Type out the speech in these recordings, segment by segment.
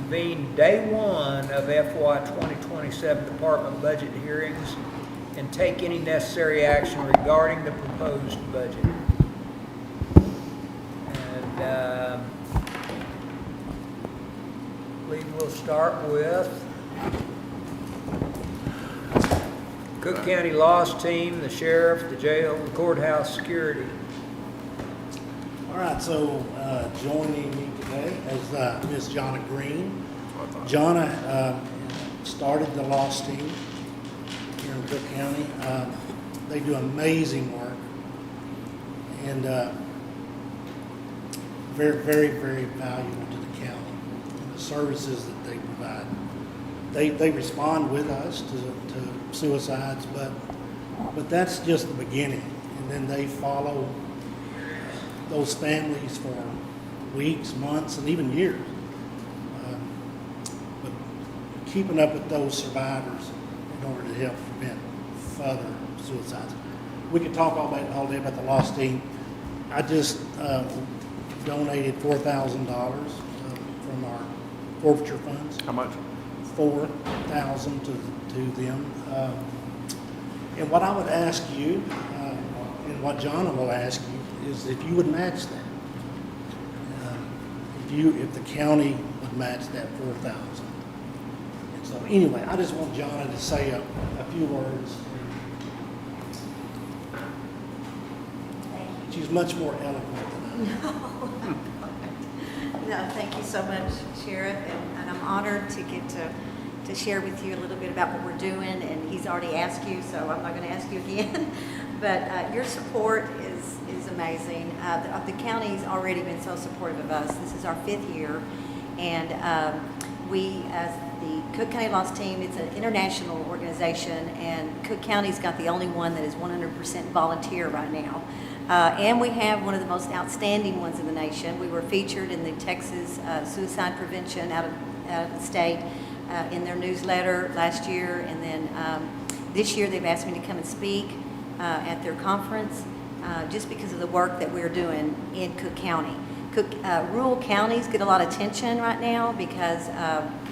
convene day one of FY 2027 department budget hearings and take any necessary action regarding the proposed budget. And I believe we'll start with Cooke County Loss Team, the sheriff, the jail, the courthouse security. All right, so joining me today is Ms. Jonna Green. Jonna started the Loss Team here in Cooke County. They do amazing work and very, very, very valuable to the county and the services that they provide. They respond with us to suicides, but that's just the beginning, and then they follow those families for weeks, months, and even years. But keeping up with those survivors in order to help prevent further suicides. We could talk all day about the Lost Team. I just donated $4,000 from our forfeiture funds. How much? $4,000 to them. And what I would ask you, and what Jonna will ask you, is if you would match that. If the county would match that $4,000. And so anyway, I just want Jonna to say a few words. She's much more eloquent than I. No, thank you so much, Sheriff, and I'm honored to get to share with you a little bit about what we're doing, and he's already asked you, so I'm not going to ask you again. But your support is amazing. The county's already been so supportive of us. This is our 5th year, and we, as the Cooke County Loss Team, it's an international organization, and Cooke County's got the only one that is 100% volunteer right now. And we have one of the most outstanding ones in the nation. We were featured in the Texas suicide prevention out of the state in their newsletter last year, and then this year they've asked me to come and speak at their conference just because of the work that we're doing in Cooke County. Rural counties get a lot of attention right now because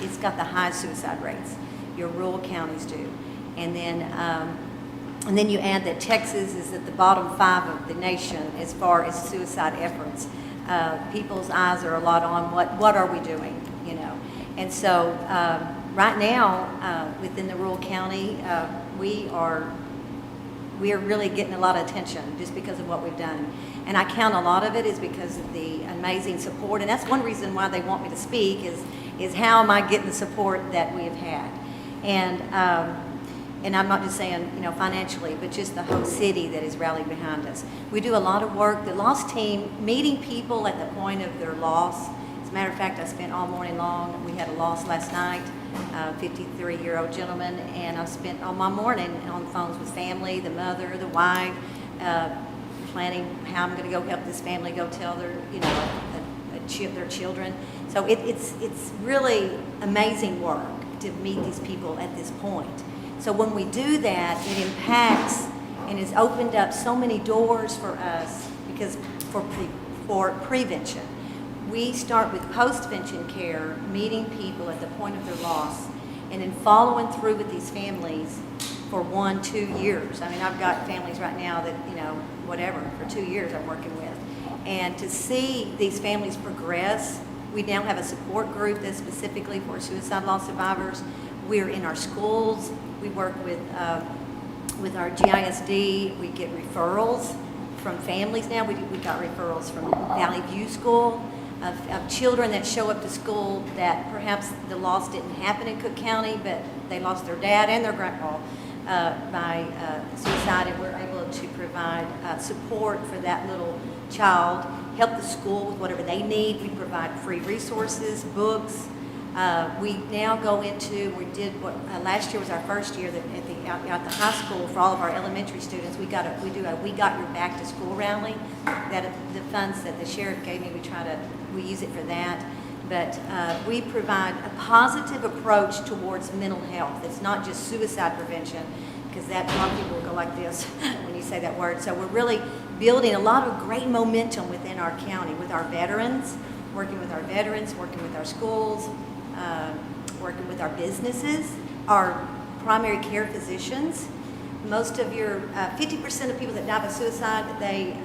it's got the highest suicide rates. Your rural counties do. And then you add that Texas is at the bottom 5 of the nation as far as suicide efforts. People's eyes are a lot on what are we doing, you know. And so right now within the rural county, we are really getting a lot of attention just because of what we've done. And I count a lot of it is because of the amazing support, and that's one reason why they want me to speak is how am I getting the support that we have had. And I'm not just saying, you know, financially, but just the whole city that is rallied behind us. We do a lot of work. The Loss Team, meeting people at the point of their loss. As a matter of fact, I spent all morning long. We had a loss last night, a 53-year-old gentleman, and I spent all my morning on the phones with family, the mother, the wife, planning how I'm going to go help this family go tell their, you know, their children. So it's really amazing work to meet these people at this point. So when we do that, it impacts and has opened up so many doors for us because for prevention. We start with post-vention care, meeting people at the point of their loss, and then following through with these families for 1-2 years. I mean, I've got families right now that, you know, whatever, for 2 years I'm working with. And to see these families progress, we now have a support group that's specifically for suicide loss survivors. We're in our schools. We work with our GISD. We get referrals from families now. We got referrals from Valley View School of children that show up to school that perhaps the loss didn't happen in Cooke County, but they lost their dad and their grandpa by suicide, and we're able to provide support for that little child, help the school with whatever they need. We provide free resources, books. We now go into, we did what last year was our first year that at the high school for all of our elementary students. We do a We Got Your Back to School rally. That the funds that the sheriff gave me, we use it for that. But we provide a positive approach towards mental health. It's not just suicide prevention, because that a lot of people will go like this when you say that word. So we're really building a lot of great momentum within our county with our veterans, working with our schools. working with our businesses, our primary care physicians. Most of your, 50% of people that die by suicide, they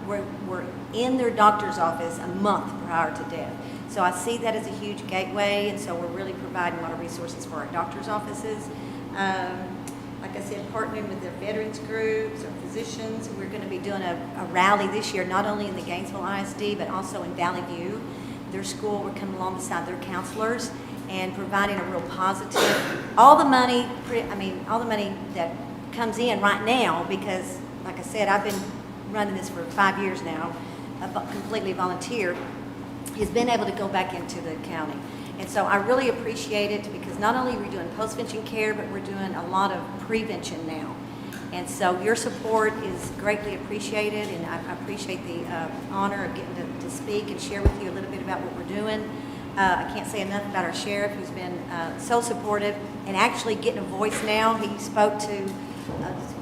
were in their doctor's office a month prior to death. So I see that as a huge gateway, and so we're really providing a lot of resources for our doctor's offices. Like I said, partnering with the veterans groups or physicians. We're going to be doing a rally this year, not only in the Gainesville ISD, but also in Valley View. Their school, we're coming along beside their counselors and providing a real positive, all the money that comes in right now, because like I said, I've been running this for 5 years now, completely volunteer, has been able to go back into the county. And so I really appreciate it, because not only are we doing post-vention care, but we're doing a lot of prevention now. And so your support is greatly appreciated, and I appreciate the honor of getting to speak and share with you a little bit about what we're doing. I can't say enough about our sheriff, who's been so supportive and actually getting a voice now. He spoke to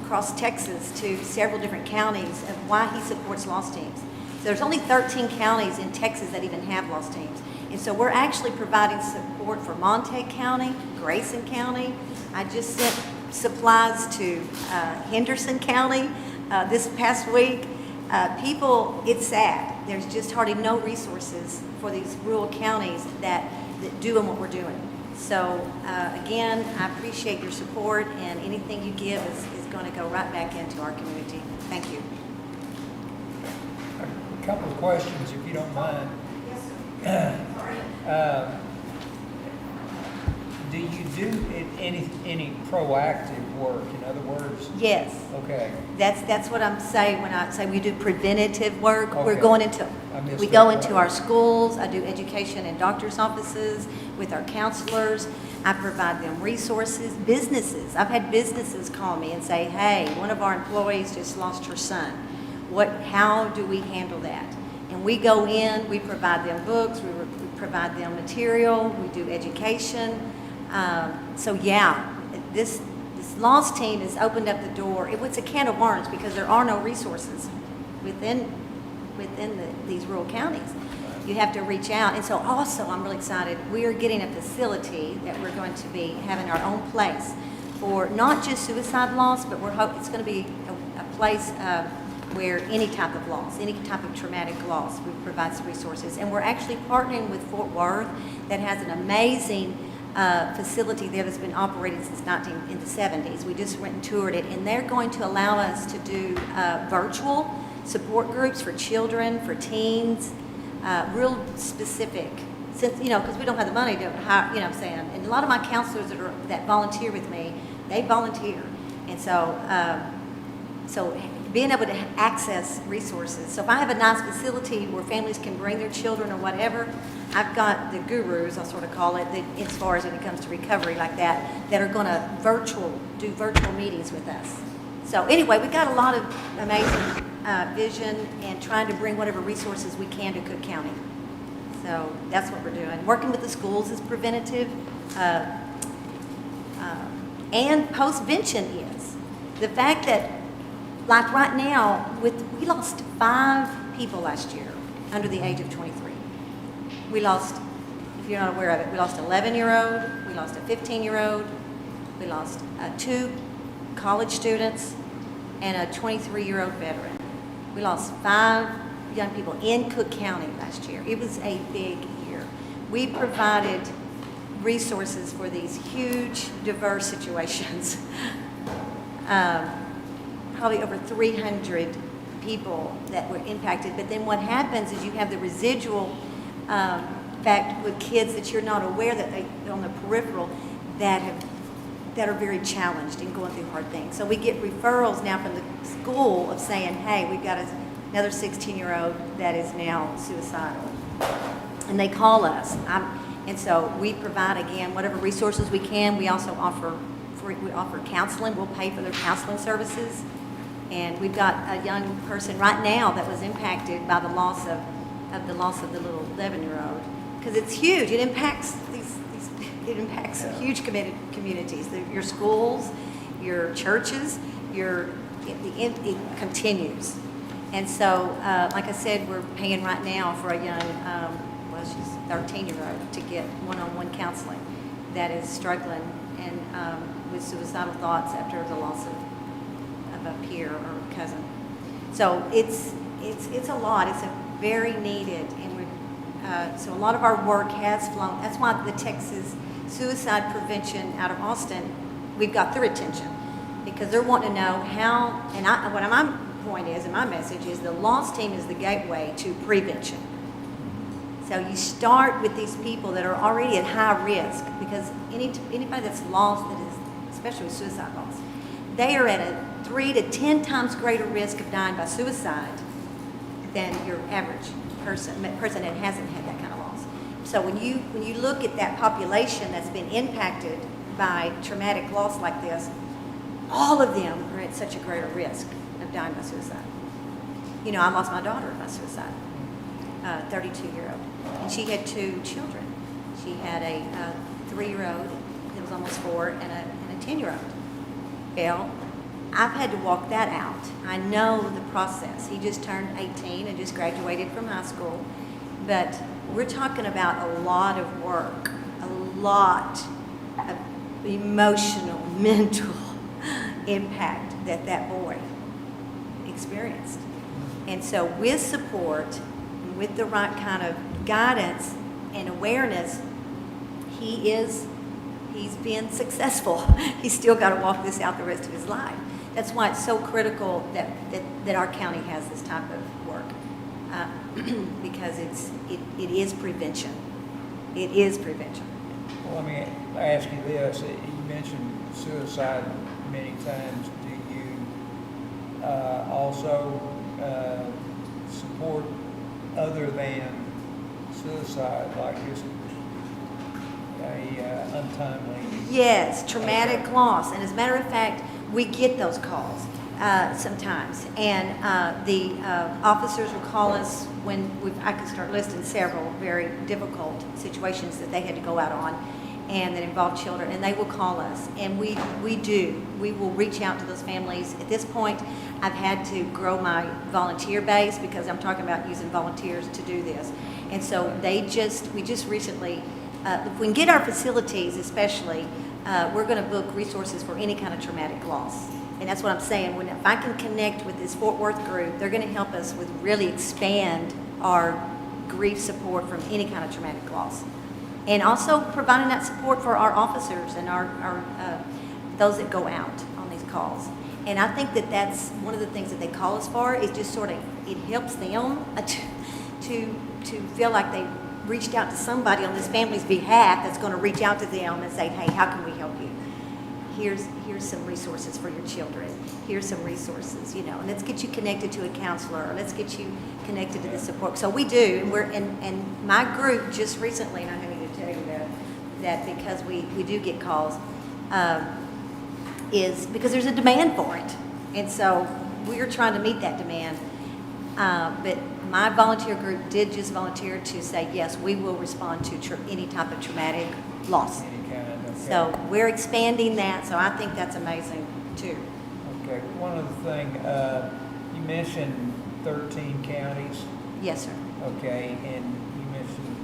across Texas to several different counties of why he supports lost teams. So there's only 13 counties in Texas that even have lost teams. And so we're actually providing support for Montague County, Grayson County. I just sent supplies to Henderson County this past week. People, it's sad. There's just hardly no resources for these rural counties that doing what we're doing. So again, I appreciate your support, and anything you give is going to go right back into our community. Thank you. A couple of questions, if you don't mind. Yes, sir. Do you do any proactive work? In other words, Yes. okay. That's what I'm saying when I say we do preventative work. We're Okay. going into, I missed we that go part. into our schools. I do education in doctor's offices with our counselors. I provide them resources. Businesses, I've had businesses call me and say, hey, one of our employees just lost her son. How do we handle that? And we go in, we provide them books, we provide them material, we do education. So yeah, this lost team has opened up the door. It's a can of worms, because there are no resources within these rural counties. You have to reach out. And so also, I'm really excited, we are getting a facility that we're going to be having our own place for not just suicide loss, but it's going to be a place where any type of loss, any type of traumatic loss, we provide some resources. And we're actually partnering with Fort Worth, that has an amazing facility there that's been operating since in the 70s. We just went and toured it, and they're going to allow us to do virtual support groups for children, for teens, real specific, since, because we don't have the money to hire, what I'm saying. And a lot of my counselors that volunteer with me, they volunteer. And so being able to access resources. So if I have a nice facility where families can bring their children or whatever, I've got the gurus, I sort of call it, as far as when it comes to recovery like that are going to do virtual meetings with us. So anyway, we've got a lot of amazing vision and trying to bring whatever resources we can to Cooke County. So that's what we're doing. Working with the schools is preventative, and post-vention is. The fact that, like right now, we lost 5 people last year under the age of 23. We lost, if you're not aware of it, we lost an 11-year-old, we lost a 15-year-old, we lost 2 college students, and a 23-year-old veteran. We lost 5 young people in Cooke County last year. It was a big year. We provided resources for these huge, diverse situations. Probably over 300 people that were impacted. But then what happens is you have the residual fact with kids that you're not aware that on the peripheral that are very challenged and going through hard things. So we get referrals now from the school of saying, hey, we've got another 16-year-old that is now suicidal. And they call us. And so we provide, again, whatever resources we can. We also offer counseling. We'll pay for their counseling services. And we've got a young person right now that was impacted by the loss of the little 11-year-old, because it's huge. It impacts huge communities. Your schools, your churches, it continues. And so, like I said, we're paying right now for a young she's 13-year-old, to get one-on-one counseling that is struggling and with suicidal thoughts after the loss of a peer or cousin. So it's a lot. It's a very needed, and so a lot of our work has flown. That's why the Texas Suicide Prevention out of Austin, we've got their attention, because they're wanting to know how. And what my point is, and my message is, the loss team is the gateway to prevention. So you start with these people that are already at high risk, because anybody that's lost, that is, especially with suicide loss, they are at a 3 to 10 times greater risk of dying by suicide than your average person that hasn't had that kind of loss. So when you look at that population that's been impacted by traumatic loss like this, all of them are at such a greater risk of dying by suicide. You know, I lost my daughter by suicide, 32-year-old, and she had 2 children. She had a 3-year-old that was almost 4 and a 10-year-old. Well, I've had to walk that out. I know the process. He just turned 18 and just graduated from high school. But we're talking about a lot of work, a lot of emotional, mental impact that boy experienced. And so with support, and with the right kind of guidance and awareness, he's been successful. He's still got to walk this out the rest of his life. That's why it's so critical that our county has this type of work, because it is prevention. It is prevention. Well, let me ask you this. You mentioned suicide many times. Do you also support other than suicide, like just a untimely? Yes, traumatic loss. And as a matter of fact, we get those calls sometimes. And the officers will call us when I could start listing several very difficult situations that they had to go out on and that involve children, and they will call us. And we will reach out to those families. At this point, I've had to grow my volunteer base, because I'm talking about using volunteers to do this. And so we just recently, if we can get our facilities especially, we're going to book resources for any kind of traumatic loss. And that's what I'm saying. If I can connect with this Fort Worth group, they're going to help us with really expand our grief support from any kind of traumatic loss. And also providing that support for our officers and our those that go out on these calls. And I think that's one of the things that they call us for, is just sort of, it helps them to feel like they reached out to somebody on this family's behalf that's going to reach out to them and say, hey, how can we help you? Here's some resources for your children. Here's some resources, and let's get you connected to a counselor, or let's get you connected to the support. So we do, and my group just recently, and I need to tell you that because we do get calls, is because there's a demand for it. And so we're trying to meet that demand. But my volunteer group did just volunteer to say, yes, we will respond to any type of traumatic loss. Any kind of, okay. So we're expanding that, so I think that's amazing too. Okay, one other thing, you mentioned 13 counties, Yes, sir. okay, and you mentioned,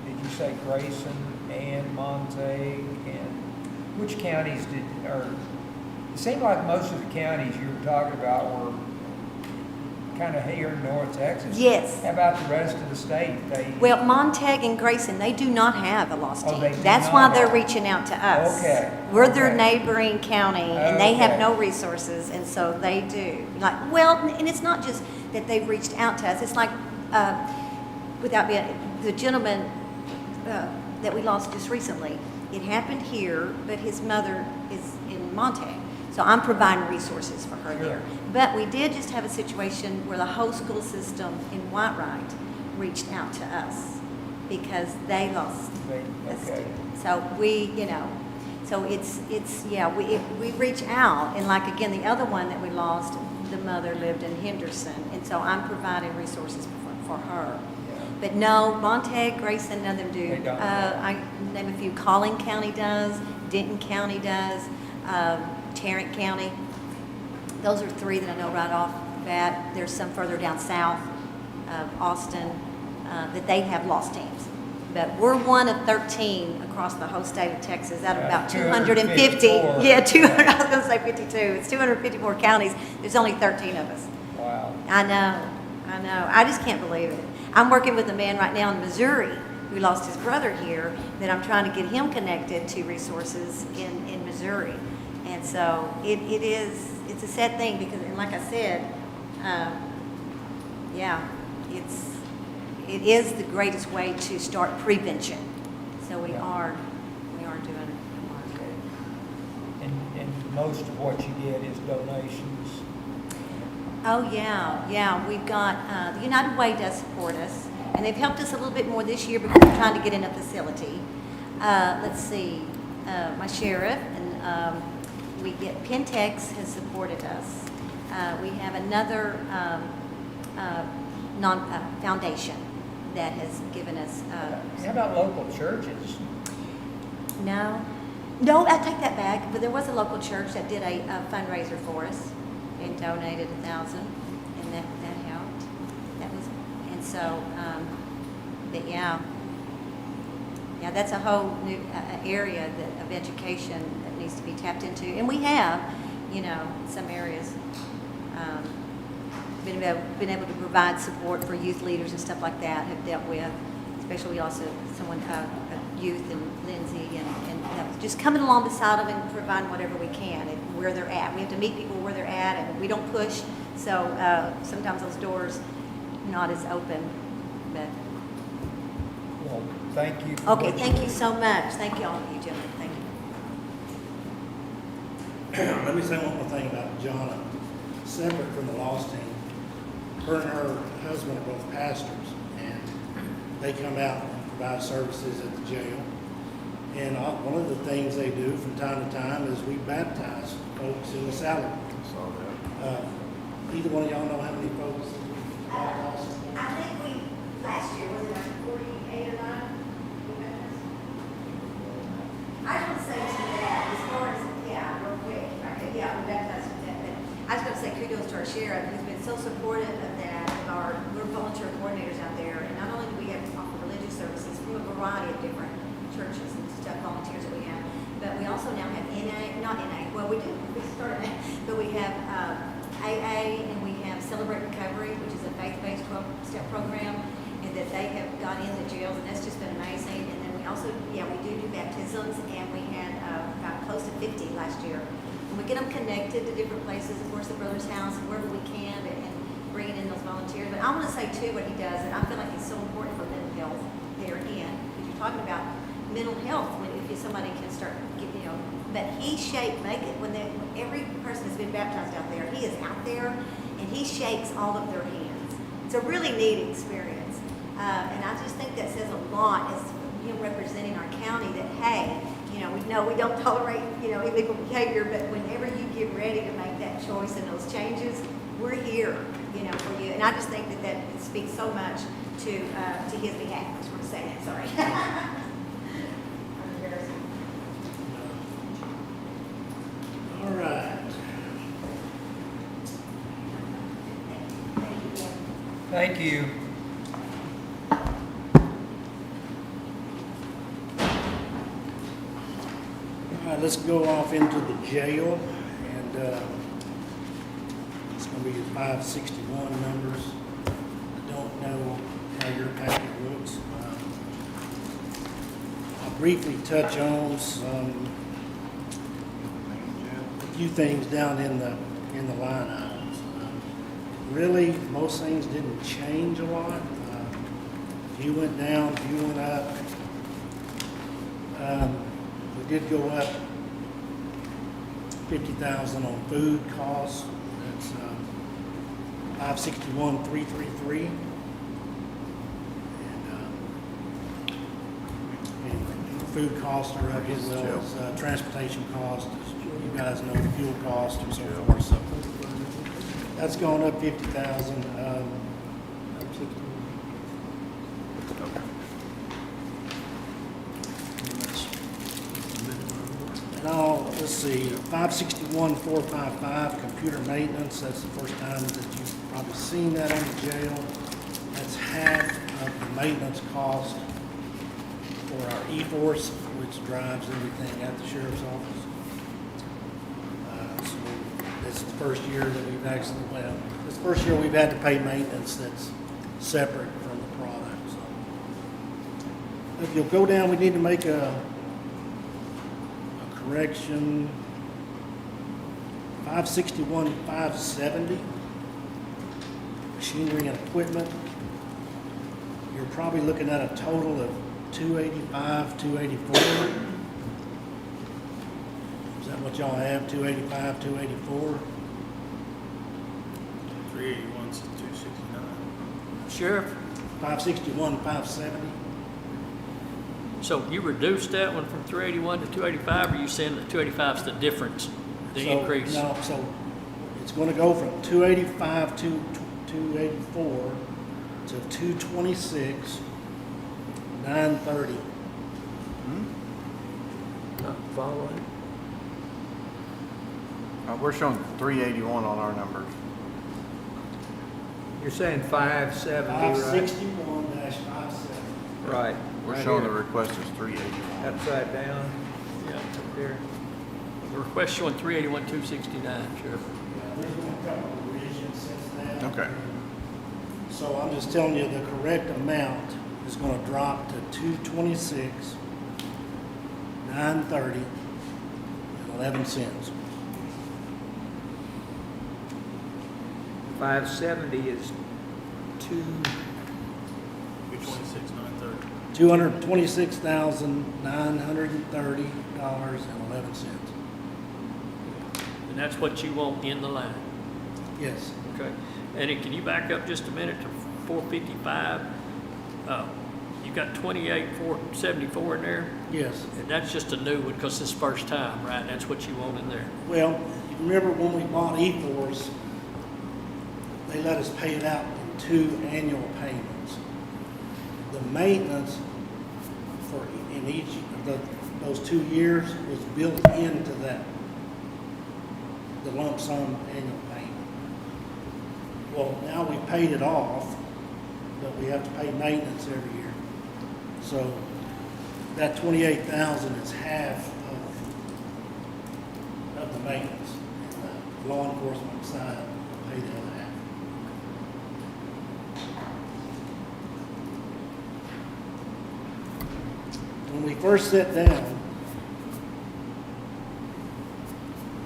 did you say Grayson and Montague, and which counties it seemed like most of the counties you were talking about were kind of here in North Texas. Yes. How about the rest of the state? Well, Montague and Grayson, they do not have a lost Oh, team. they do That's not why they're have- reaching out to us. Okay, We're their okay. neighboring county, and they have Okay. no resources, and so they do. And it's not just that they've reached out to us. It's like, without being, the gentleman that we lost just recently, it happened here, but his mother is in Montague. So I'm providing resources for her Sure. there. But we did just have a situation where the whole school system in Whitewright reached out to us because they lost a Okay. student. So we reach out, and like again, the other one that we lost, the mother lived in Henderson, and so I'm providing resources for her. Yeah. But no, Montague, Grayson, none of them do. They don't. I name a few. Collin County does, Denton County does, Tarrant County. Those are 3 that I know right off the bat. There's some further down south, Austin, that they have lost teams. But we're one of 13 across the whole state of Texas out of about 250. 254. Yeah, 200, I was going to say 52. It's 254 counties. There's only 13 of us. Wow. I know. I just can't believe it. I'm working with a man right now in Missouri who lost his brother here, that I'm trying to get him connected to resources in Missouri. And so it's a sad thing because, and like I said, it is the greatest way to start prevention. So we are doing a lot of good. And most of what you get is donations. Oh, yeah. We've got, the United Way does support us, and they've helped us a little bit more this year because we're trying to get in a facility. Let's see, my sheriff, and we get Pentex has supported us. We have another foundation that has given us. How about local churches? No, I take that back. But there was a local church that did a fundraiser for us and donated $1,000, and that helped. That was, and so, but yeah, that's a whole new area of education that needs to be tapped into, and we have, some areas. Been able to provide support for youth leaders and stuff like that, have dealt with, especially also someone, youth and Lindsay, and just coming along beside them and providing whatever we can and where they're at. We have to meet people where they're at, and we don't push, so sometimes those doors not as open, but. Well, thank you. Okay, thank you so much. Thank you all of you, gentlemen. Thank you. Let me say one more thing about Jonna. Separate from the lost team, her and her husband are both pastors, and they come out and provide services at the jail. And one of the things they do from time to time is we baptize folks in the salad. Either one of y'all know how many folks we baptized? I think last year, was it like 48 or 9? I just want to say to that, as far as, real quick, we baptized with that, but I just want to say kudos to our sheriff, who's been so supportive of that, we're volunteer coordinators out there, and not only do we have to offer religious services from a variety of different churches and stuff, volunteers that we have, but we also now have we started that, but we have AA, and we have Celebrate Recovery, which is a faith-based 12-step program, and that they have gone in the jails, and that's just been amazing. And then we also, we do baptisms, and we had about close to 50 last year. And we get them connected to different places, of course, the Brother's House, wherever we can, and bringing in those volunteers. But I want to say, too, what he does, and I feel like it's so important for mental health there again, because you're talking about mental health, when if somebody can start, but he when every person has been baptized out there, he is out there, and he shakes all of their hands. It's a really neat experience. And I just think that says a lot as him representing our county that, hey, we know we don't tolerate, illegal behavior, but whenever you get ready to make that choice and those changes, we're here, for you. And I just think that speaks so much to his behalf. I just want to say that, sorry. I'm embarrassed. All right. Thank you. All right, let's go off into the jail, and it's going to be the 561 numbers. I don't know how your packet looks. I'll briefly touch on a few things down in the line items. Really, most things didn't change a lot. A few went down, a few went up. We did go up $50,000 on food costs. That's 561,333. And food costs are up as well as transportation costs. You guys know the fuel costs and so forth. So that's gone up 50,000. Let's see, 561,455 computer maintenance. That's the first time that you've probably seen that on the jail. That's half of the maintenance cost for our E-Force, which drives everything at the sheriff's office. So this is the first year that we've actually, well, it's the first year we've had to pay maintenance that's separate from the product. So if you'll go down, we need to make a correction. 561, 570. Machinery and equipment. You're probably looking at a total of 285, 284. Is that what y'all have? 285, 284? 381 to 269. Sheriff, 561, 570. so you reduced that one from 381 to 285, or are you saying that 285 is the difference, the So, increase? No, so it's going to go from 285 to 284 to 226, 930. Not following. We're showing 381 on our numbers. You're saying 570, right? 561-570. Right. We're right showing here. the request is 381. Upside down, Yeah, up there. the request showing 381, 269, Sheriff. There's been a couple of revisions since then. Okay. So I'm just telling you, the correct amount is going to drop to 226, 930, and 11 cents. 570 is 226, 930. $226,930.11. And that's what you want in the line, Yes. okay? And then can you back up just a minute to 455? You got 28,474 in there, Yes. and that's just a new one because it's first time, right? That's what you want in there. Well, you remember when we bought E-Force, they let us pay it out in 2 annual payments. The maintenance for in each of those 2 years was built into that, the lump sum annual payment. Well, now we paid it off, but we have to pay maintenance every year. So that 28,000 is half of the maintenance. And the law enforcement side will pay the other half. When we first sat down,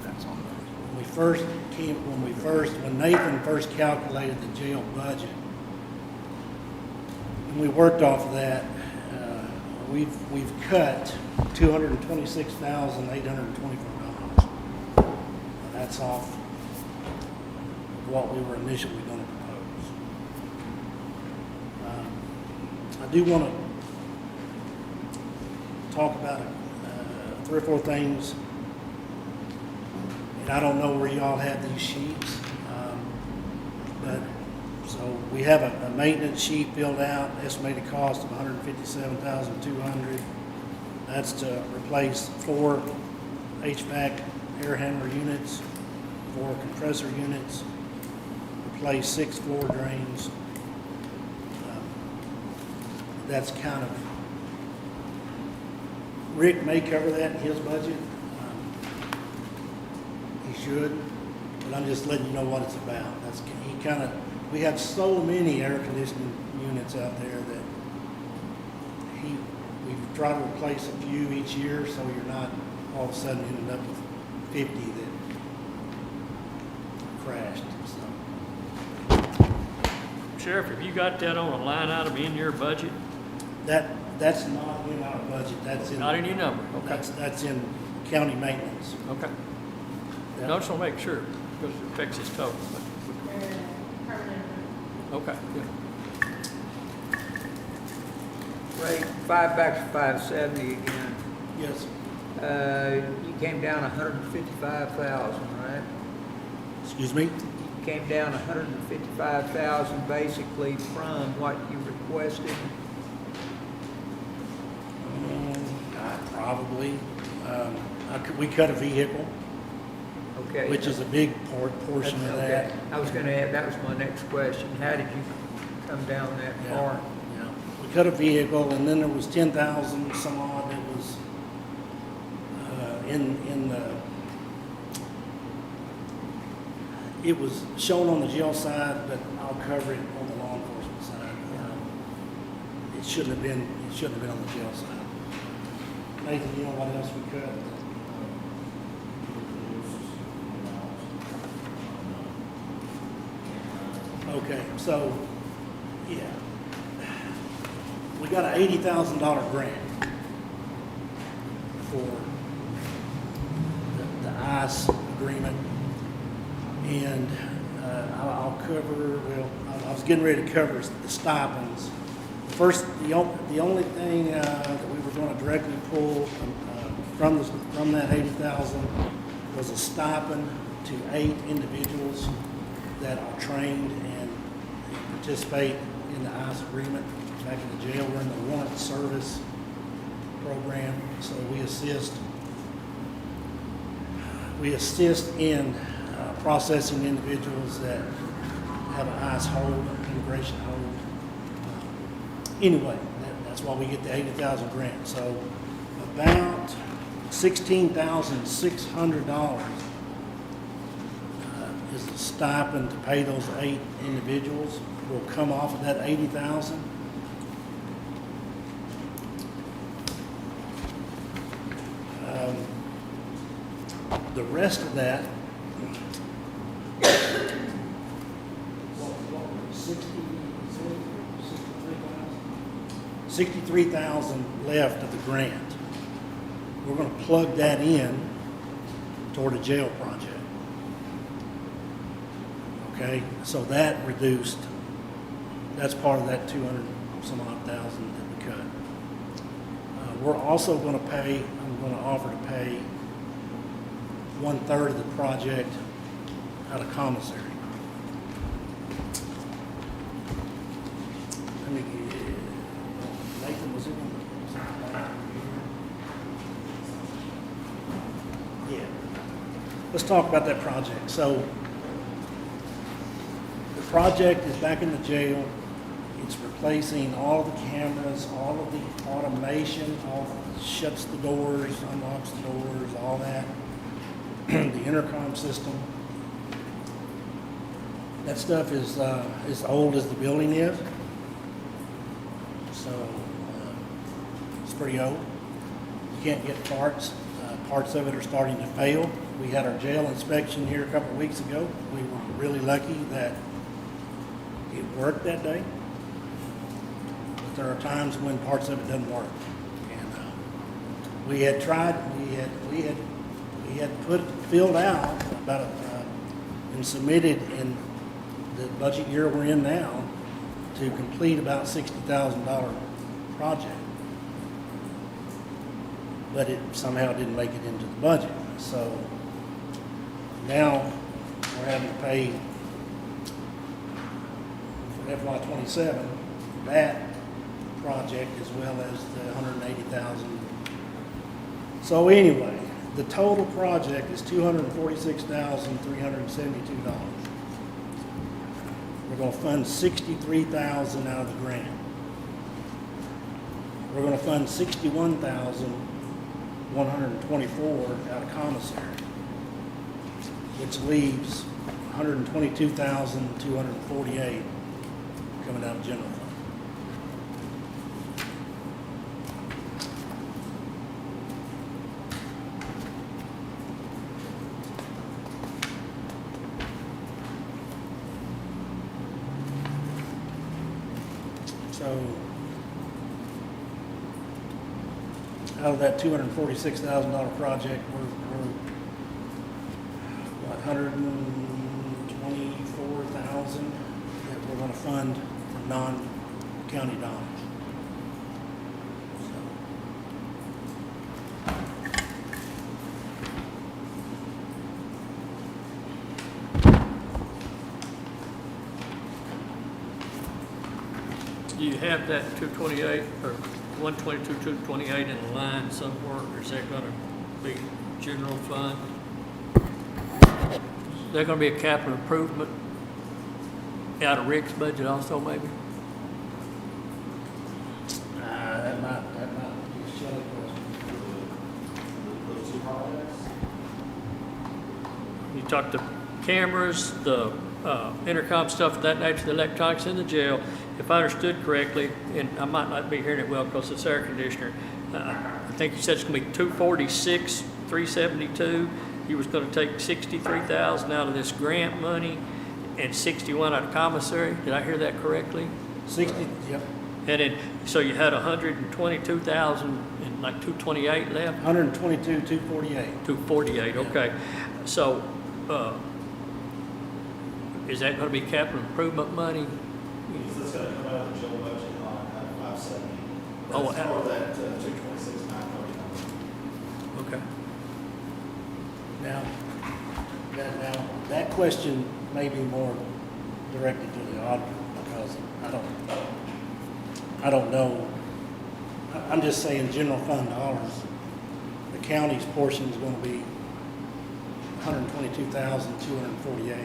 That's on those. when Nathan first calculated the jail budget, and we worked off of that, we've cut $226,824. That's off what we were initially going to propose. I do want to talk about 3 or 4 things. And I don't know where y'all have these sheets, but so we have a maintenance sheet filled out, estimated cost of $157,200. That's to replace 4 HVAC air handler units, 4 compressor units, replace 6 floor drains. That's kind of, Rick may cover that in his budget. He should, but I'm just letting you know what it's about. We have so many air conditioning units out there that we've tried to replace a few each year, so you're not all of a sudden ending up with 50 that crashed. So Sheriff, have you got that on a line item in your budget? that's not in our budget. That's in Not in your number, okay, That's in county maintenance. okay. Yeah. No, I just want to make sure, because it affects his total, but, okay, good. Ray, back to 570 again. Yes. You came down 155,000, right? Excuse me. You came down 155,000 basically from what you requested. Probably. We cut a vehicle, Okay. which is a big portion of Okay. that. I was gonna add, that was my next question. How did you come down that Yeah, far? yeah. cut a vehicle, and then there was 10,000 some odd that was in the, it was shown on the jail side, but I'll cover it on the law enforcement side. It shouldn't have been on the jail side. Nathan, you know what else we cut? Okay, so, yeah. We got an $80,000 grant for the ICE agreement. And I'll cover, well, I was getting ready to cover the stipends. First, the only thing that we were going to directly pull from that 80,000 was a stipend to 8 individuals that are trained and participate in the ICE agreement. Back in the jail, we're in the warrant service program, so we assist in processing individuals that have an ICE hold, immigration hold. Anyway, that's why we get the 80,000 grant. So about $16,600 is the stipend to pay those 8 individuals. Will come off of that 80,000. The rest of that, 63,000 left of the grant. We're going to plug that in toward a jail project. Okay, so that reduced. That's part of that 200 some odd thousand that we cut. We're also going to pay. I'm going to offer to pay 1/3 of the project out of commissary. Let me get, Nathan, was it on the, yeah. Let's talk about that project. So the project is back in the jail. It's replacing all the cameras, all of the automation, shuts the doors, unlocks the doors, all that. The intercom system. That stuff is as old as the building is. So it's pretty old. You can't get parts. Parts of it are starting to fail. We had our jail inspection here a couple of weeks ago. We were really lucky that it worked that day. But there are times when parts of it doesn't work. And we had tried. We had filled out about and submitted in the budget year we're in now to complete about $60,000 project, but it somehow didn't make it into the budget. So now we're having to pay for FY27 that project as well as the $180,000. So anyway, the total project is $246,372. We're going to fund $63,000 out of the grant. We're going to fund $61,124 out of commissary, which leaves $122,248 coming out of general fund. So out of that $246,000 project, we're what, $124,000 that we're going to fund from non-county dollars. Do you have that 228 or 122, 228 in a line somewhere, or is that gonna be general fund? Is there gonna be a capital improvement out of Rick's budget also, maybe? talked the cameras, the intercom stuff of that nature, the electronics in the jail. If I understood correctly, and I might not be hearing it well because it's air conditioner, I think you said it's gonna be 246, 372. You was gonna take 63,000 out of this grant money and 61 out of commissary. Did I hear that correctly? 60, yep, And then, so you had 122,000 and like 228 left? 122, 248. 248, okay. So, is that gonna be capital improvement money? It's gonna come out of the jail budget on 570. Oh, That's part of that 226, 930. Okay. Now, that question may be more directed to the auditor because I don't know. I'm just saying general fund dollars. The county's portion is going to be 122,248.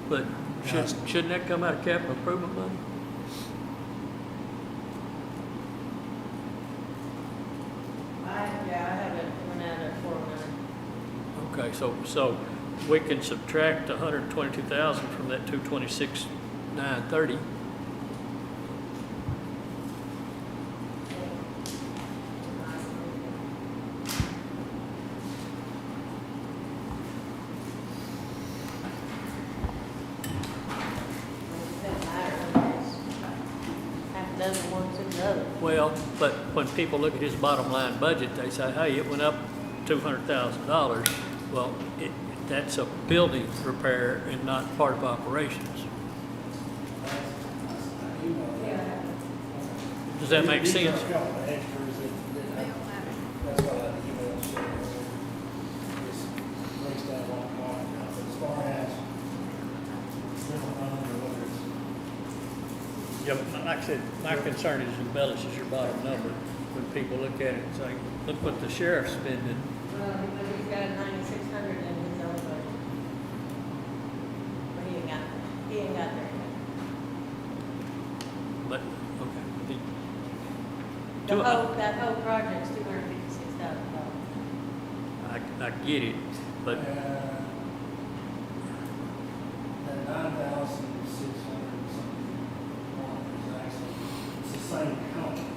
But shouldn't that come out of capital improvement money? I haven't went out at 400. Okay, so we can subtract 122,000 from that 226,930. It doesn't matter, there's half a dozen ones in the other. Well, but when people look at his bottom line budget, they say, hey, it went up $200,000. Well, that's a building repair and not part of operations. Does that make sense? That's what I emailed Sharon. Just breaks down what I'm talking about. But as far as general fund or whether it's Yeah, but like I said, my concern is embellishes your bottom number. When people look at it and say, look what the sheriff's spending. Well, but he's got 9,600 in his own budget. But he ain't got there yet. But, okay. That whole project's $256,000. I get it, but that 9,600 something is actually, it's the same company,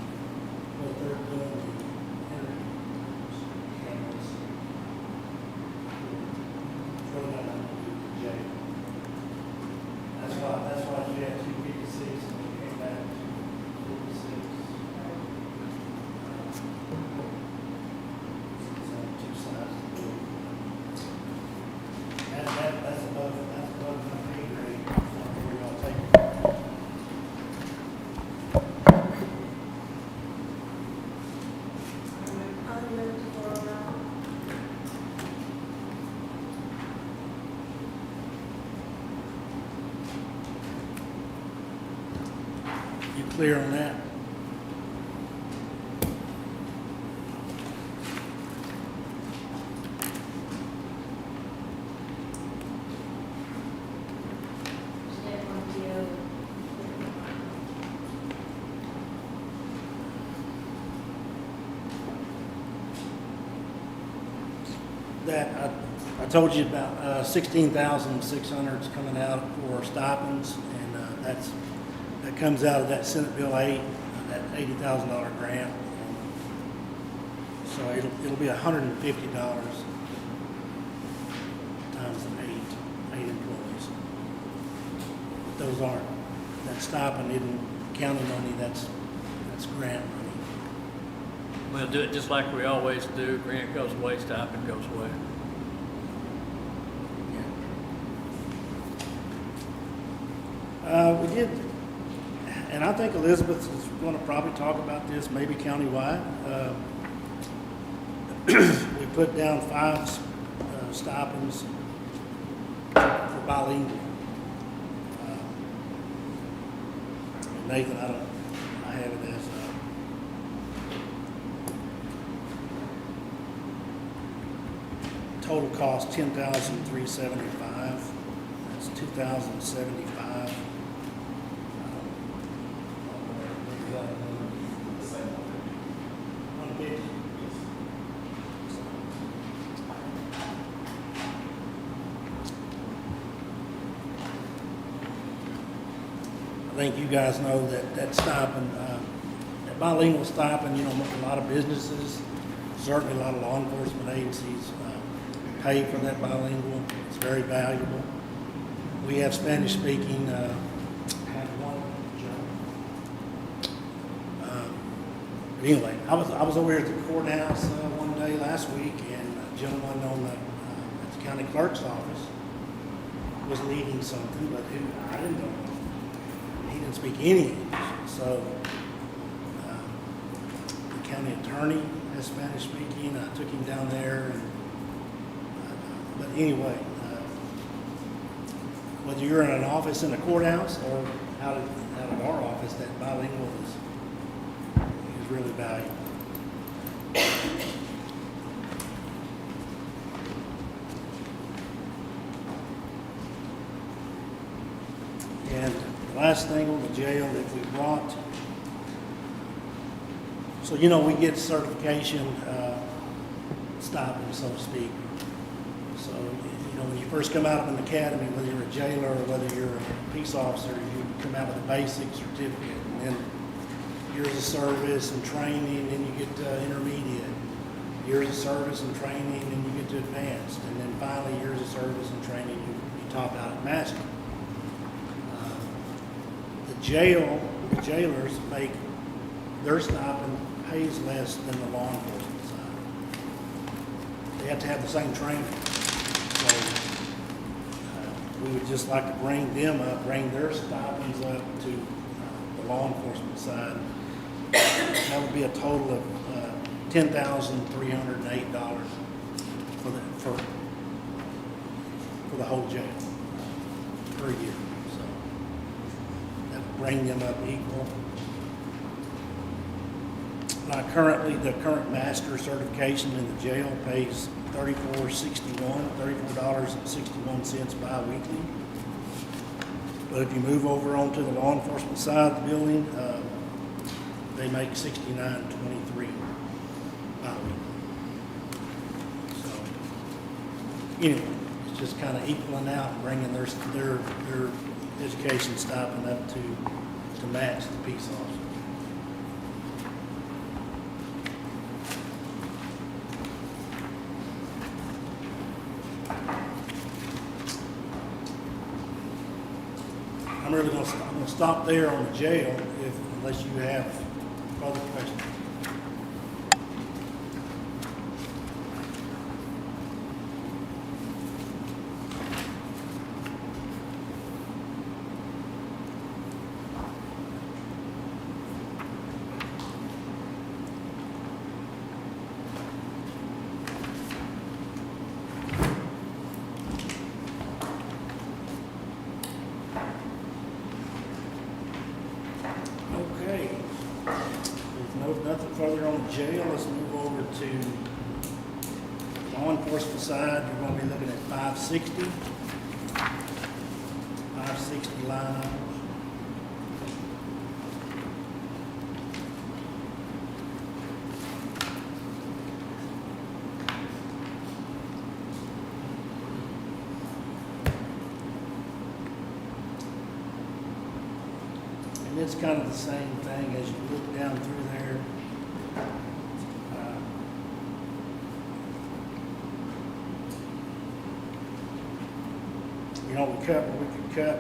but they're doing the interviews, cameras. Really got nothing to do with the jail. That's why you had 256 and you came back to 256. It's on two sides of the building. That's above my pay grade, where y'all take it. I'll move to 409. You clear on that? Step on the other. That, I told you about 16,600 is coming out for stipends, and that comes out of that Senate Bill 8, that $80,000 grant. So it'll be $150 times eight employees. But those aren't, that stipend isn't county money, that's grant money. we'll do it just like we always do. Grant goes away, stipend goes away. We did, and I think Elizabeth is going to probably talk about this, maybe countywide. We put down 5 stipends for bilingual. Nathan, I have it as total cost $10,375. That's $2,075. think you guys know that that stipend, that bilingual stipend, you know, a lot of businesses, certainly a lot of law enforcement agencies pay for that bilingual. It's very valuable. We have Spanish speaking, had one, but anyway, I was over here at the courthouse one day last week, and a gentleman on the at the county clerk's office was leading something, but who I didn't know. He didn't speak any English, so the county attorney has Spanish speaking. I took him down there, and, but anyway, whether you're in an office in a courthouse or out of our office, that bilingual is really valuable. And the last thing on the jail that we brought, so you know we get certification stipend, so to speak. So you know when you first come out of an academy, whether you're a jailer or whether you're a peace officer, you come out with a basic certificate, and then years of service and training, and you get to intermediate. Years of service and training, and you get to advanced, and then finally years of service and training, you top out at master. The jailers make their stipend pays less than the law enforcement side. They have to have the same training. So we would just like to bring them up, bring their stipends up to the law enforcement side. That would be a total of $10,308 for the whole jail per year. So that would bring them up equal. Currently, the current master certification in the jail pays $34.61 bi-weekly. But if you move over onto the law enforcement side of the building, they make $69.23 bi-weekly. So anyway, it's just kind of equaling out and bringing their education stipend up to match the peace officers. I'm really going to stop there on the jail unless you have further questions. Okay. If nothing further on the jail, let's move over to law enforcement side. You're going to be looking at 560 line items. And it's kind of the same thing as you look down through there. You know,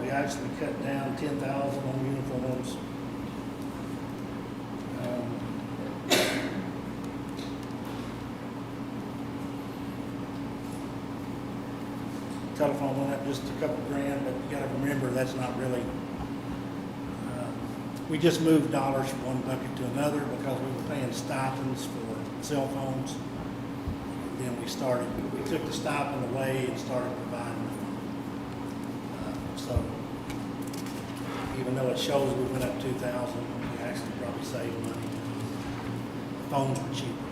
we actually cut down 10,000 on uniforms. Telephone went up just a couple grand, but you gotta remember that's not really, we just moved dollars from one bucket to another because we were paying stipends for cell phones. Then we took the stipend away and started providing the phone. So even though it shows we went up 2,000, we actually probably saved money. Phones were cheaper.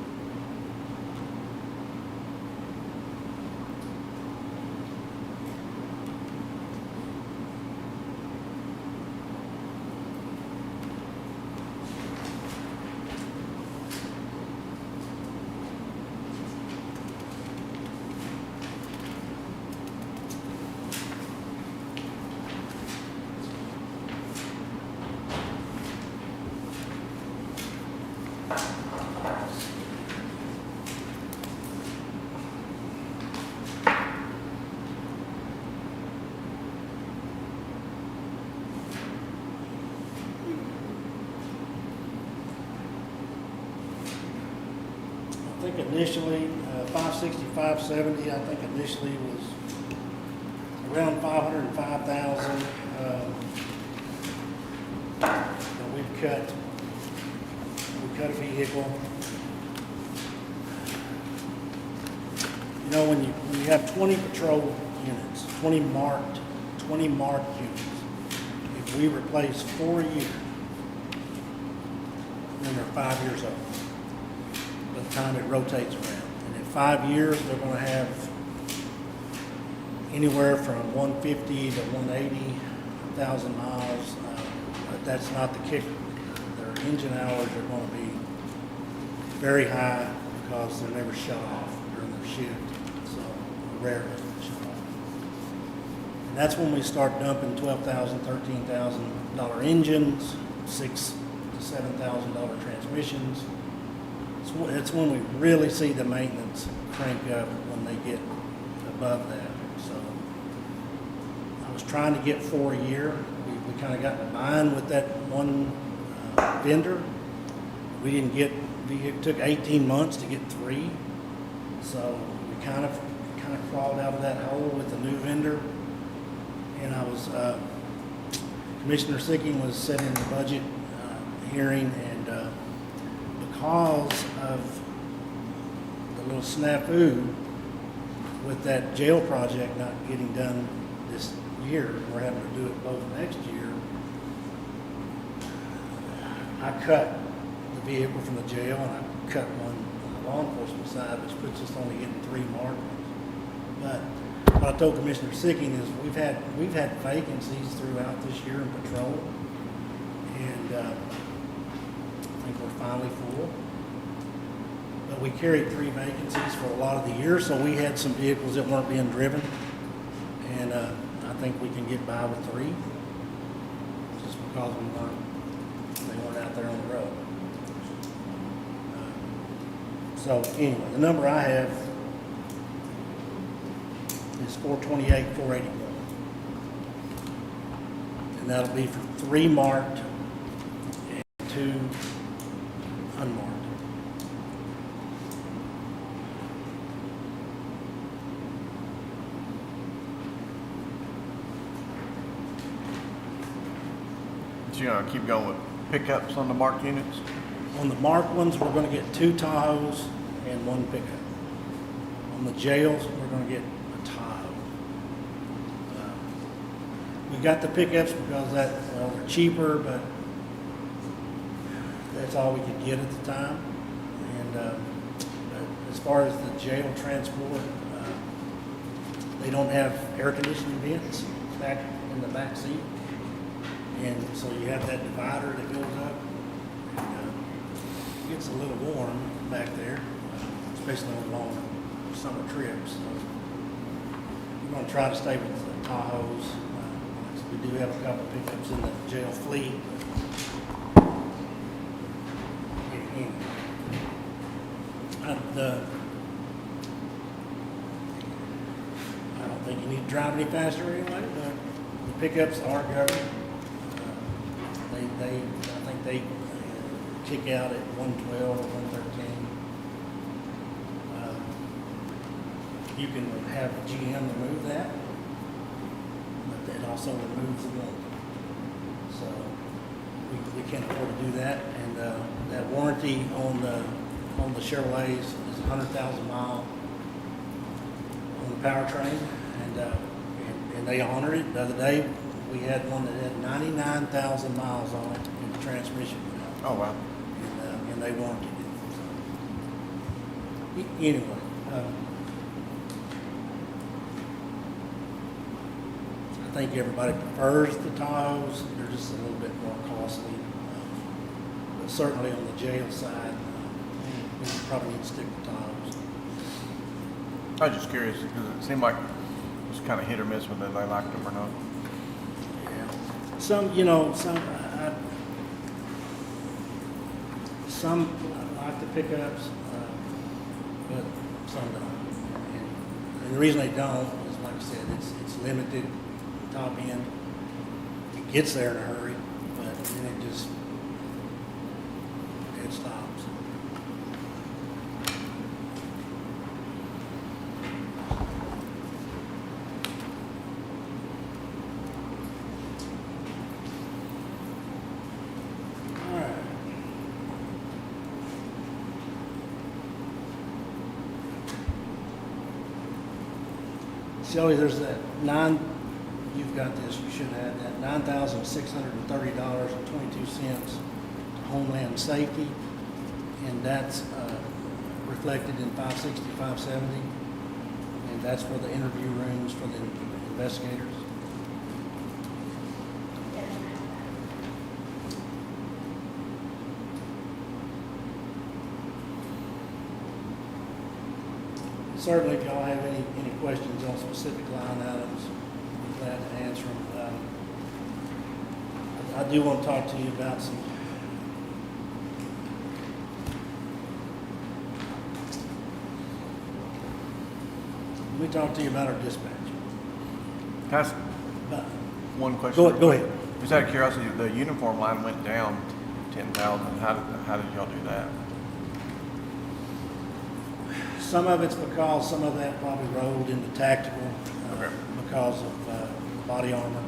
think initially, 560, 570, I think initially was around 505,000. But we cut a vehicle. You know, when you have 20 patrol units, 20 marked units, if we replace 4 a year, then they're 5 years old by the time it rotates around. And in 5 years, they're going to have anywhere from 150 to 180,000 miles. But that's not the kicker. Their engine hours are going to be very high because they're never shut off during their shift. So rarely shut off. And that's when we start dumping $12,000, $13,000 engines, $6,000 to $7,000 transmissions. It's when we really see the maintenance crank up when they get above that. So I was trying to get 4 a year. We kind of got in a bind with that one vendor. We didn't get. It took 18 months to get 3. So we kind of crawled out of that hole with the new vendor. And I was Commissioner Sicking was sitting in the budget hearing, and because of the little snafu with that jail project not getting done this year, we're having to do it both next year. I cut the vehicle from the jail, and I cut one on the law enforcement side, which puts us only getting 3 marked ones. But what I told Commissioner Sicking is we've had vacancies throughout this year in patrol, and I think we're finally full. But we carried 3 vacancies for a lot of the year, so we had some vehicles that weren't being driven, and I think we can get by with 3, just because they weren't out there on the road. So anyway, the number I have is 428, 481. And that'll be for 3 marked and 2 unmarked. So you're gonna keep going with pickups on the marked units? On the marked ones, we're gonna get 2 Tahoes and 1 pickup. On the jails, we're gonna get a Tahoe. We got the pickups because they're cheaper, but that's all we could get at the time. And but as far as the jail transport, they don't have air conditioning vents back in the back seat. And so you have that divider that goes up. And, it gets a little warm back there, especially on long summer trips. So we're going to try to stay with the Tahoes. We do have a couple pickups in the jail fleet. I don't think you need to drive any faster anyway, but the pickups are governed. I think they kick out at 112 or 113. You can have GM remove that, but it also removes the warranty. So we can't afford to do that. And that warranty on the Chevrolets is 100,000 mile on the powertrain, and they honor it. The other day we had one that had 99,000 miles on it in the transmission. Oh, wow. And they warranted it. Anyway, I think everybody prefers the Tahoes. They're just a little bit more costly. But certainly on the jail side, we probably need to stick with Tahoes. I was just curious because it seemed like it was kind of hit or miss whether they liked them or not. Yeah. Some like the pickups, but some don't. And the reason they don't is, like I said, it's limited, top end. It gets there in a hurry, but then it stops. Shelley, there's that you've got this, you should have that, $9,630.22 to Homeland Safety, and that's reflected in 560, 570, and that's for the interview rooms for the investigators. Certainly, if y'all have any questions on specific line items, I'd be glad to answer them. I do want to talk to you about some. Let me talk to you about our dispatch. Can I ask But one question? Go ahead. Just out of curiosity, the uniform line went down 10,000. How did y'all do that? Some of it's because some of that probably rolled into tactical Okay. because of body armor.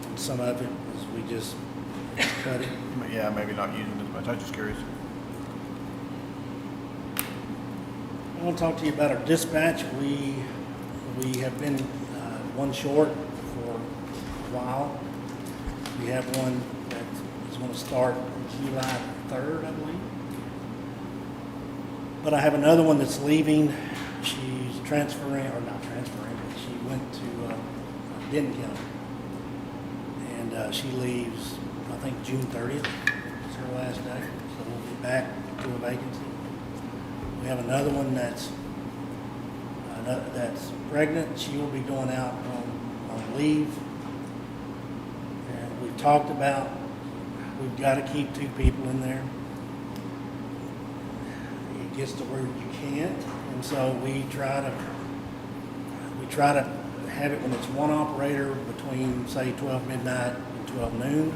And some of it was we just cut it. Yeah, maybe not using as much. I was just curious. I want to talk to you about our dispatch. We have been one short for a while. We have one that is going to start July 3rd, I believe. But I have another one that's leaving. She's transferring, or not transferring, but she went to Denton County. And she leaves, I think, June 30th is her last day. So we'll be back to a vacancy. We have another one that's pregnant. She will be going out on leave. And we've talked about, we've got to keep 2 people in there. It gets to where you can't, and so we try to have it when it's one operator between, say, 12 midnight and 12 noon.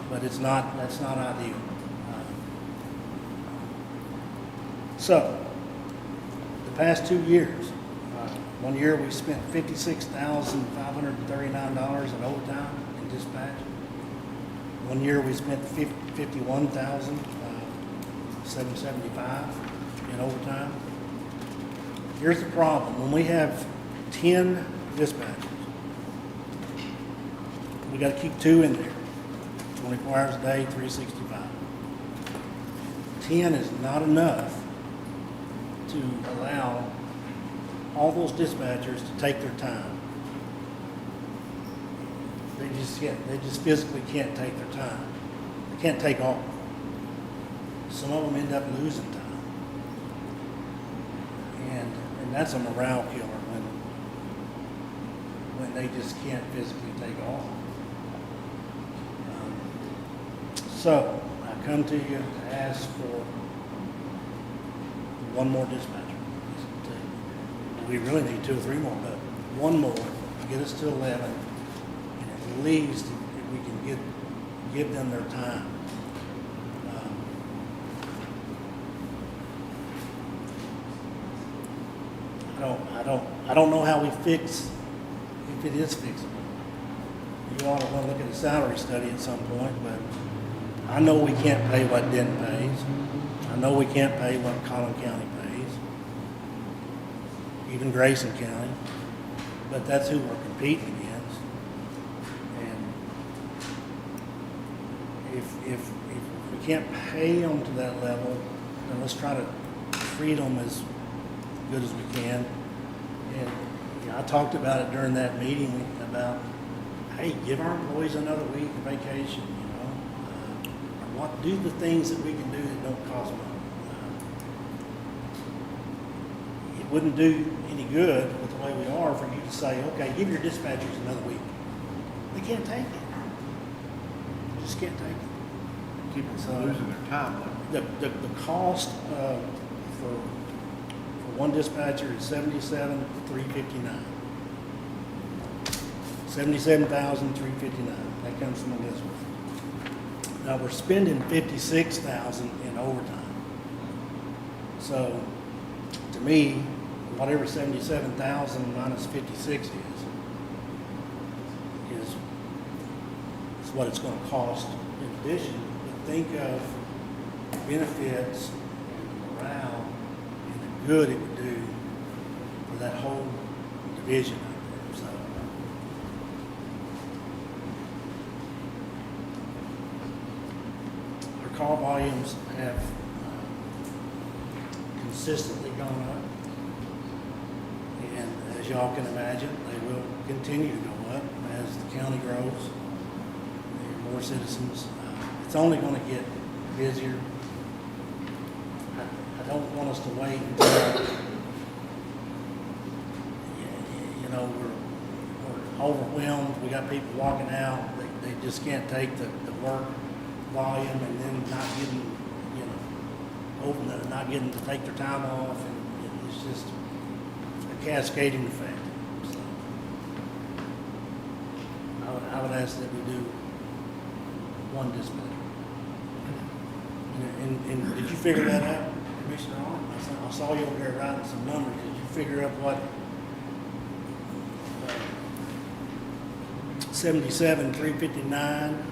But that's not ideal. So, the past 2 years, one year we spent $56,539 in overtime in dispatch. One year we spent $51,775 in overtime. Here's the problem. When we have 10 dispatchers, we got to keep 2 in there, 24 hours a day, 365. 10 is not enough to allow all those dispatchers to take their time. They just physically can't take their time. They can't take off. Some of them end up losing time. And that's a morale killer when they just can't physically take off. So I come to you to ask for one more dispatcher. We really need 2 or 3 more, but one more to get us to 11. And at least if we can give them their time. I don't know how we fix, if it is fixable. You all want to look at a salary study at some point, but I know we can't pay what Denton pays. I know we can't pay what Collin County pays, even Grayson County, but that's who we're competing against. And if we can't pay them to that level, then let's try to treat them as good as we can. And I talked about it during that meeting about, hey, give our employees another week of vacation, do the things that we can do that don't cost money. It wouldn't do any good with the way we are for you to say, okay, give your dispatchers another week. They can't take it. They just can't take it. People losing their time. The cost for one dispatcher is $77,359. $77,359. That comes from Elizabeth. Now we're spending $56,000 in overtime. So, to me, whatever 77,000 minus 56 is what it's going to cost. In addition, but think of benefits and morale and a good it would do for that whole division out there, so. Our call volumes have consistently gone up. And as y'all can imagine, they will continue to go up as the county grows. There are more citizens. It's only going to get busier. I don't want us to wait until, you know, we're overwhelmed. We got people walking out. They just can't take the work volume and then not getting, you know, not getting to take their time off. And it's just a cascading effect. So I would ask that we do one dispatcher. And did you figure that out, Commissioner Arnold? I saw you over there writing some numbers. Did you figure out what 77,359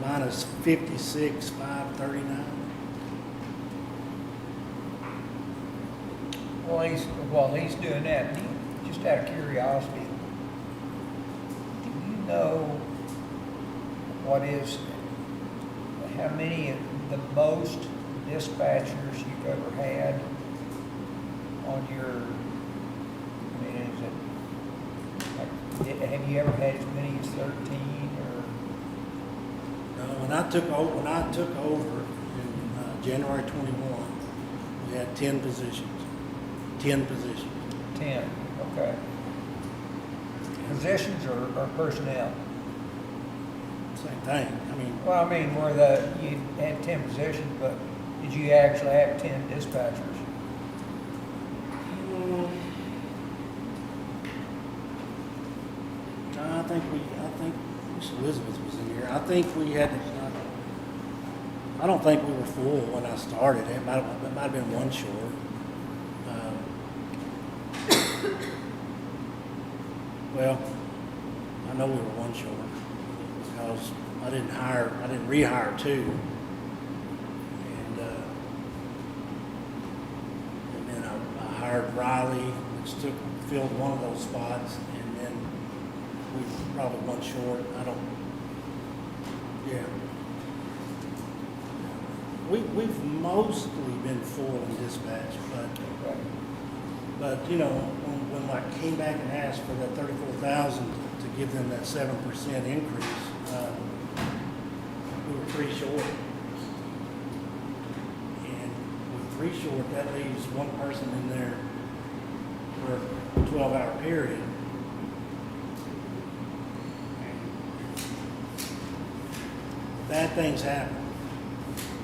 minus 56,539? While he's doing that, just out of curiosity, do you know how many of the most dispatchers you've ever had on your, I mean, is it, like, have you ever had as many as 13 or? No, when I took over in January 21, we had 10 positions. 10 positions. 10, okay. Positions or personnel? Same thing. I mean, Well, I mean, you had 10 positions, but did you actually have 10 dispatchers? I think Miss Elizabeth was in here. I think we had, I don't think we were full when I started. It might have been one short. Well, I know we were one short because I didn't rehire two. And then I hired Riley, which filled one of those spots, and then we were probably one short. We've mostly been full in dispatch, but you know, when I came back and asked for that 34,000 to give them that 7% increase, we were 3 short. And with 3 short, that leaves one person in there for a 12-hour period. Bad things happen.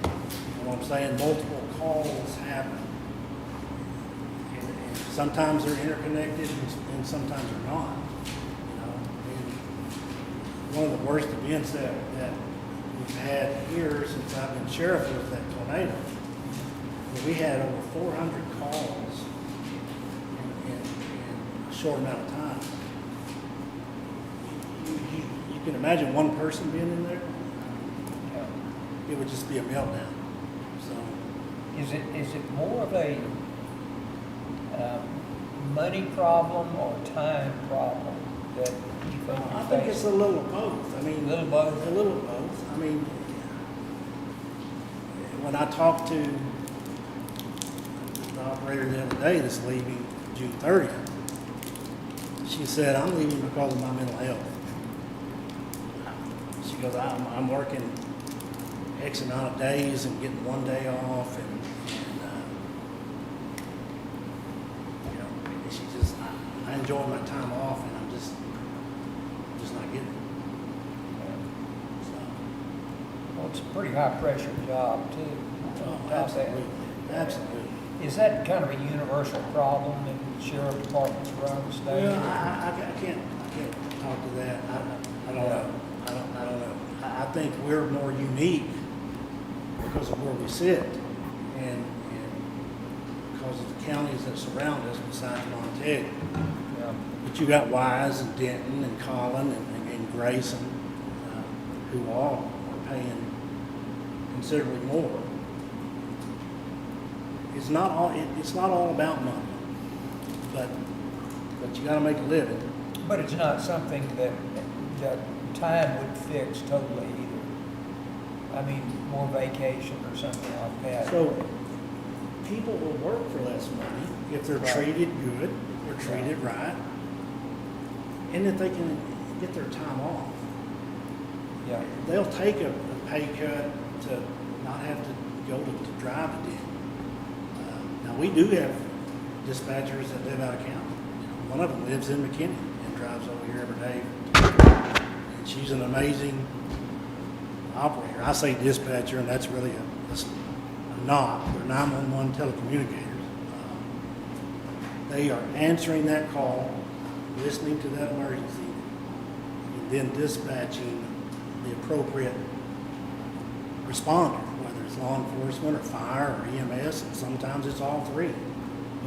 You know what I'm saying? Multiple calls happen. And sometimes they're interconnected and sometimes they're not. You know, and one of the worst events that we've had here since I've been sheriff was that tornado. We had over 400 calls in a short amount of time. You can imagine one person being in there. It would just be a meltdown. So, Is it more of a money problem or time problem that you think I you think face? it's a little of both. I mean, A little both? A little of both. I mean, when I talked to the operator the other day that's leaving June 30th, she said, "I'm leaving because of my mental health." She goes, I'm working X amount of days and getting 1 day off, and you know, and she just, I enjoy my time off, and I'm just not getting it. So, Well, it's a pretty high pressure job too. absolutely, absolutely. Is that kind of a universal problem in sheriff departments around the state? Well, I can't talk to that. I don't know. I don't know. I think we're more unique because of where we sit and because of the counties that surround us besides Montego. Yeah. But you got Wise and Denton and Collin and Grayson, who all are paying considerably more. it's not all about money, but you gotta make a living. But it's not something that time would fix totally either. I mean, more vacation or something like that. So people will work for less money if they're Right. treated good, or treated right, and if they can get their time off. Yeah, They'll take a pay cut to not have to go to drive a day. Now, we do have dispatchers that live out of county. You know, one of them lives in McKinney and drives over here every day. And she's an amazing operator. I say dispatcher, and that's really a knock. They're 911 telecommunicators. They are answering that call, listening to that emergency, and then dispatching the appropriate responder, whether it's law enforcement or fire or EMS, and sometimes it's all three.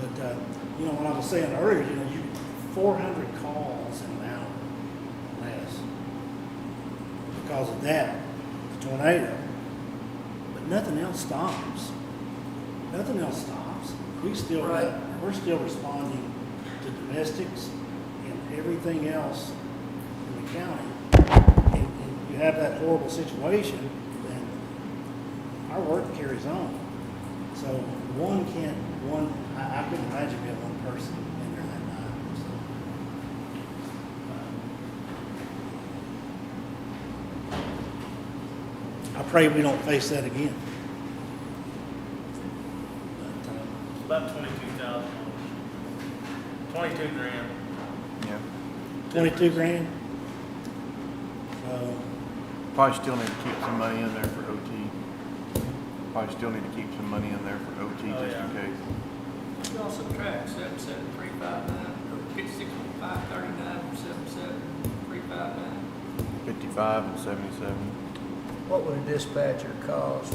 But, you know, what I was saying earlier, you know, 400 calls in an hour less because of that, the tornado. But nothing else stops. Nothing else stops. We're still responding to domestics and everything else in the county. And you have that horrible situation, then our work carries on. So I couldn't imagine being one person in there that night. So, I pray we don't face that again. But, It's about $22,000. 22 grand. Yeah. 22 grand. So, Probably still need to keep some money in there for OT. Probably still need to keep some money in there for OT Oh, just yeah. in case. You also track 77359, or 56539, 77359. 55 and 77. what would a dispatcher cost?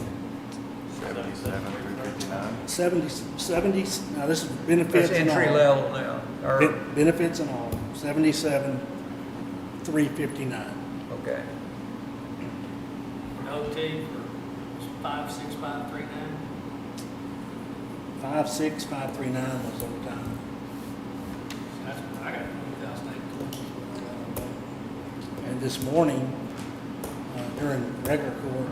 77 through 59. 70, now this is benefits That's and all. entry level now, or, Benefits and all, 77,359. okay. OT for 56539. 56539 was overtime. That's, I got 2008. And this morning, during regular court,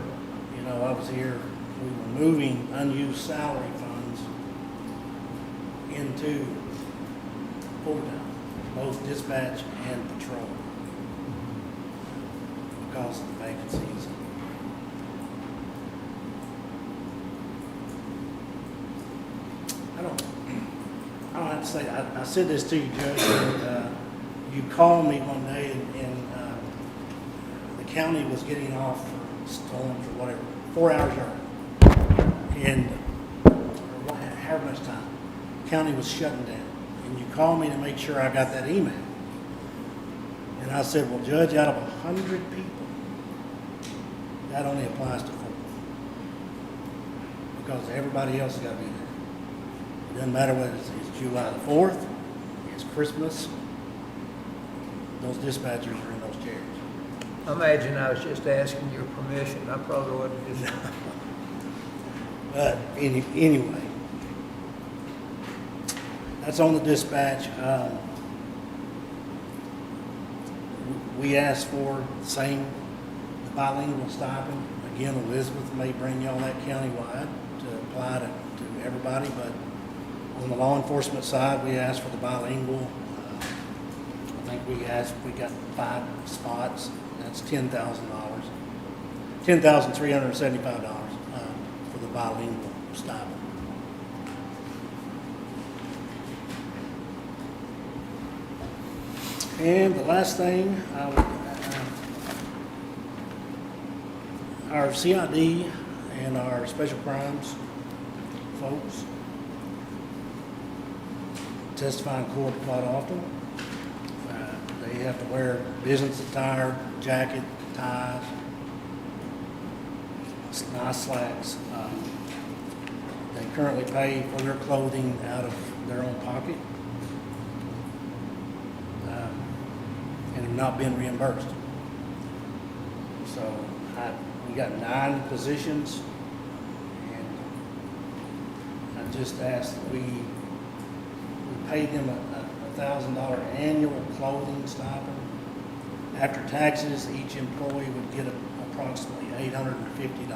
you know, I was here, we were moving unused salary funds into overtime, both dispatch and patrol, because of the vacancies. I don't have to say, I said this to you, Judge, and, you called me one day and the county was getting off for storms or whatever, 4 hours early. And, or however much time, county was shutting down. And you called me to make sure I got that email. And I said, well, Judge, out of 100 people, that only applies to 4. Because everybody else has got to be there. It doesn't matter whether it's July the 4th, it's Christmas, those dispatchers are in those chairs. Imagine I was just asking your permission, I probably wouldn't just. But anyway, that's on the dispatch. We asked for the same, the bilingual stipend. Again, Elizabeth may bring y'all that countywide to apply to everybody, but on the law enforcement side, we asked for the bilingual. I think we got 5 spots. That's $10,000, $10,375 for the bilingual stipend. And the last thing, our CID and our special crimes folks testify in court quite often. They have to wear business attire, jacket, ties, nice slacks. They currently pay for their clothing out of their own pocket and have not been reimbursed. So we got 9 positions, and just asked that we pay them a $1,000 annual clothing stipend. After taxes, each employee would get approximately $850.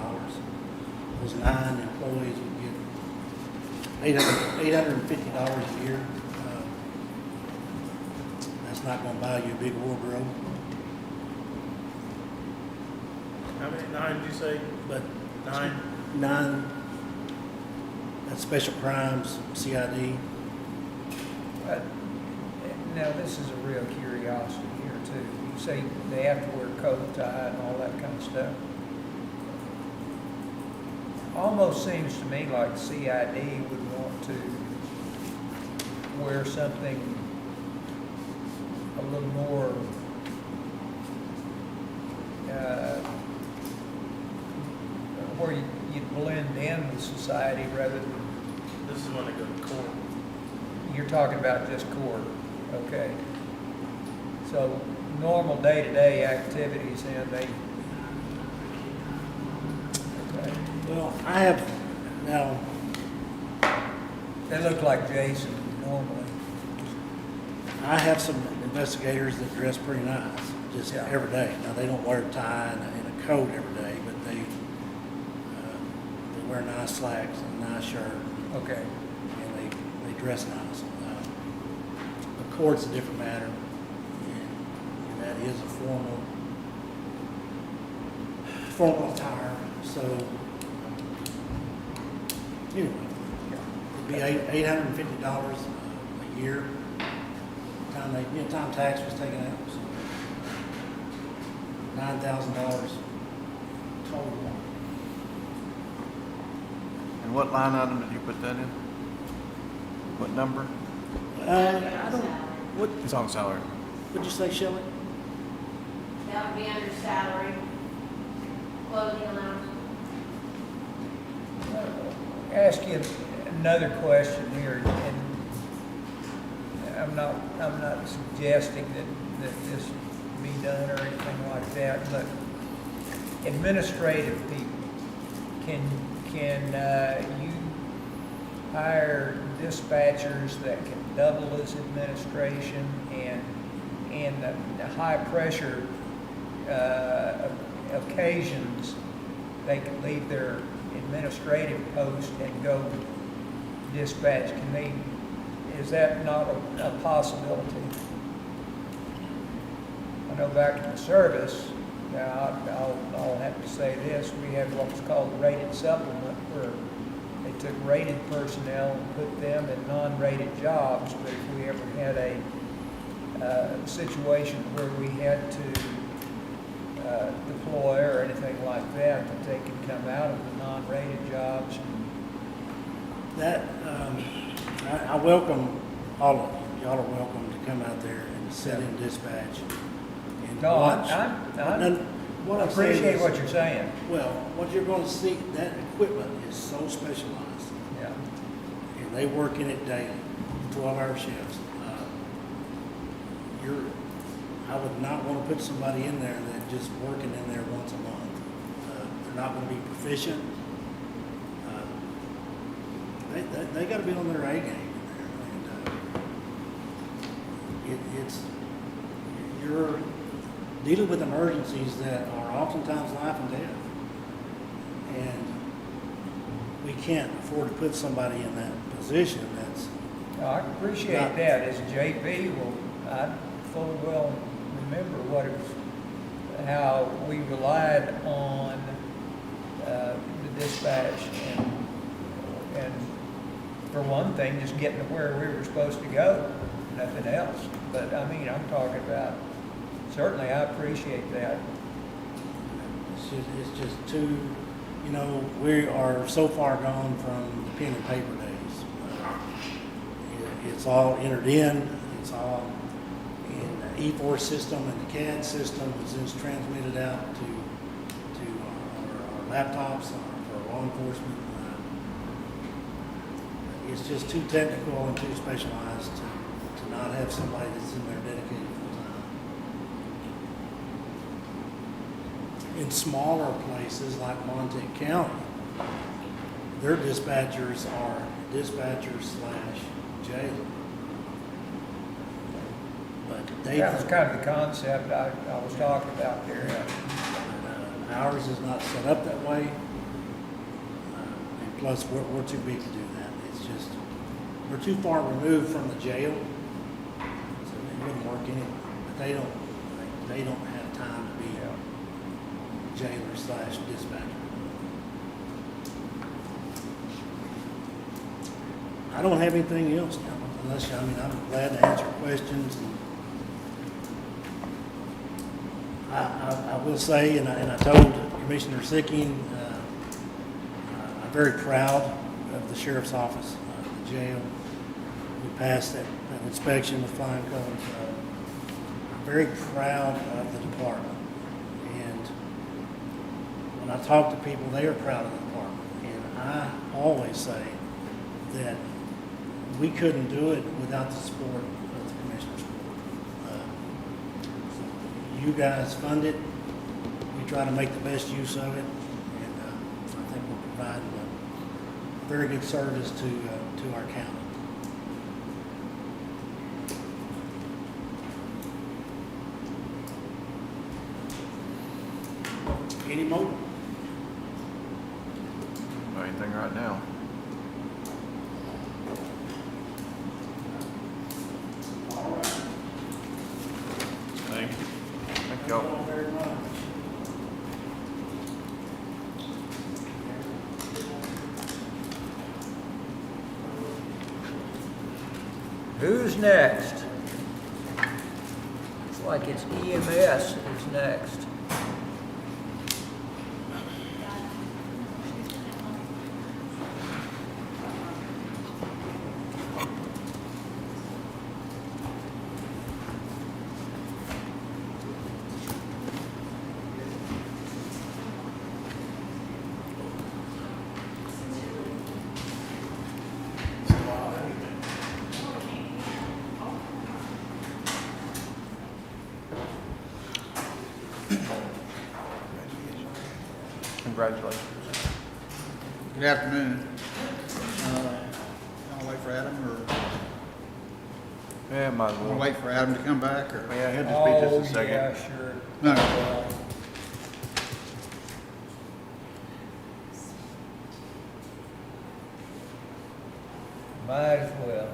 Those 9 employees would get $850 a year. That's not gonna buy you a big wardrobe, How many, 9 did you say? but 9? 9, that's special crimes, CID. Uh, Now, this is a real curiosity here too. You say they have to wear coat, tie, and all that kind of stuff. Almost seems to me like CID would want to wear something a little more, where you'd blend in with society rather than, This is when they go to court. you're talking about just court, okay? So normal day-to-day activities and they, okay. Well, I have, now, They look like Jason normally. I have some investigators that dress pretty nice, just Yeah. every day. Now, they don't wear a tie and a coat every day, but they wear nice slacks and a nice shirt, Okay, and they dress nice. The court's a different matter, and that is a formal attire, so, anyway, it'd be $850 a year, time tax was taken out, so $9,000 total. And what line item did you put that in? What number? I don't, what, It's on salary. what'd you say, Shelley? That would be under salary, clothing allowance. ask you another question here, and I'm not suggesting that this be done or anything like that, but administrative people, can you hire dispatchers that can double as administration and the high pressure occasions, they can leave their administrative post and go dispatch? Is that not a possibility? I know back in the service, now I'll have to say this, we had what was called a rated supplement, where they took rated personnel and put them in non-rated jobs, but if we ever had a situation where we had to deploy or anything like that they could come out of the non-rated jobs. That, I welcome all of you. Y'all are welcome to come out there and sit in dispatch and No, watch. I What I'm saying appreciate is- what you're saying. Well, what you're gonna see, that equipment is so specialized, Yeah. and they work in it daily, 12-hour shifts. I would not wanna put somebody in there that just working in there once a month. They're not gonna be proficient. They gotta be on their A game in there, and you're dealing with emergencies that are oftentimes life and death. And we can't afford to put somebody in that position that's, No, I appreciate Not- that. As a JP, well, I fully well remember how we relied on the dispatch and for one thing, just getting to where we were supposed to go, nothing else. But I mean, I'm talking about, certainly I appreciate that. it's just too, we are so far gone from the pen and paper days. It's all entered in, it's all in the E4 system and the CAD system, is then transmitted out to our laptops for law enforcement. It's just too technical and too specialized to not have somebody that's in there dedicated full time. In smaller places like Montague County, their dispatchers are dispatcher / jailer. But they, That was kind of the concept I was talking about there. ours is not set up that way. And plus, we're too big to do that. It's just, we're too far removed from the jail, so it wouldn't work anyway. But they don't have time to be a jailer / dispatcher. I don't have anything else now, unless, I'm glad to answer questions. I will say, and I told Commissioner Sicking, I'm very proud of the sheriff's office, the jail. We passed that inspection with flying colors. I'm very proud of the department. And when I talk to people, they are proud of the department. And I always say that we couldn't do it without the support of the Commissioner's Court. You guys fund it. We try to make the best use of it, and I think we're providing a very good service to our county. Any more? Anything right now? Thank you. Thank y'all. Thank you very much. Who's next? Looks like it's EMS is next. Congratulations. Good afternoon. I'll wait for Adam, or Yeah, might as I'll well. wait for Adam to come back, or? Yeah, he'll just be Oh, just a second. yeah, sure. No. Might as well.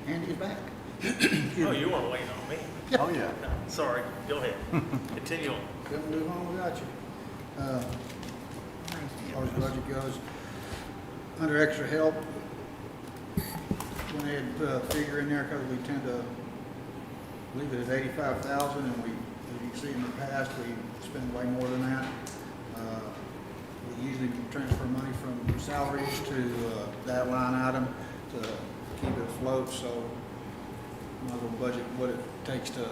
Andy's back. Oh, you weren't waiting on me. Oh, yeah. No, sorry, go ahead. Continue on. Couldn't do long without you. As far as the budget goes, under extra help, went ahead and put a figure in there because we tend to leave it at 85,000, and we, as you can see in the past, we spend way more than that. We usually transfer money from salaries to that line item to keep it afloat, so might as well budget what it takes to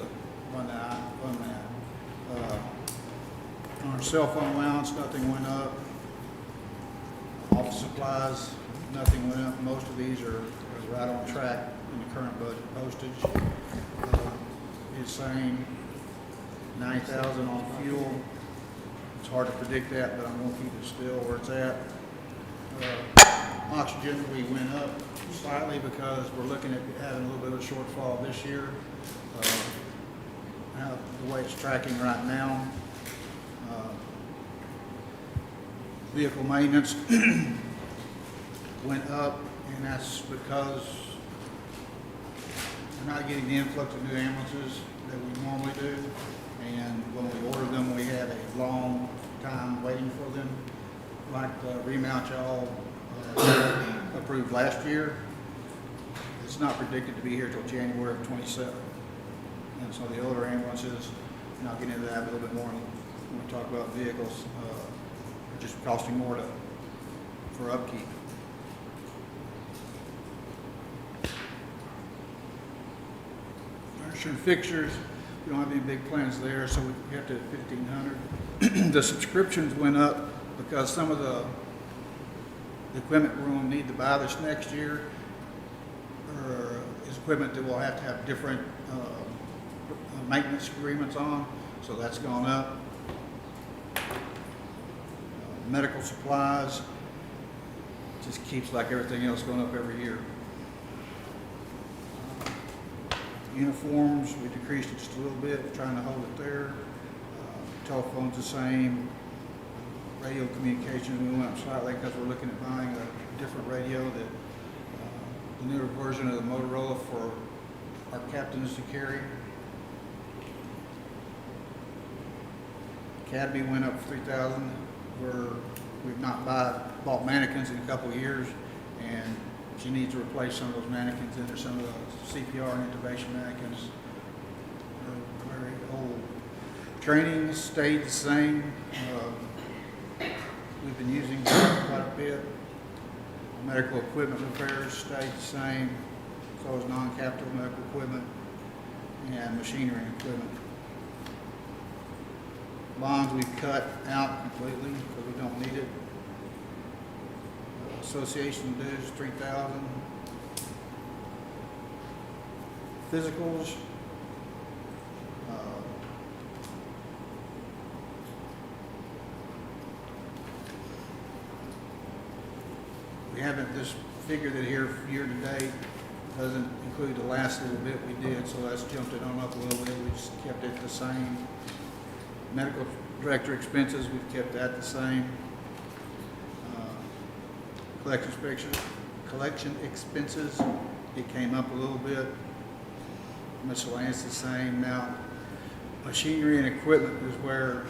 run that. On our cell phone allowance, nothing went up. Office supplies, nothing went up. Most of these are right on track in the current budget. Postage is saying 90,000 on fuel. It's hard to predict that, but I'm gonna keep it still where it's at. Oxygen, we went up slightly because we're looking at having a little bit of a shortfall this year. Now, the way it's tracking right now, Vehicle maintenance went up, and that's because we're not getting the influx of new ambulances that we normally do. And when we order them, we have a long time waiting for them. Like the remount y'all approved last year, it's not predicted to be here till January of '27. And so the older ambulances, and I'll get into that a little bit more when we talk about vehicles, are just costing more for upkeep. Furniture and fixtures, we don't have any big plans there, so we have to 1,500. The subscriptions went up because some of the equipment we're going to need to buy this next year is equipment that we'll have to have different maintenance agreements on, so that's gone up. Medical supplies just keeps like everything else going up every year. Uniforms, we decreased it just a little bit, trying to hold it there. Telephone's the same. Radio communications, we went up slightly because we're looking at buying a different radio, that the newer version of the Motorola for our captains to carry. Academy went up 3,000, where we've not bought mannequins in a couple of years, and she needs to replace some of those mannequins. And there's some of the CPR and intubation mannequins are very old. Training stayed the same. We've been using quite a bit. Medical equipment repairs stayed the same. So is non-capital medical equipment and machinery and equipment. Bonds we cut out completely because we don't need it. Association dues, 3,000. Physicals. We haven't, this figure that here year to date doesn't include the last little bit we did, so that's jumped it on up a little bit. We just kept it the same. Medical director expenses, we've kept that the same. Collection expenses, it came up a little bit. Miscellaneous the same. Now, machinery and equipment is where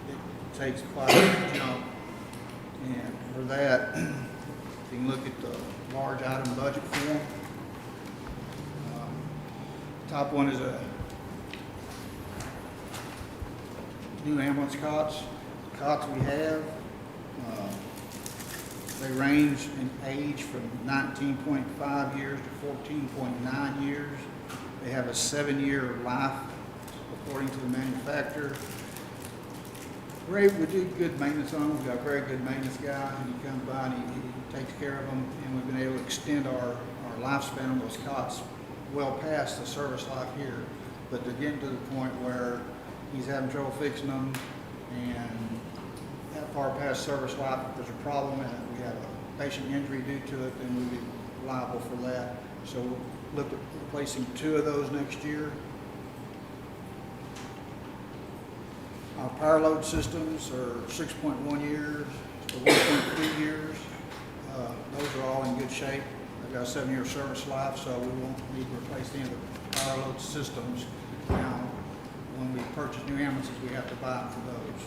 it takes quite a jump. And for that, you can look at the large item budget form. Top one is a new ambulance cots. The cots we have, they range in age from 19.5 years to 14.9 years. They have a 7-year life according to the manufacturer. We do good maintenance on them. We've got a very good maintenance guy, and he comes by and he takes care of them, and we've been able to extend our lifespan on those cots well past the service life here. But they're getting to the point where he's having trouble fixing them, and that far past service life, if there's a problem and we have a patient injury due to it, then we'd be liable for that. So we'll look at replacing 2 of those next year. Our power load systems are 6.1 years to 1.3 years. Those are all in good shape. They've got a 7-year service life, so we won't need to replace any of the power load systems. Now, when we purchase new ambulances, we have to buy them for those.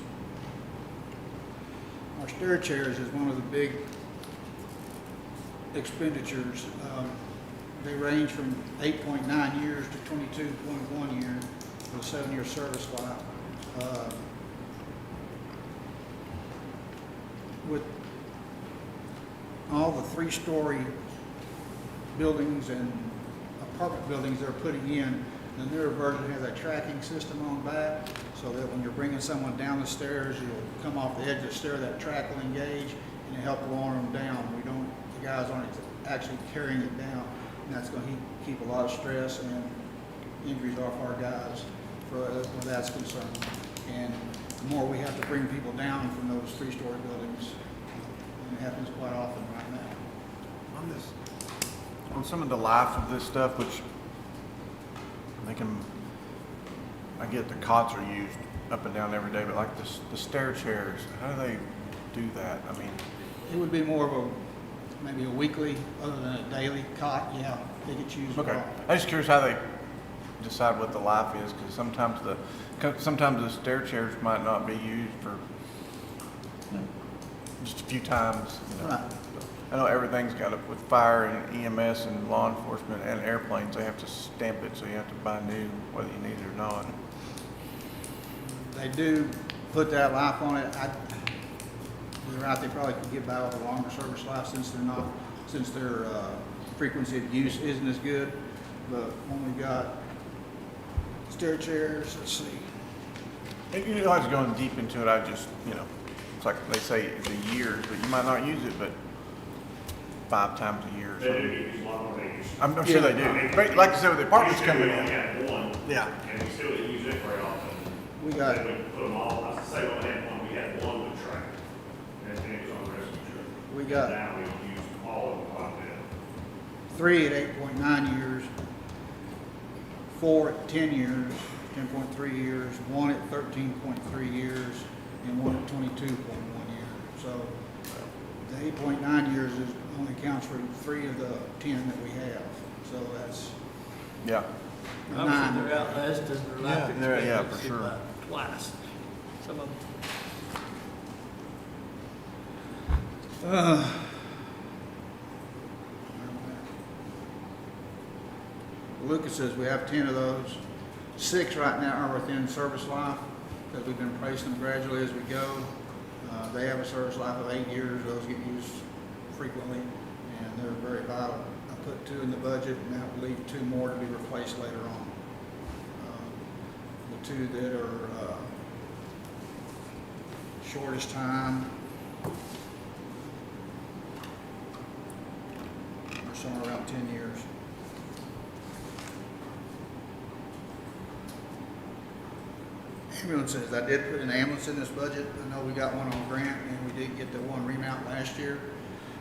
Our stair chairs is one of the big expenditures. They range from 8.9 years to 22.1 years for a 7-year service life. With all the 3-story buildings and apartment buildings they're putting in, the newer version has a tracking system on back, so that when you're bringing someone down the stairs, you'll come off the edge of the stair, that track will engage and help lower them down. The guys aren't actually carrying it down, and that's going to keep a lot of stress and injuries off our guys where that's concerned. And the more we have to bring people down from those 3-story buildings, and it happens quite often right now. On some of the life of this stuff, which they can I get the cots are used up and down every day, but like the stair chairs, how do they do that? I mean, It would be more of a, maybe a weekly, other than a daily cot, yeah, they get used a okay. lot. I'm just curious how they decide what the life is, because sometimes the stair chairs might not be used for just a few times. You know. Right. I know everything's got to, with fire and EMS and law enforcement and airplanes, they have to stamp it, so you have to buy new whether you need it or not. They do put that life on it. You're right, they probably could get by with a longer service life since their frequency of use isn't as good. But when we got stair chairs, let's see. And you know, I was going deep into it. I just, it's like they say the years, but you might not use it, but 5 times a year or They do something. use a lot more than they used to. I'm sure they do. But like I said, with the apartments Used to, coming we only in. had one, Yeah. and we still didn't use it very often. We got, Then we put them all, I say we only had one, we had one with track, and it was on the rest of the trip. we got Now we use all of them quite a bit. 3 at 8.9 years, 4 at 10 years, 10.3 years, 1 at 13.3 years, and 1 at 22.1 years. So the 8.9 years only accounts for 3 of the 10 that we have. So that's Yeah. Obviously, 9. they're outlasting their Yeah, life yeah, for expectancy sure. by twice. Some of them. Lucas says we have 10 of those. 6 right now are within service life because we've been replacing them gradually as we go. They have a service life of 8 years. Those get used frequently and they're very vital. I put 2 in the budget and that would leave 2 more to be replaced later on. The 2 that are shortest time are somewhere around 10 years. Ambulances, I did put an ambulance in this budget. I know we got one on grant and we did get the one remount last year.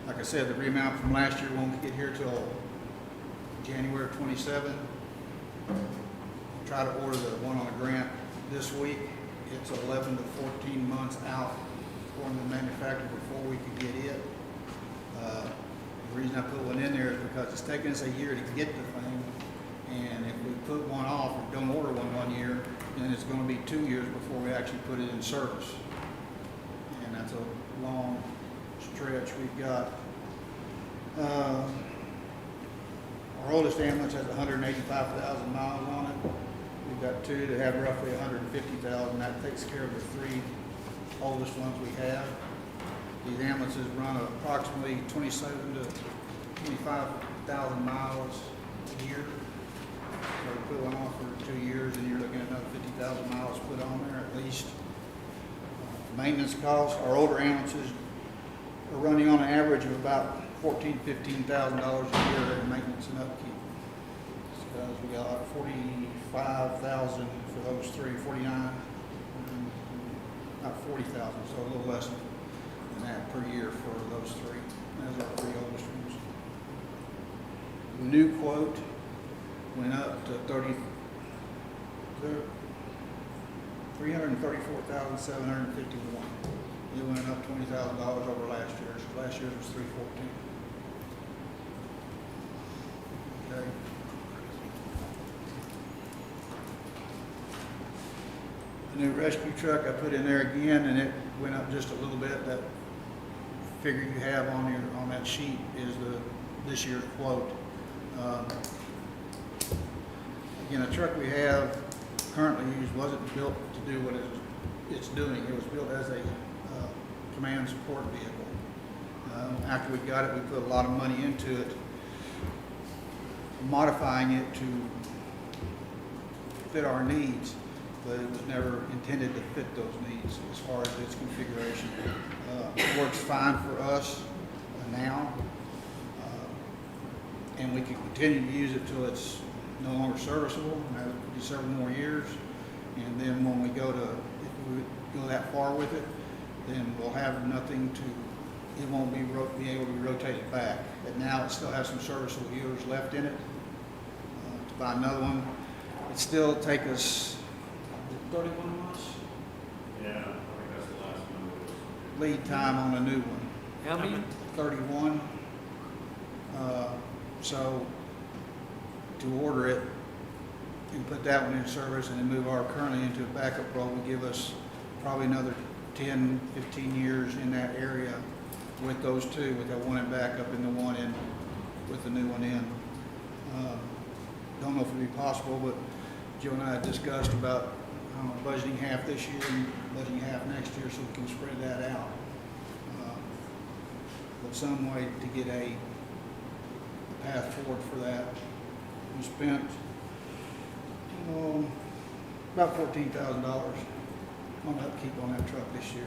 Like I said, the remount from last year won't get here till January of 27. Try to order the one on the grant this week. It's 11 to 14 months out from the manufacturer before we could get it. The reason I put one in there is because it's taken us a year to get the thing. And if we put one off or don't order one year, then it's going to be 2 years before we actually put it in service. And that's a long stretch. We've got, our oldest ambulance has 185,000 miles on it. We've got 2 that have roughly 150,000. That takes care of the 3 oldest ones we have. These ambulances run approximately 27 to 25,000 miles a year. So we put one off for 2 years and you're looking at another 50,000 miles put on there at least. Maintenance costs, our older ambulances are running on an average of about $14,000 to $15,000 a year in maintenance and upkeep. Because we got 45,000 for those 3, 49, about 40,000, so a little less than that per year for those 3. Those are our 3 oldest ones. The new quote went up to $334,751. It went up $20,000 over last year's. Last year's was $314,000. Okay. The new rescue truck I put in there again, and it went up just a little bit. That figure you have on that sheet is this year's quote. Again, the truck we have currently used wasn't built to do what it's doing. It was built as a command support vehicle. After we got it, we put a lot of money into it, modifying it to fit our needs, but it was never intended to fit those needs as far as its configuration. It works fine for us now, and we can continue to use it till it's no longer serviceable, and that would be several more years. And then when we go to, if we go that far with it, then we'll have nothing to, it won't be able to be rotated back. But now it still has some serviceable years left in it. To buy another one, it still take us 31 months Yeah, I think that's the last one. lead time on a new one. How many? 31. So to order it and put that one in service and then move our currently into a backup role would give us probably another 10, 15 years in that area with those two, with that one in backup and the one in, with the new one in. Don't know if it'd be possible, but Joe and I had discussed about budgeting half this year and budgeting half next year so we can spread that out. But some way to get a path forward for that. We spent about $14,000 on upkeep on that truck this year.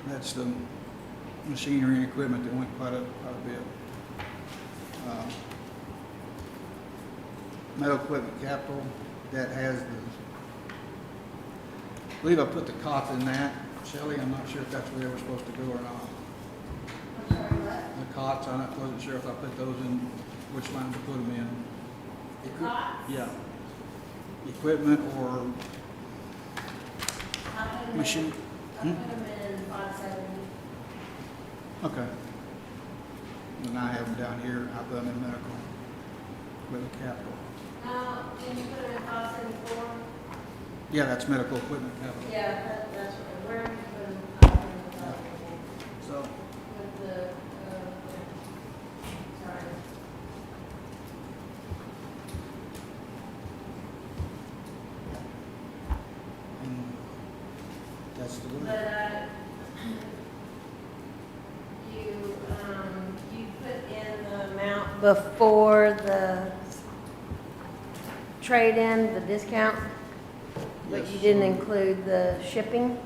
That's the machinery and equipment that went quite a bit. Metal equipment capital, that has the, I believe I put the cots in that. Shelley, I'm not sure if that's where they were supposed to go or not. I'm sorry, what? The cots, wasn't sure if I put those in, which line to put them in. Cots? Yeah. Equipment or I put 'em in- machine. I put them in 570. Okay. And I have them down here, I put them in medical, with the capital. No, didn't you put them in 574? Yeah, that's medical equipment capital. Yeah, that's right. Where did you put them? I put them in 574. So, With the, sorry. that's the But, one. you put in the amount before the trade-in, the discount, but you Yes. didn't include the shipping.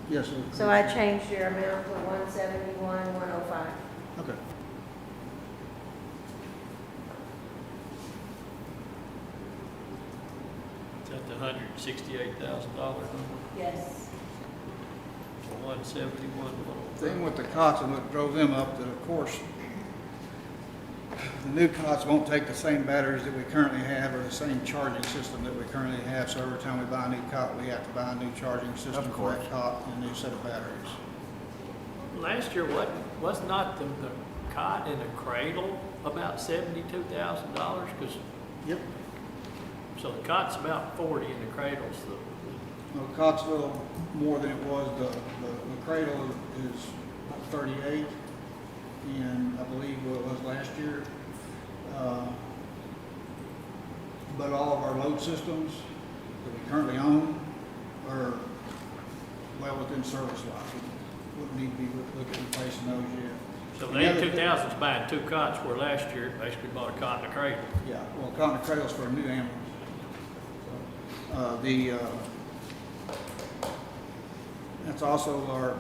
Yes, sir. So I changed your amount to 171,105. Okay. Is that the $168,000 number? Yes. For 171, Thing with the cots and what drove them up, that of course, the new cots won't take the same batteries that we currently have or the same charging system that we currently have. So every time we buy a new cot, we have to buy a new charging system Of for that course. cot and a new set of batteries. Last year, was not the cot in the cradle about $72,000? Because, Yep. so the cot's about 40 and the cradle's the, No, the cot's a little more than it was. The cradle is about 38, and I believe what it was last year. But all of our load systems that we currently own are well within service life. We wouldn't need to be looking at replacing those yet. so And the the other thing- 82,000's buying two cots, where last year, it basically bought a cot and a cradle. Yeah, well, cotton and cradles for a new ambulance. So, that's also our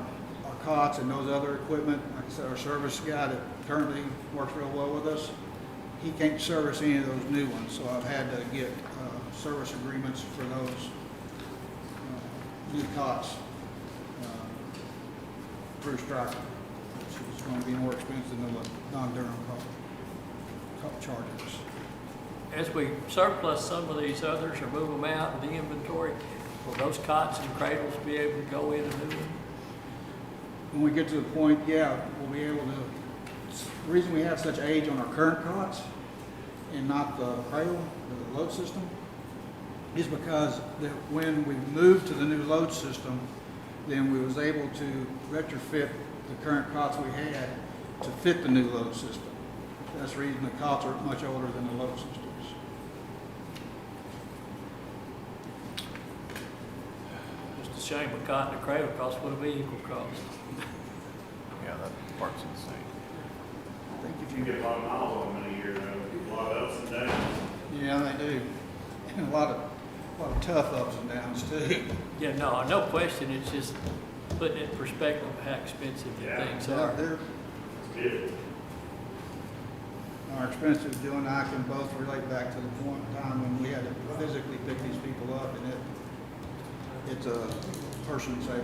cots and those other equipment. Like I said, our service guy that currently works real well with us, he can't service any of those new ones, so I've had to get service agreements for those new cots through Stryker, which is going to be more expensive than the non-Durham cot chargers. As we surplus some of these others or move them out of the inventory, will those cots and cradles be able to go in and move them? When we get to the point, yeah, we'll be able to, the reason we have such age on our current cots and not the cradle, the load system, is because that when we moved to the new load system, then we was able to retrofit the current cots we had to fit the new load system. That's the reason the cots are much older than the load systems. Just a shame a cot and a cradle cost would have been equal cost. Yeah, that part's insane. I think if You you get a lot of miles on them in a year, though, a lot of ups and downs. yeah, they do. And a lot of tough ups and downs too. Yeah, no question, it's just putting it in perspective of how expensive the Yeah. things So are. they're, It's good. our expenses. Joe and I can both relate back to the point in time when we had to physically pick these people up, and it's a person saver.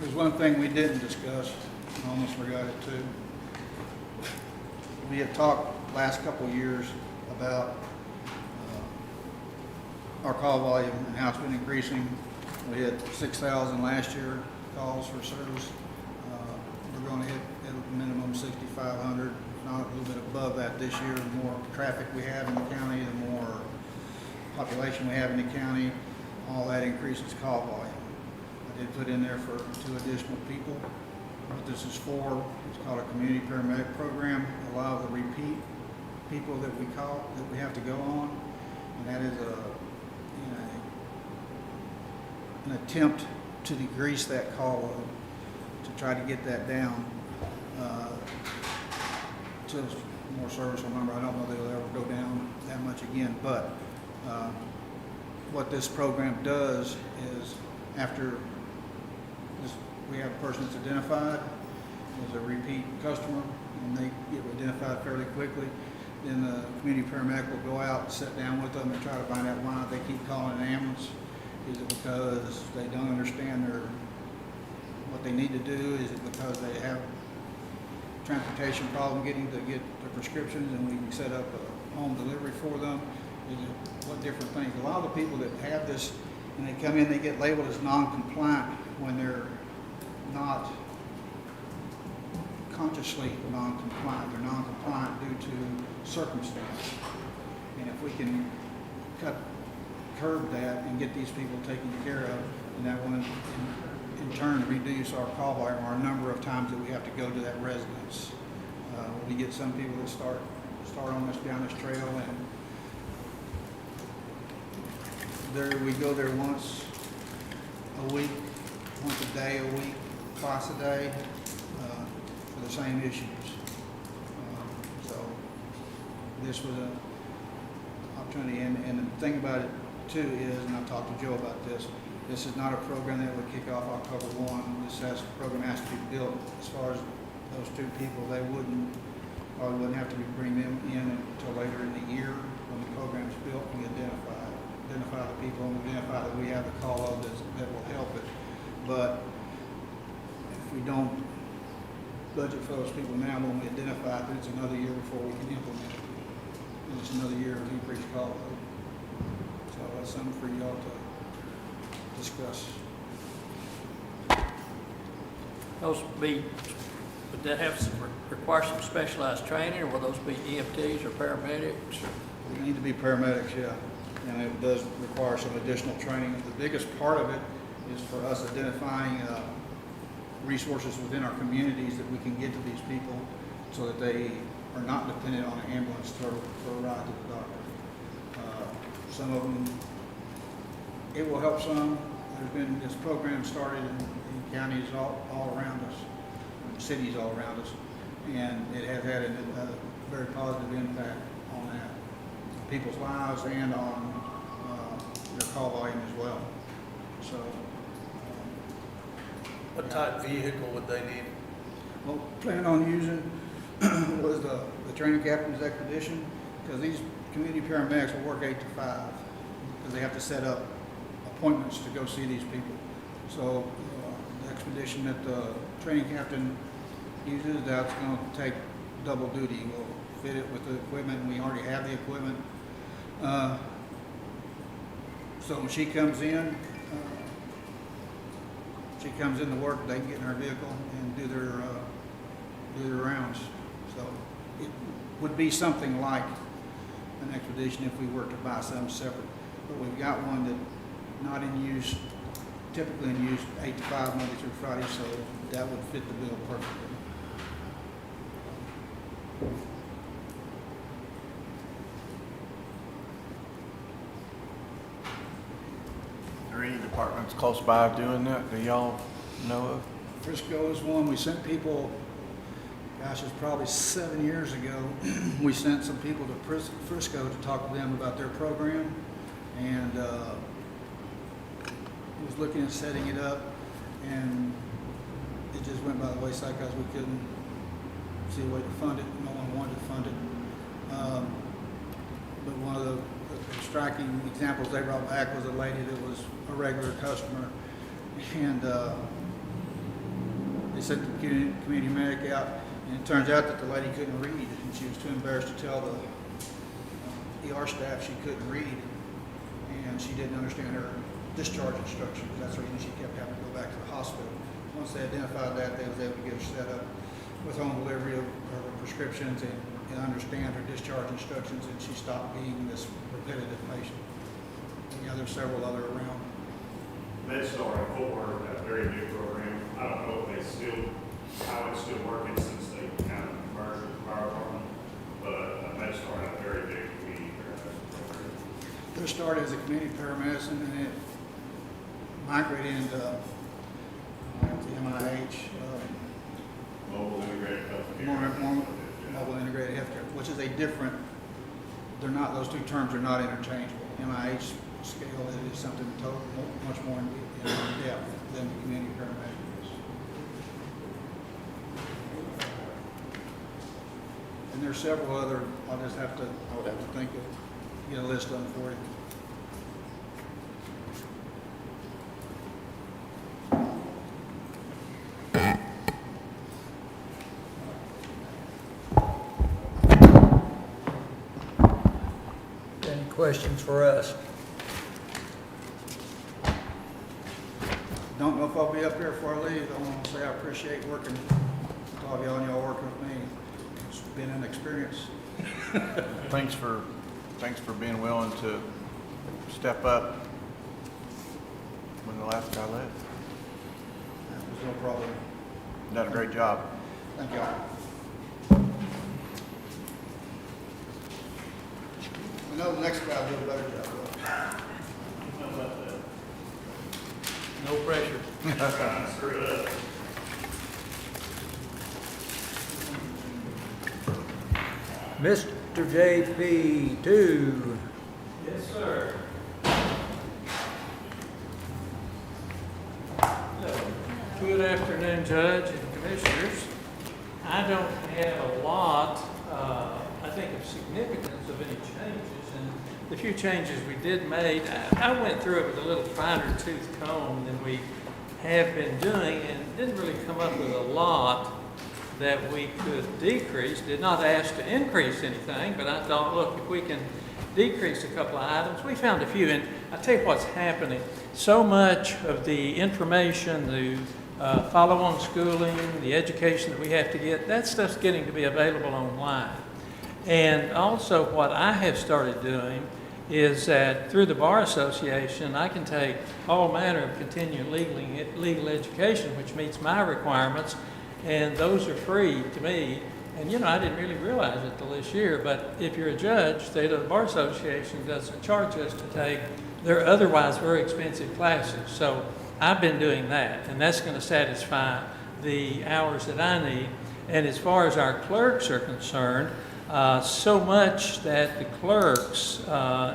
There's one thing we didn't discuss, I almost forgot it too. We had talked last couple of years about our call volume and how it's been increasing. We had 6,000 last year calls for service. We're going to hit at a minimum 6,500, not a little bit above that this year. The more traffic we have in the county, the more population we have in the county, all that increases call volume. I did put in there for 2 additional people. What this is for, it's called a community paramedic program. It allows the repeat people that we call, that we have to go on. And that is an attempt to decrease that call load, to try to get that down to a more serviceable number. I don't know that it'll ever go down that much again, but what this program does is after we have a person that's identified as a repeat customer, and they get identified fairly quickly, then the community paramedic will go out and sit down with them and try to find out why they keep calling an ambulance. Is it because they don't understand what they need to do? Is it because they have transportation problem getting to get their prescriptions and we can set up a home delivery for them? Is it what different things? A lot of the people that have this, and they come in, they get labeled as non-compliant when they're not consciously non-compliant. They're non-compliant due to circumstance. And if we can curb that and get these people taken care of, and that will in turn reduce our call volume, our number of times that we have to go to that residence. We get some people that start on this down this trail, and we go there once a week, once a day a week, twice a day, for the same issues. So this was an opportunity, and the thing about it too is, and I talked to Joe about this is not a program that would kick off October 1. This program has to be built. As far as those 2 people, they probably wouldn't have to bring them in until later in the year when the program's built. We identify the people, and we identify that we have the call load that will help it. But if we don't budget for those people now, when we identify it, then it's another year before we can implement it. And it's another year of increased call load. So that's something for y'all to discuss. Those would that require some specialized training, or will those be EMTs or paramedics? We need to be paramedics, yeah. And it does require some additional training. The biggest part of it is for us identifying resources within our communities that we can get to these people so that they are not dependent on an ambulance for a ride to the doctor. Some of them, it will help some. There's been this program started in counties all around us, cities all around us, and it has had a very positive impact on that, people's lives and on their call volume as well. So, What type of vehicle would they need? well, plan on using was the training captain's expedition, because these community paramedics will work 8 to 5 because they have to set up appointments to go see these people. So the expedition that the training captain uses, that's going to take double duty. We'll fit it with the equipment. We already have the equipment. So when she comes in, to work, they can get in her vehicle and do their rounds. So it would be something like an expedition if we were to buy something separate. But we've got one that not in use, typically in use 8 to 5 Monday through Friday, so that would fit the bill perfectly. or any departments close by doing that, do y'all know of? Frisco is one. We sent people, gosh, it's probably 7 years ago. We sent some people to Frisco to talk to them about their program. And was looking at setting it up, and it just went by the wayside because we couldn't see a way to fund it. No one wanted to fund it. But one of the striking examples they brought back was a lady that was a regular customer, and they sent the community medic out, and it turns out that the lady couldn't read, and she was too embarrassed to tell the ER staff she couldn't read, and she didn't understand her discharge instructions. That's the reason she kept having to go back to the hospital. Once they identified that, they was able to get her set up with home delivery of her prescriptions and understand her discharge instructions, and she stopped being this repetitive patient. And, yeah, there's several other around. MedStar in Fort Worth had a very big program. I don't know if how it's still working since they kind of merged with the fire department, but MedStar had a very big community paramedicine program. They started as a community paramedicine, and it migrated into the MIH, Mobile integrated more healthcare. mobile integrated healthcare, which is a different, those two terms are not interchangeable. MIH scale is something much more in depth than the community paramedic is. And there's several other, I would have to think of, get a list of them for you. Any questions for us? Don't know if I'll be up here before I leave. I want to say I appreciate working with all of y'all and y'all working with me. It's been an experience. Thanks for being willing to step up when the last guy left. That was no problem. Done a great job. Thank y'all. I know the next guy will do a better job. No pressure. Trying to screw it up. Mr. JP2. Yes, sir. Good afternoon, Judge and Commissioners. I don't have a lot, I think, of significance of any changes. And the few changes we did make, I went through it with a little finer tooth comb than we have been doing and didn't really come up with a lot that we could decrease. Did not ask to increase anything, but I thought, look, if we can decrease a couple of items, we found a few. And I tell you what's happening. So much of the information, the follow-on schooling, the education that we have to get, that stuff's getting to be available online. And also what I have started doing is that through the Bar Association, I can take all manner of continuing legal education, which meets my requirements, and those are free to me. And, you know, I didn't really realize it till this year, but if you're a judge, the Bar Association doesn't charge us to take their otherwise very expensive classes. So I've been doing that, and that's going to satisfy the hours that I need. And as far as our clerks are concerned, so much that the clerks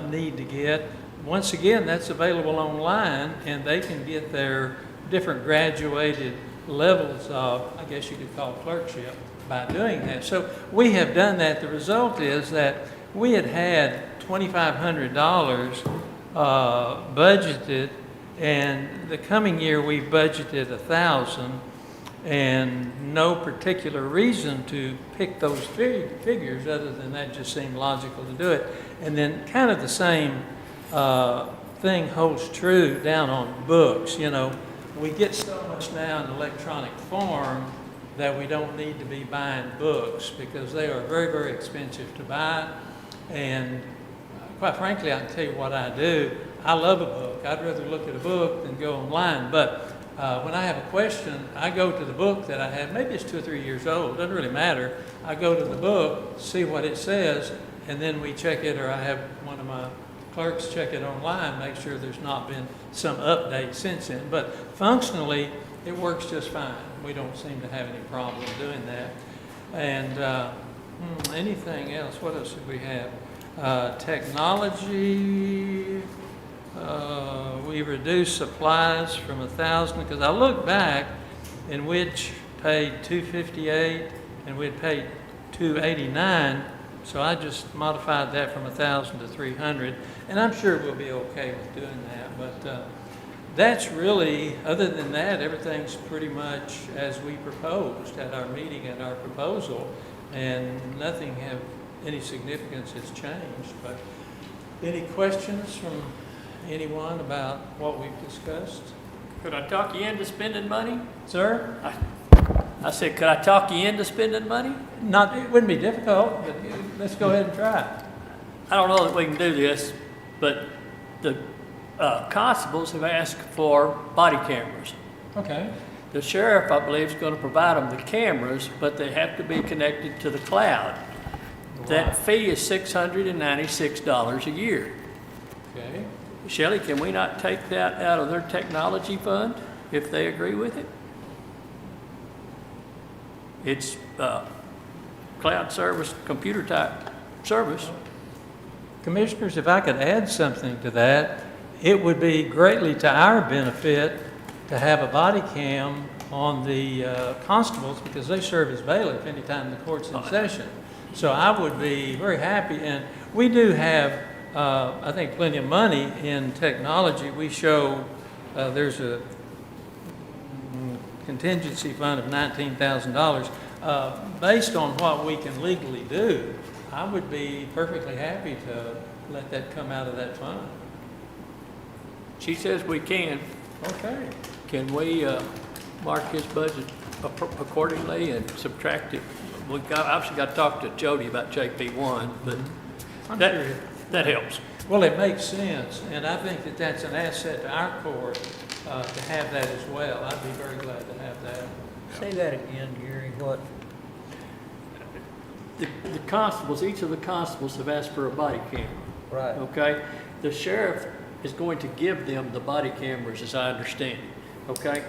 need to get, once again, that's available online, and they can get their different graduated levels of, I guess you could call clerkship, by doing that. So we have done that. The result is that we had $2,500 budgeted, and the coming year we budgeted $1,000, and no particular reason to pick those figures other than that just seemed logical to do it. And then kind of the same thing holds true down on books. You know, we get so much now in electronic form that we don't need to be buying books because they are very, very expensive to buy. And quite frankly, I can tell you what I do. I love a book. I'd rather look at a book than go online. But when I have a question, I go to the book that I have. Maybe it's 2 or 3 years old. Doesn't really matter. I go to the book, see what it says, and then we check it, or I have one of my clerks check it online, make sure there's not been some update since then. But functionally, it works just fine. We don't seem to have any problem doing that. And anything else? What else did we have? Technology. We reduced supplies from 1,000 because I look back and we'd paid $258 and we'd paid $289. So I just modified that from 1,000 to 300, and I'm sure we'll be okay with doing that. But that's really, other than that, everything's pretty much as we proposed at our meeting, at our proposal, and nothing of any significance has changed. But any questions from anyone about what we've discussed? Could I talk you into spending money? Sir? I said, could I talk you into spending money? Not, it wouldn't be difficult, but let's go ahead and try. I don't know that we can do this, but the constables have asked for body cameras. Okay. The sheriff, I believe, is going to provide them the cameras, but they have to be connected to the cloud. That fee is $696 a year. Okay. Shelley, can we not take that out of their technology fund if they agree with it? It's cloud service, computer type service. Commissioners, if I could add something to that, it would be greatly to our benefit to have a body cam on the constables because they serve as bailiff anytime the court's in session. So I would be very happy, and we do have, I think, plenty of money in technology. We show there's a contingency fund of $19,000. Based on what we can legally do, I would be perfectly happy to let that come out of that fund. She says we can. Okay. Can we mark his budget accordingly and subtract it? Obviously got to talk to Jody about JP1, but that helps. Well, it makes sense, and I think that that's an asset to our court to have that as well. I'd be very glad to have that. Say that again, Gary, what? The constables, each of the constables have asked for a body camera. Right. Okay? The sheriff is going to give them the body cameras, as I understand it. Okay?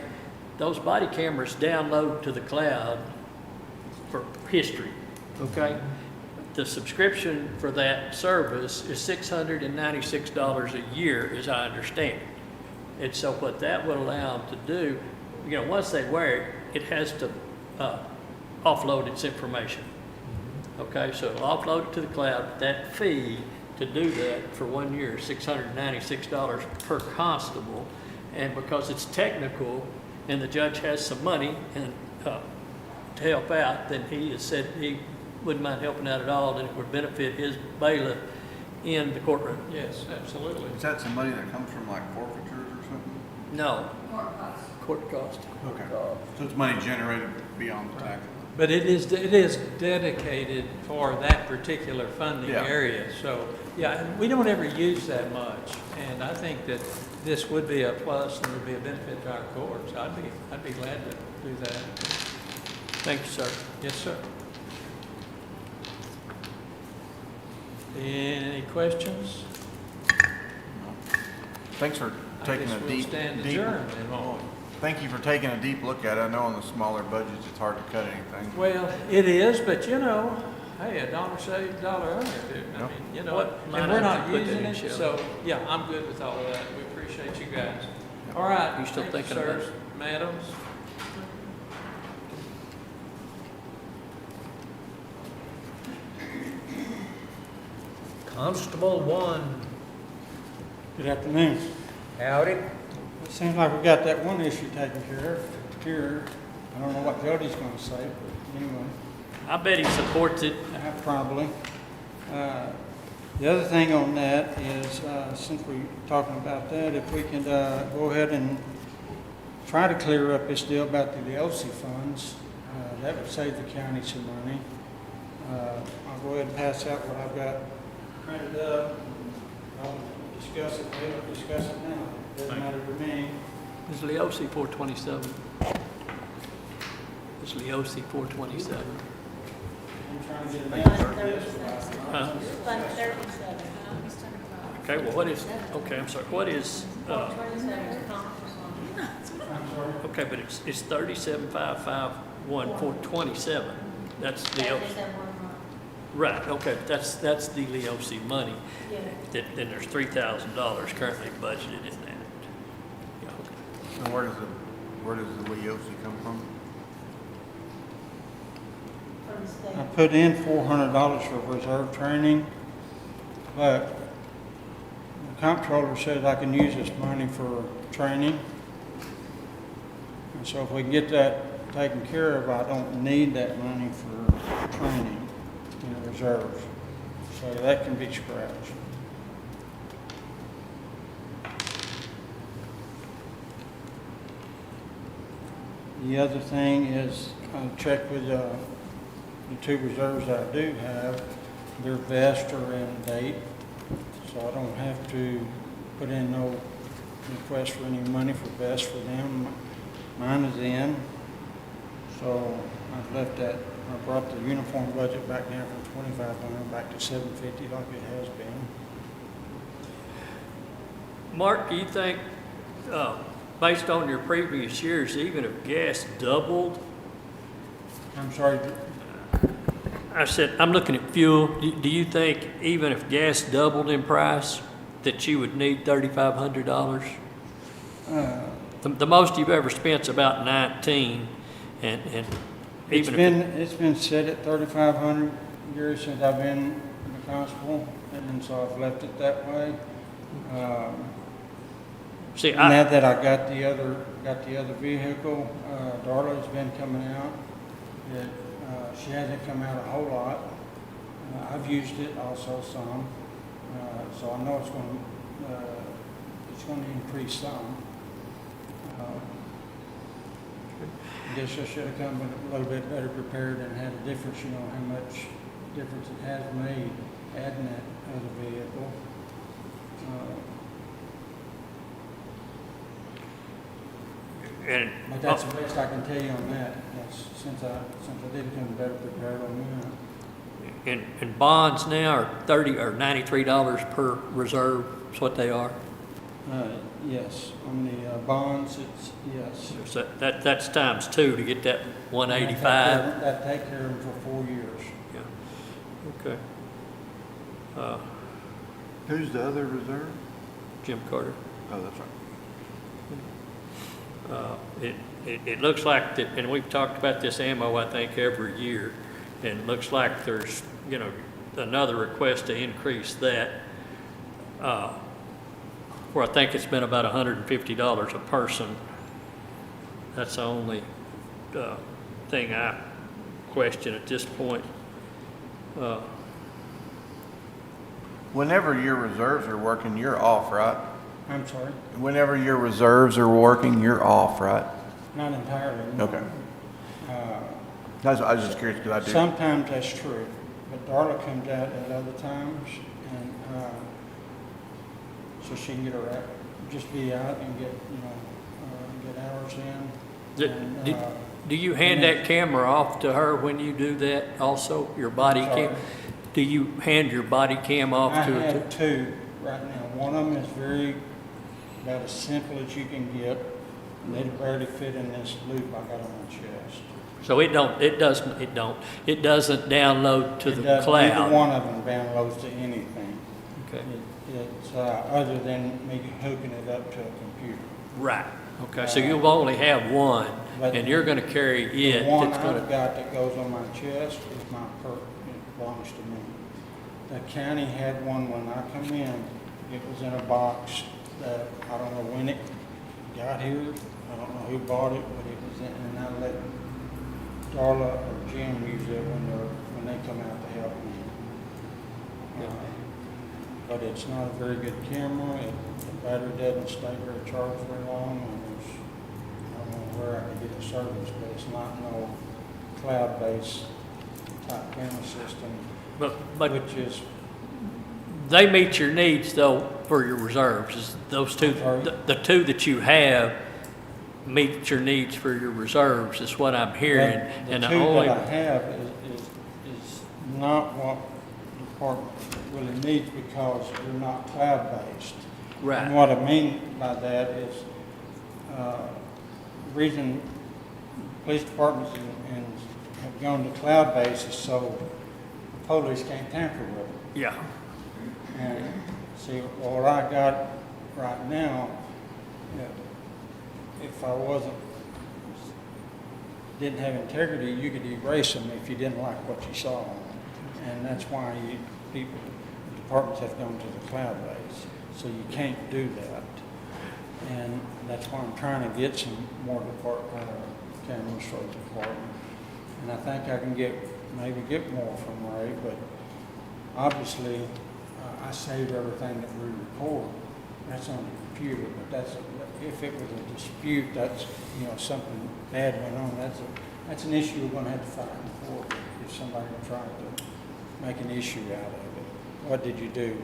Those body cameras download to the cloud for history. Okay? The subscription for that service is $696 a year, as I understand it. And so what that would allow them to do, you know, once they wear it, it has to offload its information. Okay, so it'll offload it to the cloud. That fee to do that for 1 year, $696 per constable. And because it's technical and the judge has some money and to help out, then he has said he wouldn't mind helping out at all, and it would benefit his bailiff in the courtroom. Yes, absolutely. Is that some money that comes from like forfeitures or something? No. Court cost. Okay. So it's money generated beyond the tax? But it is dedicated for that particular funding Yeah. area. So, yeah, and we don't ever use that much. And I think that this would be a plus and would be a benefit to our courts. I'd be glad to do that. Thank you, sir. Yes, sir. Any questions? Thanks for taking a deep, stand deep. adjourned then, won't we? Thank you for taking a deep look at it. I know on the smaller budgets, it's hard to cut anything. Well, it is, but you know, hey, a dollar saved, dollar earned. I mean, you know, What and line we're item not you put that using in, it, Shelley? so, yeah, I'm good with all of that. We appreciate you guys. All right. You still thank thinking about sirs, it? Madams. Constable 1. Good afternoon. Howdy. It seems like we got that one issue taken care of here. I don't know what Jody's gonna say, but anyway, I bet he supports it. probably. The other thing on that is, since we're talking about that, if we can go ahead and try to clear up this deal about the LC funds, that would save the county some money. I'll go ahead and pass out what I've got printed up. I'll discuss it later, discuss it now. Doesn't matter to me. Is Leosi 427? Is Leosi 427? I'm trying to get it. Fund 37. Huh? Fund 37, huh? Okay, well, what is, okay, I'm sorry, what is, 27 conference on. okay, but it's 37,551 for 27. That's the, right, okay, that's the LEOC money. Yeah. Then there's $3,000 currently budgeted in that. Yeah, okay. And where does the LEOC come from? From the state. I put in $400 for reserve training, but the comptroller said I can use this money for training. And so if we can get that taken care of, I don't need that money for training in reserve. So that can be scratched. The other thing is, I checked with the two reserves that I do have, their vests are in date, so I don't have to put in no request for any money for vests for them. Mine is in, so I've left that, I brought the uniform budget back down from 2,500 back to 750 like it has been. Mark, do you think, based on your previous years, even if gas doubled, I'm sorry, I said, I'm looking at fuel, do you think even if gas doubled in price, that you would need $3,500? The most you've ever spent's about 19, and it's even if it's been set at 3,500 years since I've been the constable, and so I've left it that way. see, Now that I got the other vehicle, Darla's been coming out. She hasn't come out a whole lot. I've used it also some, so I know it's going to increase some. I guess I should have come a little bit better prepared and had a difference, how much difference it has made adding that other vehicle. and But that's the best I can tell you on that. That's since I did come better prepared on that. and bonds now are $30 or $93 per reserve. Is what they are. Yes, on the bonds, it's yes. So that's times 2 to get that 185. That take care of them for 4 years. Yeah. Okay. Who's the other reserve? Jim Carter. Oh, that's right. It looks like that, and we've talked about this ammo, I think, every year, and it looks like there's, another request to increase that, where I think it's been about $150 a person. That's the only thing I question at this point. Whenever your reserves are working, you're off, right? I'm sorry, Whenever your reserves are working, you're off, right? not entirely. No. Okay. Uh, I was just curious because I do. Sometimes that's true, but Darla comes out at other times, and so she can get her out, just be out and get hours in. And, Do you hand that camera off to her when you do that also, your body Sorry? cam? Do you hand your body cam off I to her? have two right now. One of them is about as simple as you can get, and they barely fit in this loop I got on my chest. So it doesn't download to It the doesn't- cloud? Neither one of them downloads to anything. Okay, It's other than me hooking it up to a computer. right, okay, so you'll only have one, But and you're gonna carry it. The one It's I've gonna, got that goes on my chest is my perk, it belongs to me. The county had one when I come in, it was in a box that, I don't know when it got here, I don't know who bought it, but it was in, and I let Darla or Jim use it when they come out to help me. But it's not a very good camera, the battery doesn't stay very charged very long, and I don't know where I could get it serviced, but it's not no cloud-based type camera system, but which is, they meet your needs though for your reserves. Is those two, Sorry? the two that you have meet your needs for your reserves is what I'm hearing. the And two only, that I have is not what the department really needs because we're not cloud-based. Right. And what I mean by that is, reason police departments and have gone to cloud-based is so police can't tamper with it. Yeah. And see, what I got right now, if I didn't have integrity, you could erase them if you didn't like what you saw. And that's why departments have gone to the cloud base. So you can't do that. And that's why I'm trying to get some more cameras for the department. And I think I can maybe get more from Ray, but obviously, I save everything that we record. That's on the computer, but if it was a dispute, that's, something bad went on, that's an issue we're gonna have to fight in court if somebody were trying to make an issue out of it. What did you do?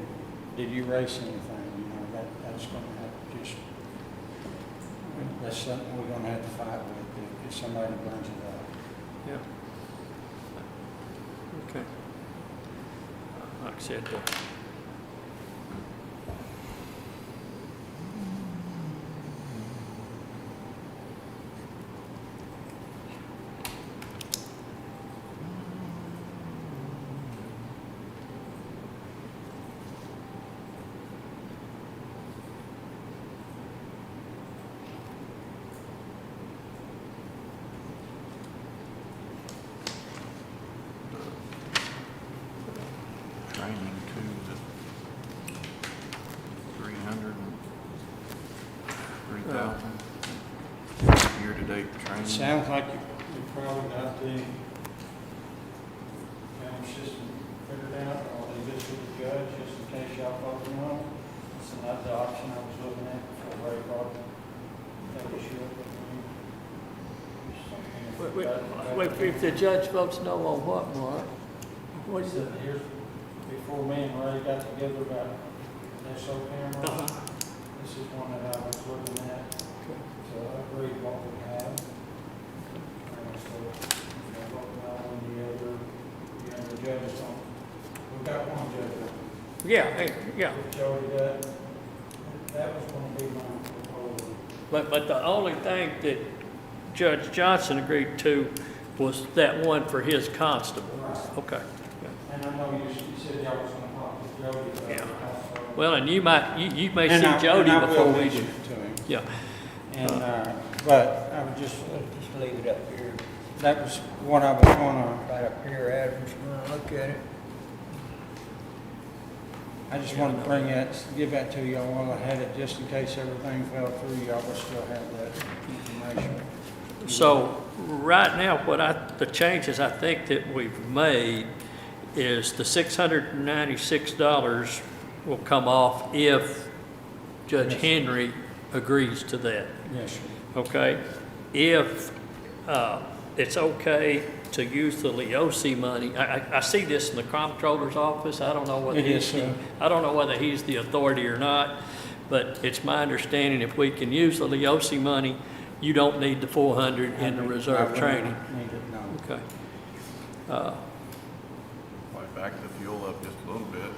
Did you erase anything? That's gonna have to that's something we're gonna have to fight with if somebody brings it up. Yeah. Okay. Like I said, Training too, the 300 and 3,000 year-to-date It training. sounds like you probably got the camera system figured out, or leave this with the judge, just in case y'all vote no. That's another option I was looking at before Ray brought that issue up with me. if the judge votes no on what, Mark? What is it? Here's, before me and Ray got together about SO camera, Uh-huh. this is one that I was looking at to upgrade what we have. And so, what now when the judges don't, we've got one judge. Yeah, hey, yeah. Jody, that was going to be my proposal. But the only thing that Judge Johnson agreed to was that one for his constable. Right. Okay. And I know you said y'all was going to talk to Jody about Yeah. it. Well, and you may And see Jody and I before will we mention do. it to him. Yeah. And, but I would just leave it up here, that was what I was gonna, right up here, Adams, look at it. I just wanted to bring that, give that to y'all while I had it, just in case everything fell through, y'all would still have that information. So right now, the changes I think that we've made is the $696 will come off if Judge Yes. Henry agrees to that. Yes, sir. Okay? If it's okay to use the Leosi money, I see this in the comptroller's office. I don't know whether It is, sir. I don't know whether he's the authority or not, but it's my understanding if we can use the Leosi money, you don't need the 400 in the I reserve will training. Need it, no. Okay. Might back the fuel up just a little bit.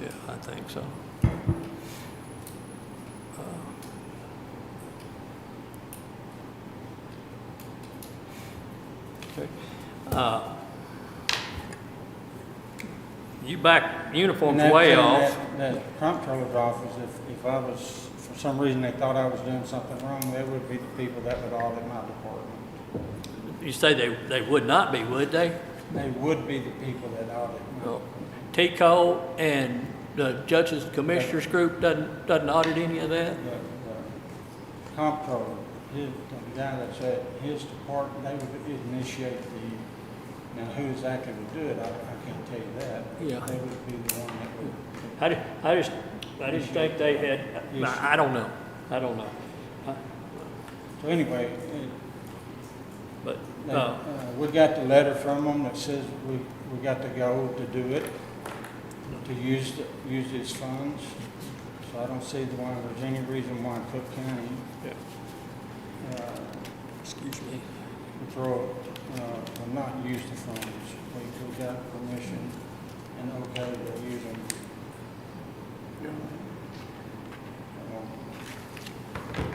Yeah, I think so. Okay. You back uniforms And that way thing, off. That comptroller's office, if I was, for some reason they thought I was doing something wrong, they would be the people that would audit my department. You say they would not be, would they? They would be the people that audit my. No. TCO and the judges and commissioners group doesn't audit any of that? The comptroller, the guy that's at his department, they would initiate now who exactly would do it, I can't tell you that. Yeah. They would be the one that would. I just think they had, I don't know. So anyway, But, we got the letter from them that says we got to go to do it, to use these funds. So I don't see why there's any reason why Cooke County, excuse me. will not use the funds. We got permission and okay to use them.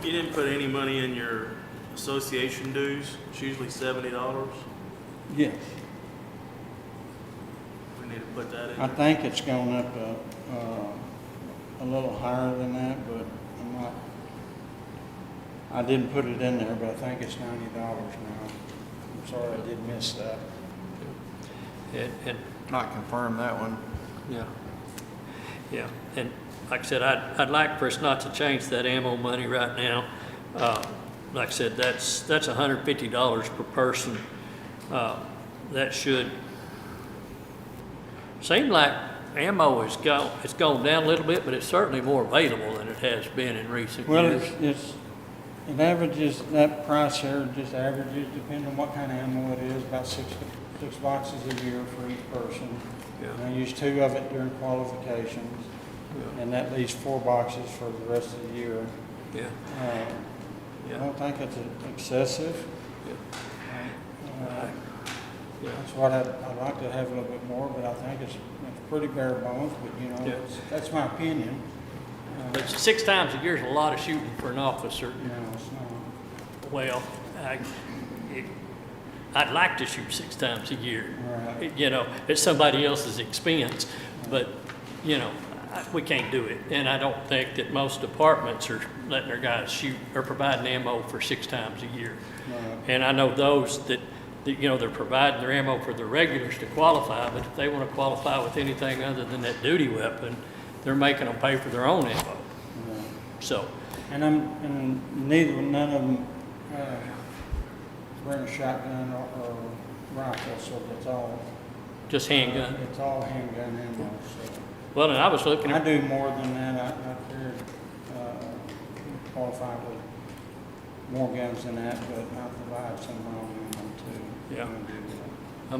You didn't put any money in your association dues, it's usually $70. Yes, We need to put that in I there. think it's gone up a little higher than that, but I'm not, I didn't put it in there, but I think it's $90 now. I'm sorry, I did miss that. And Not confirm that one. yeah, yeah, and like I said, I'd like for us not to change that ammo money right now. Like I said, that's $150 per person. That should seem like ammo it's gone down a little bit, but it's certainly more available than it has been in recent Well, years. it averages, that price here just averages, depending on what kind of ammo it is, about six boxes a year for each person. Yeah. And I use 2 of it during qualifications, Yeah. and that leaves 4 boxes for the rest of the year. Yeah, I yeah, don't think it's excessive. yeah. Yeah. That's what I'd like to have a little bit more, but I think it's pretty bare bones, but you know, Yeah. that's my opinion. But 6 times a year is a lot of shooting for an officer. No, it's not. Well, I'd like to shoot 6 times a year. Right. You know, it's somebody else's expense, but, you know, we can't do it. And I don't think that most departments are letting their guys shoot or providing ammo for 6 times a year. Right. And I know those that, you know, they're providing their ammo for the regulars to qualify, but if they want to qualify with anything other than that duty weapon, they're making them pay for their own ammo. Right. So, And none of them bring a shotgun or rifle, so it's all. just handgun. It's all handgun ammo, so. Well, and I was looking I at, do more than that. I figured, qualified with more guns than that, but I provide some of my own ammo too. Yeah. I do that. I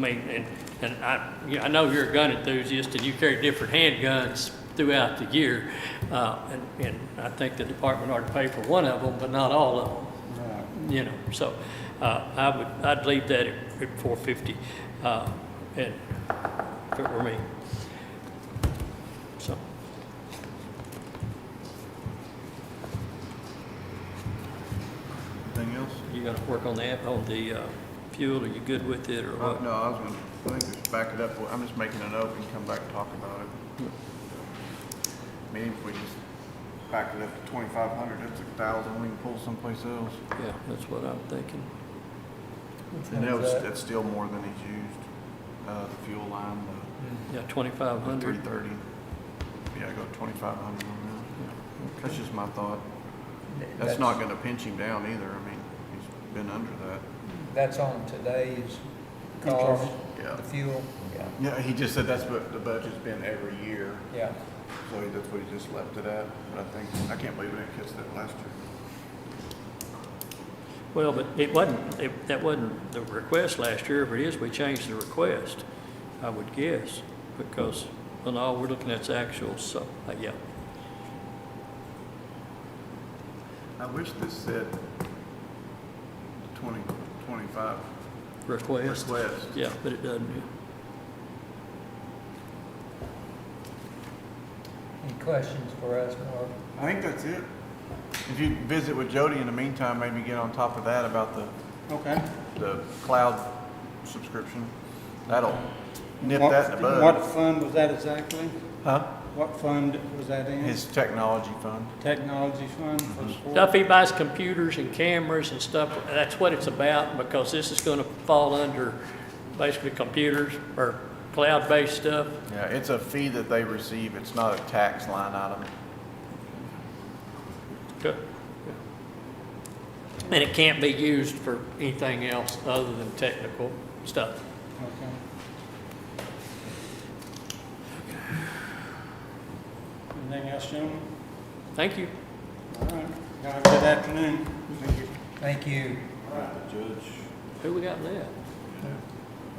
mean, I know you're a gun enthusiast and you carry different handguns throughout the year. And I think the department ought to pay for one of them, but not all of them, Right. you know. So, I'd leave that at $450, and if it were me. So, Anything else? you gotta work on the fuel, are you good with it or what? No, I think just back it up. I'm just making a note and come back and talk about it. Maybe if we just back it up to 2,500, that's 1,000, we can pull someplace else. Yeah, that's what I'm thinking. And that's still more than he's used, the fuel line, Yeah, the 2,500. 330. Yeah, go 2,500 on that. That's just my thought. That's not gonna pinch him down either. I mean, he's been under that. That's on today's cost, Yeah. the fuel, yeah, Yeah, he just said that's what the budget's been every year. yeah. So that's what he just left it at. But I can't believe we didn't catch that last year. Well, but that wasn't the request last year. If it is, we changed the request, I would guess, because, well, no, we're looking at the actuals, so, yeah. I wish this said 2025 Request. request. Yeah, but it doesn't. Any questions for us, Mark? I think that's it. If you visit with Jody in the meantime, maybe get on top of that about Okay. the cloud subscription. That'll nip What- that in the bud. What fund was that exactly? Huh? What fund was that in? His technology fund. Technology fund for sport? Stuff he buys computers and cameras and stuff, that's what it's about, because this is gonna fall under basically computers or cloud-based stuff. Yeah, it's a fee that they receive. It's not a tax line item. Good. And it can't be used for anything else other than technical stuff. Okay. Anything else, gentlemen? Thank you. All right. Have a good afternoon. Thank you. Judge. Who we got left?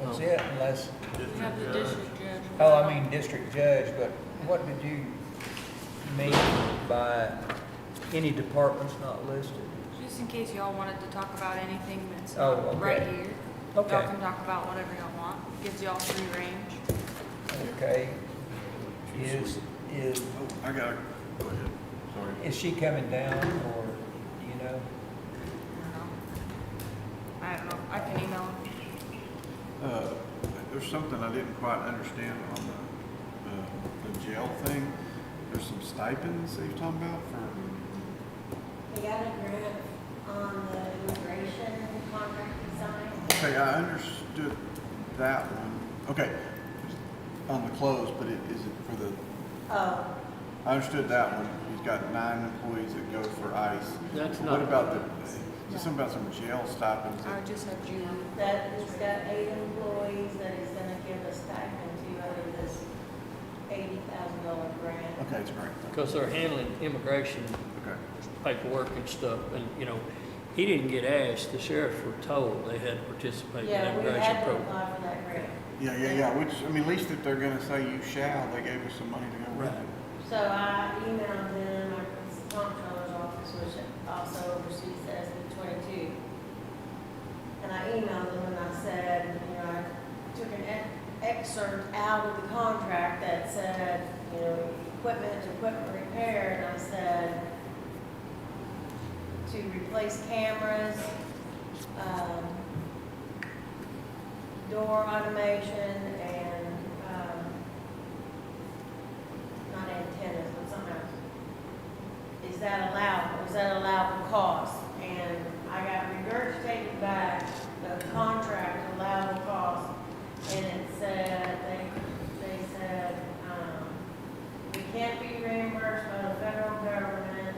That's it, unless, We have the district judge. oh, I mean, district judge, but what did you mean by any departments not listed? Just in case y'all wanted to talk about anything that's Oh, not okay. right here. Okay. Y'all can talk about whatever y'all want. Gives y'all free range. Okay. Is, I got it. Go ahead. Sorry. is she coming down, or, do you know? I don't know, I can email him. There's something I didn't quite understand on the jail thing. There's some stipends that you're talking about for, They got a grant on the immigration contract design. okay, I understood that one. Okay, on the clothes, but is it for the, Oh, I understood that one. He's got 9 employees that go for ICE. That's What not- about something about some jail stipends? I would just have Julie. that, he's got 8 employees that he's gonna give a stipend to out of this $80,000 grant. Okay, it's great. Because they're handling immigration Okay. paperwork and stuff, and, you know, he didn't get asked, the sheriffs were told they had to participate in the Yeah, we immigration had to program. apply for that grant. Yeah, which, I mean, at least if they're gonna say you shall, they gave us some money to go with Right. it. So I emailed them, our comptroller's office, which also oversees the SB 22. And I emailed them and I said, you know, I took an excerpt out of the contract that said, you know, equipment repair, and I said, to replace cameras, door automation, and, not antennas, but something else. Is that allowed, or is that allowable cost? And I got regurgitated back the contract allowable cost, and it said, they said, we can't be reimbursed by the federal government.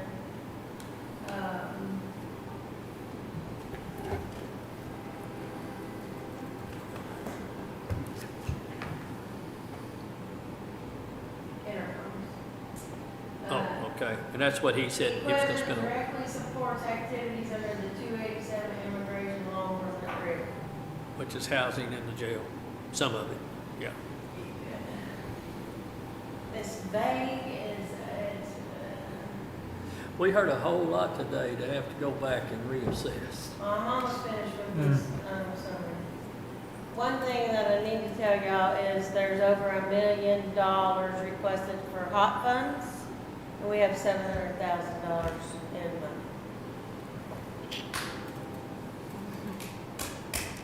Intercoms. Oh, okay, and that's what he said he was gonna Equipment spend on. directly supports activities under the 287 immigration law enforcement agreement. Which is housing in the jail, some of it, yeah. It's vague, it's, We heard a whole lot today to have to go back and reassess. I'm almost finished with this, summary. One thing that I need to tell y'all is there's over $1 million requested for hot funds, and we have $700,000 in money.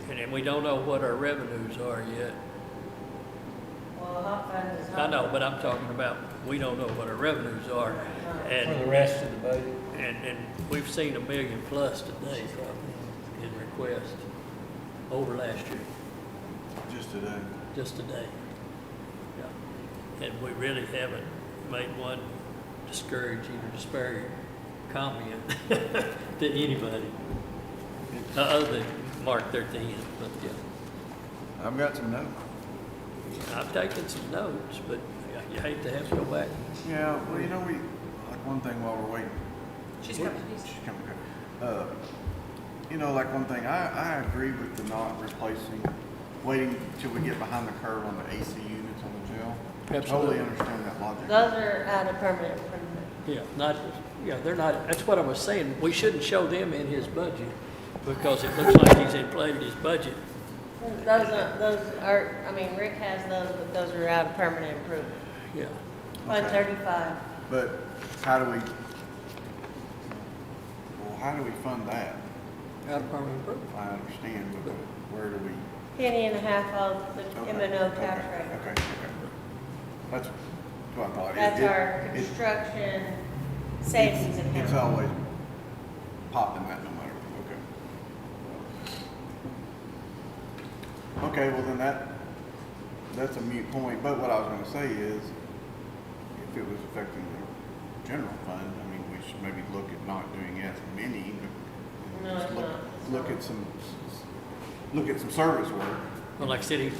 And then we don't know what our revenues are yet. Well, hot funds is hot. I know, but I'm talking about, we don't know what our revenues are. For the And, rest of the budget? and we've seen $1 million plus today probably in request over last year, Just today. just today. Yeah. And we really haven't made one discouraging or disparaging comment to anybody, other than Mark 13, but yeah. I've got some notes. I've taken some notes, but you hate to have to go back. Yeah, well, you know, like one thing while we're waiting. She's coming, She's coming, okay. You know, like one thing, I agree with the not replacing, waiting till we get behind the curve on the AC units on the jail. Absolutely. Totally understand that logic. Those are out of permanent improvement. Yeah, not, yeah, they're not, that's what I was saying. We shouldn't show them in his budget because it looks like he's inflated his budget. Those are, I mean, Rick has those, but those are out of permanent improvement. Yeah. Fund Okay. 35. But how do we, well, how do we fund that? Out of permanent improvement. I understand, but where do we? Penny and a half of the Okay, M&O tax okay, rate. Okay. That's what I thought. That's our It- construction savings account. It's always popping that no matter, okay. Okay, well then that's a moot point, but what I was gonna say is, if it was affecting the general fund, I mean, we should maybe look at not doing as many, but No, just it's look, not. look at some service work. Well, like I said, he's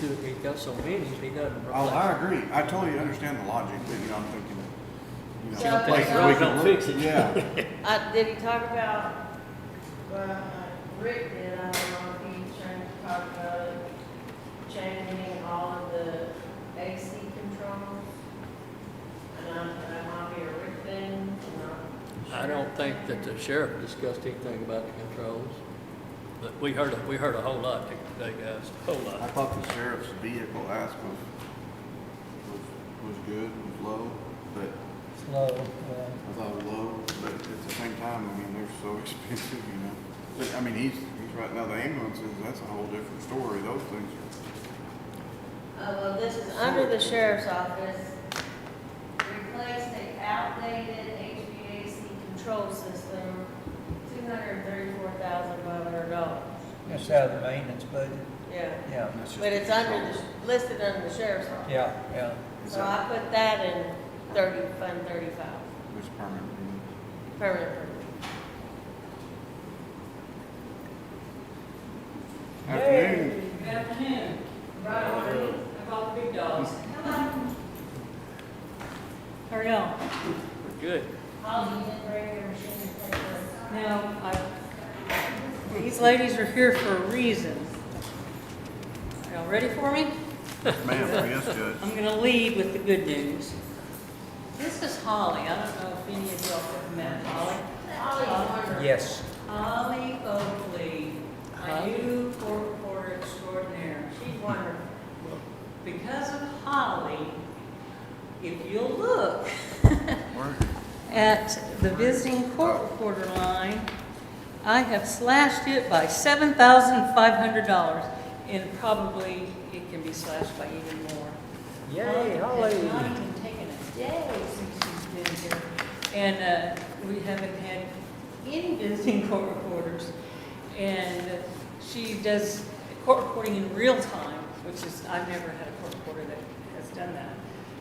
got so many, he doesn't. Oh, I agree, I totally understand the logic, but you know, I'm thinking, you So- know, places so- we can Don't look. fix it. Yeah, Did he talk about, well, Rick did, I don't know if he's trying to talk about changing all of the AC controls? And that might be a Rick thing, I'm not I don't think that the sheriff discussed anything about the controls. But we heard a whole lot today, guys, a whole I lot. thought the sheriff's vehicle asked was good, was low, but Slow, I thought it was low, but at the same time, I mean, they're so expensive, you know. But, I mean, he's right now, the ambulances, that's a whole different story. Those things are, Well, this is under the sheriff's office. Replace the outdated HVAC control system, $234,500. that's out of the maintenance budget. Yeah, Yeah, that's just. but it's listed under the sheriff's office. yeah. Is So that, I put that in Fund 35, which permanent? permanent. Afternoon. Good afternoon. Right on. How about the big dogs? How are y'all? We're good. Holly, you didn't bring your machine to take this. Now, these ladies are here for a reason. Are y'all ready for me? Ma'am, yes, Judge. I'm gonna lead with the good news. This is Holly. I don't know if any of y'all have met Holly. Holly's wonderful. Yes. Holly Oakley, my new court reporter extraordinaire. She's wonderful. Because of Holly, if you'll look Where? at the visiting court reporter line, I have slashed it by $7,500, and probably it can be slashed by even more. Yay, Holly. Has not even taken a day since she's been here, and we haven't had any visiting court reporters, and she does court reporting in real time, which is, I've never had a court reporter that has done that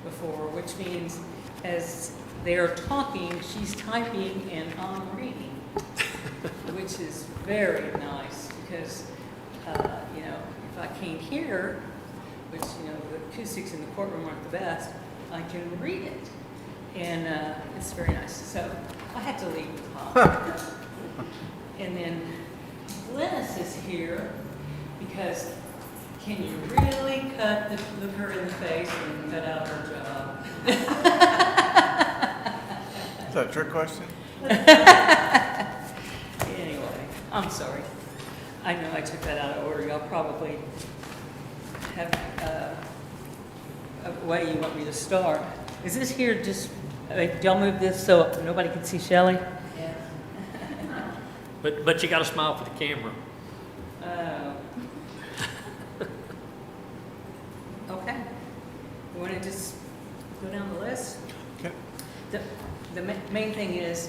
before, which means as they're talking, she's typing and I'm reading, which is very nice because, you know, if I can't hear, which, you know, the acoustics in the courtroom aren't the best, I can read it. And it's very nice. So I had to leave with Holly. And then Glennis is here because can you really look her in the face and cut out her job? Is that a trick question? Anyway, I'm sorry. I know I took that out of order. Y'all probably have a way you want me to start. Is this here just, y'all move this so nobody can see Shelley? Yeah. But you gotta smile for the camera. Oh. Okay. You want to just go down the list? Okay. The main thing is,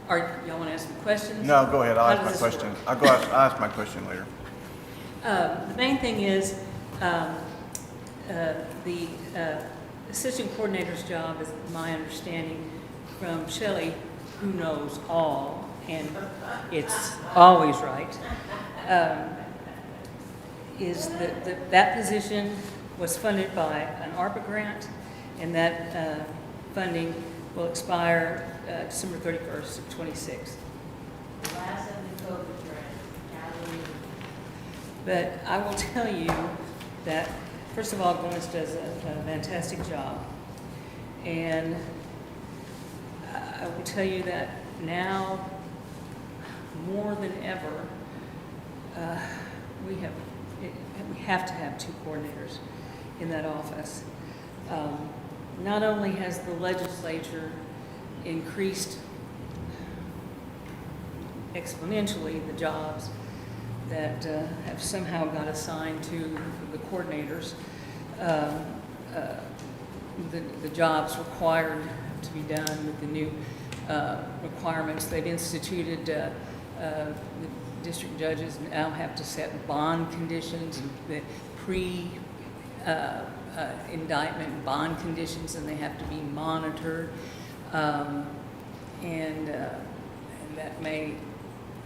y'all want to ask me questions? No, go ahead. I'll How ask my does this question. work? I'll ask my question later. The main thing is, the assistant coordinator's job, is my understanding from Shelley, who knows all, and it's always right, is that that position was funded by an ARPA grant, and that funding will expire December 31st of '26. The last of the COVID grant. Hallelujah. But I will tell you that, first of all, Glennis does a fantastic job. And I will tell you that now, more than ever, we have to have 2 coordinators in that office. Not only has the legislature increased exponentially the jobs that have somehow got assigned to the coordinators, the jobs required to be done with the new requirements. They've instituted, the district judges now have to set bond conditions, the indictment bond conditions, and they have to be monitored. And that may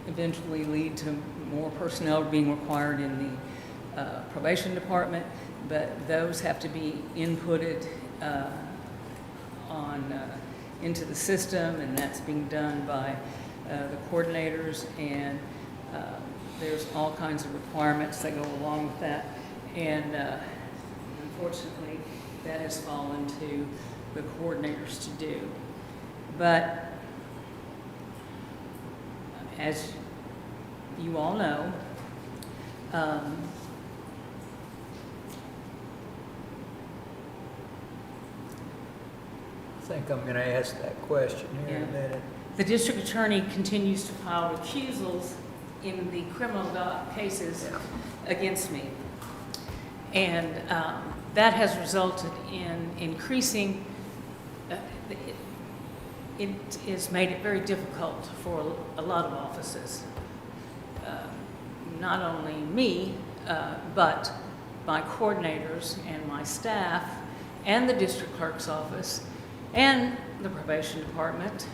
eventually lead to more personnel being required in the probation department, but those have to be inputted into the system, and that's being done by the coordinators, and there's all kinds of requirements that go along with that, and unfortunately that has fallen to the coordinators to do. But as you all know, think I'm gonna ask that question here in a Yeah. minute. The district attorney continues to file recusals in the criminal cases against me. And that has resulted in increasing, it has made it very difficult for a lot of offices. Not only me, but my coordinators and my staff and the district clerk's office and the probation department.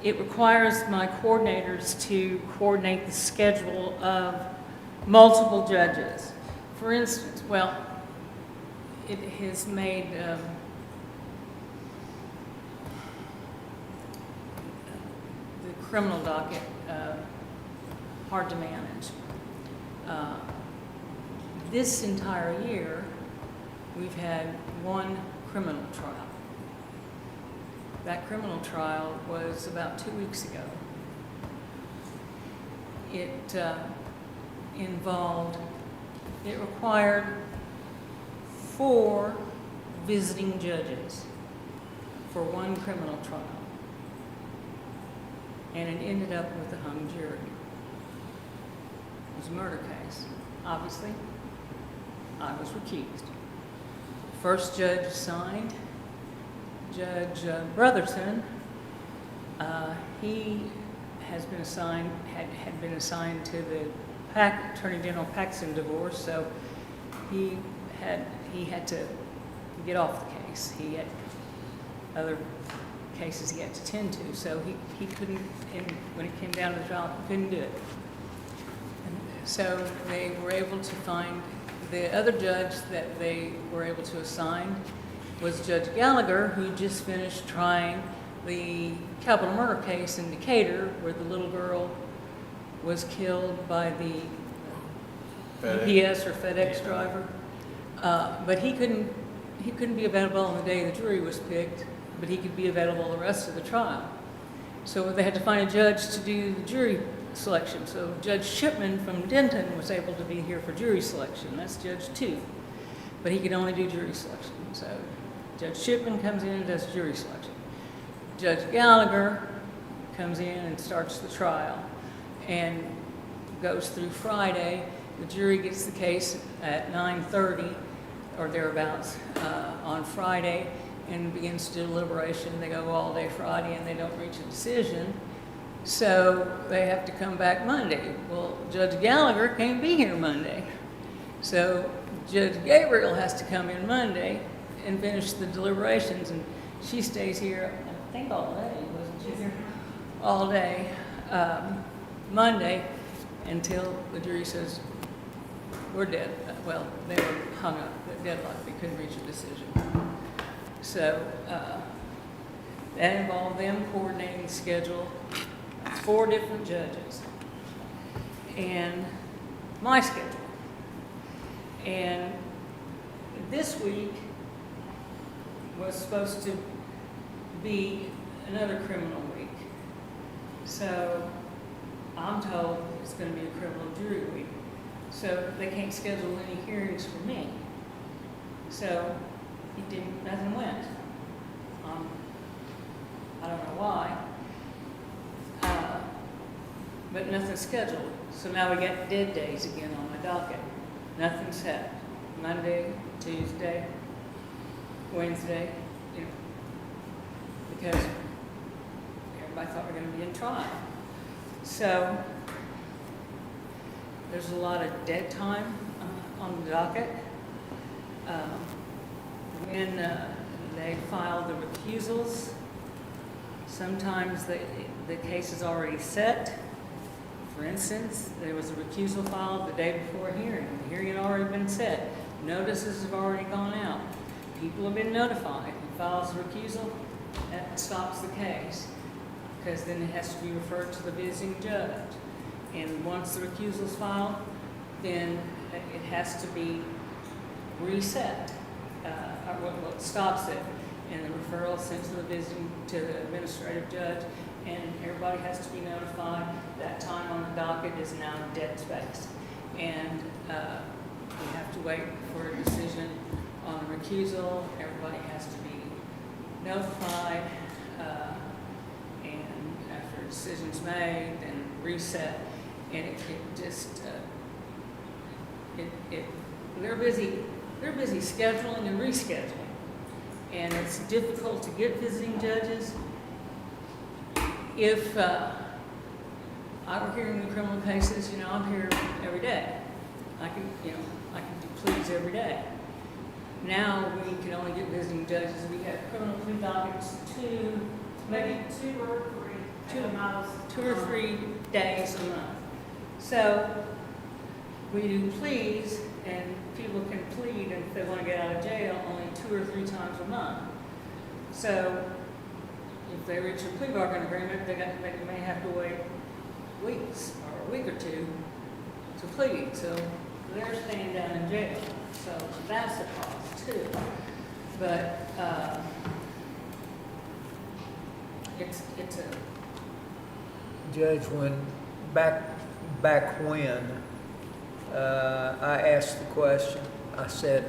It requires my coordinators to coordinate the schedule of multiple judges. For instance, well, it has made the criminal docket hard to manage. This entire year, we've had one criminal trial. That criminal trial was about 2 weeks ago. It it required 4 visiting judges for one criminal trial. And it ended up with a hung jury. It was a murder case. Obviously, I was recused. First judge assigned, Judge Brotherton, he has been assigned, had been assigned to the Attorney General Paxson divorce, so he had to get off the case. He had other cases he had to tend to, so he couldn't, and when it came down to the trial, he couldn't do it. And so they were able to find, the other judge that they were able to assign was Judge Gallagher, who just finished trying the capital murder case in Decatur, where the little girl was killed by the UPS or FedEx driver. But he couldn't be available on the day the jury was picked, but he could be available the rest of the trial. So they had to find a judge to do the jury selection. So Judge Shipman from Denton was able to be here for jury selection. That's Judge 2. But he could only do jury selection. So Judge Shipman comes in and does jury selection. Judge Gallagher comes in and starts the trial and goes through Friday. The jury gets the case at 9:30 or thereabouts on Friday and begins to deliberation. They go all day Friday and they don't reach a decision. So they have to come back Monday. Well, Judge Gallagher can't be here Monday. So Judge Gabriel has to come in Monday and finish the deliberations, and she stays here, I think all day, wasn't she here? All day, Monday, until the jury says, we're dead. Well, they were hung up, deadlocked, they couldn't reach a decision. So that involved them coordinating the schedule, 4 different judges, and my schedule. And this week was supposed to be another criminal week. So I'm told it's going to be a criminal jury week. So they can't schedule any hearings for me. So nothing went. I don't know why. But nothing's scheduled. So now we got dead days again on my docket. Nothing's set. Monday, Tuesday, Wednesday, because everybody thought we were going to be in trial. So there's a lot of dead time on the docket. When they file the recusals, sometimes the case is already set. For instance, there was a recusal filed the day before a hearing. The hearing had already been set. Notices have already gone out. People have been notified. He files a recusal, that stops the case, because then it has to be referred to the visiting judge. And once the recusal is filed, then it has to be reset, or what stops it, and the referral sent to the administrative judge, and everybody has to be notified. That time on the docket is now dead space. And we have to wait for a decision on the recusal. Everybody has to be notified, and after a decision's made, then reset, and it just, they're busy scheduling and rescheduling. And it's difficult to get visiting judges. If I were hearing the criminal cases, I'm here every day. I can do pleas every day. Now we can only get visiting judges. We have criminal plea dockets maybe two or three at the most. 2 or 3 days a month. So we do pleas, and people can plead if they want to get out of jail only 2 or 3 times a month. So if they reach a plea bargain agreement, they may have to wait weeks or a week or two to plead. So they're staying down in jail. So that's a cost too. But it's a Judge, when, back when, I asked the question, I said,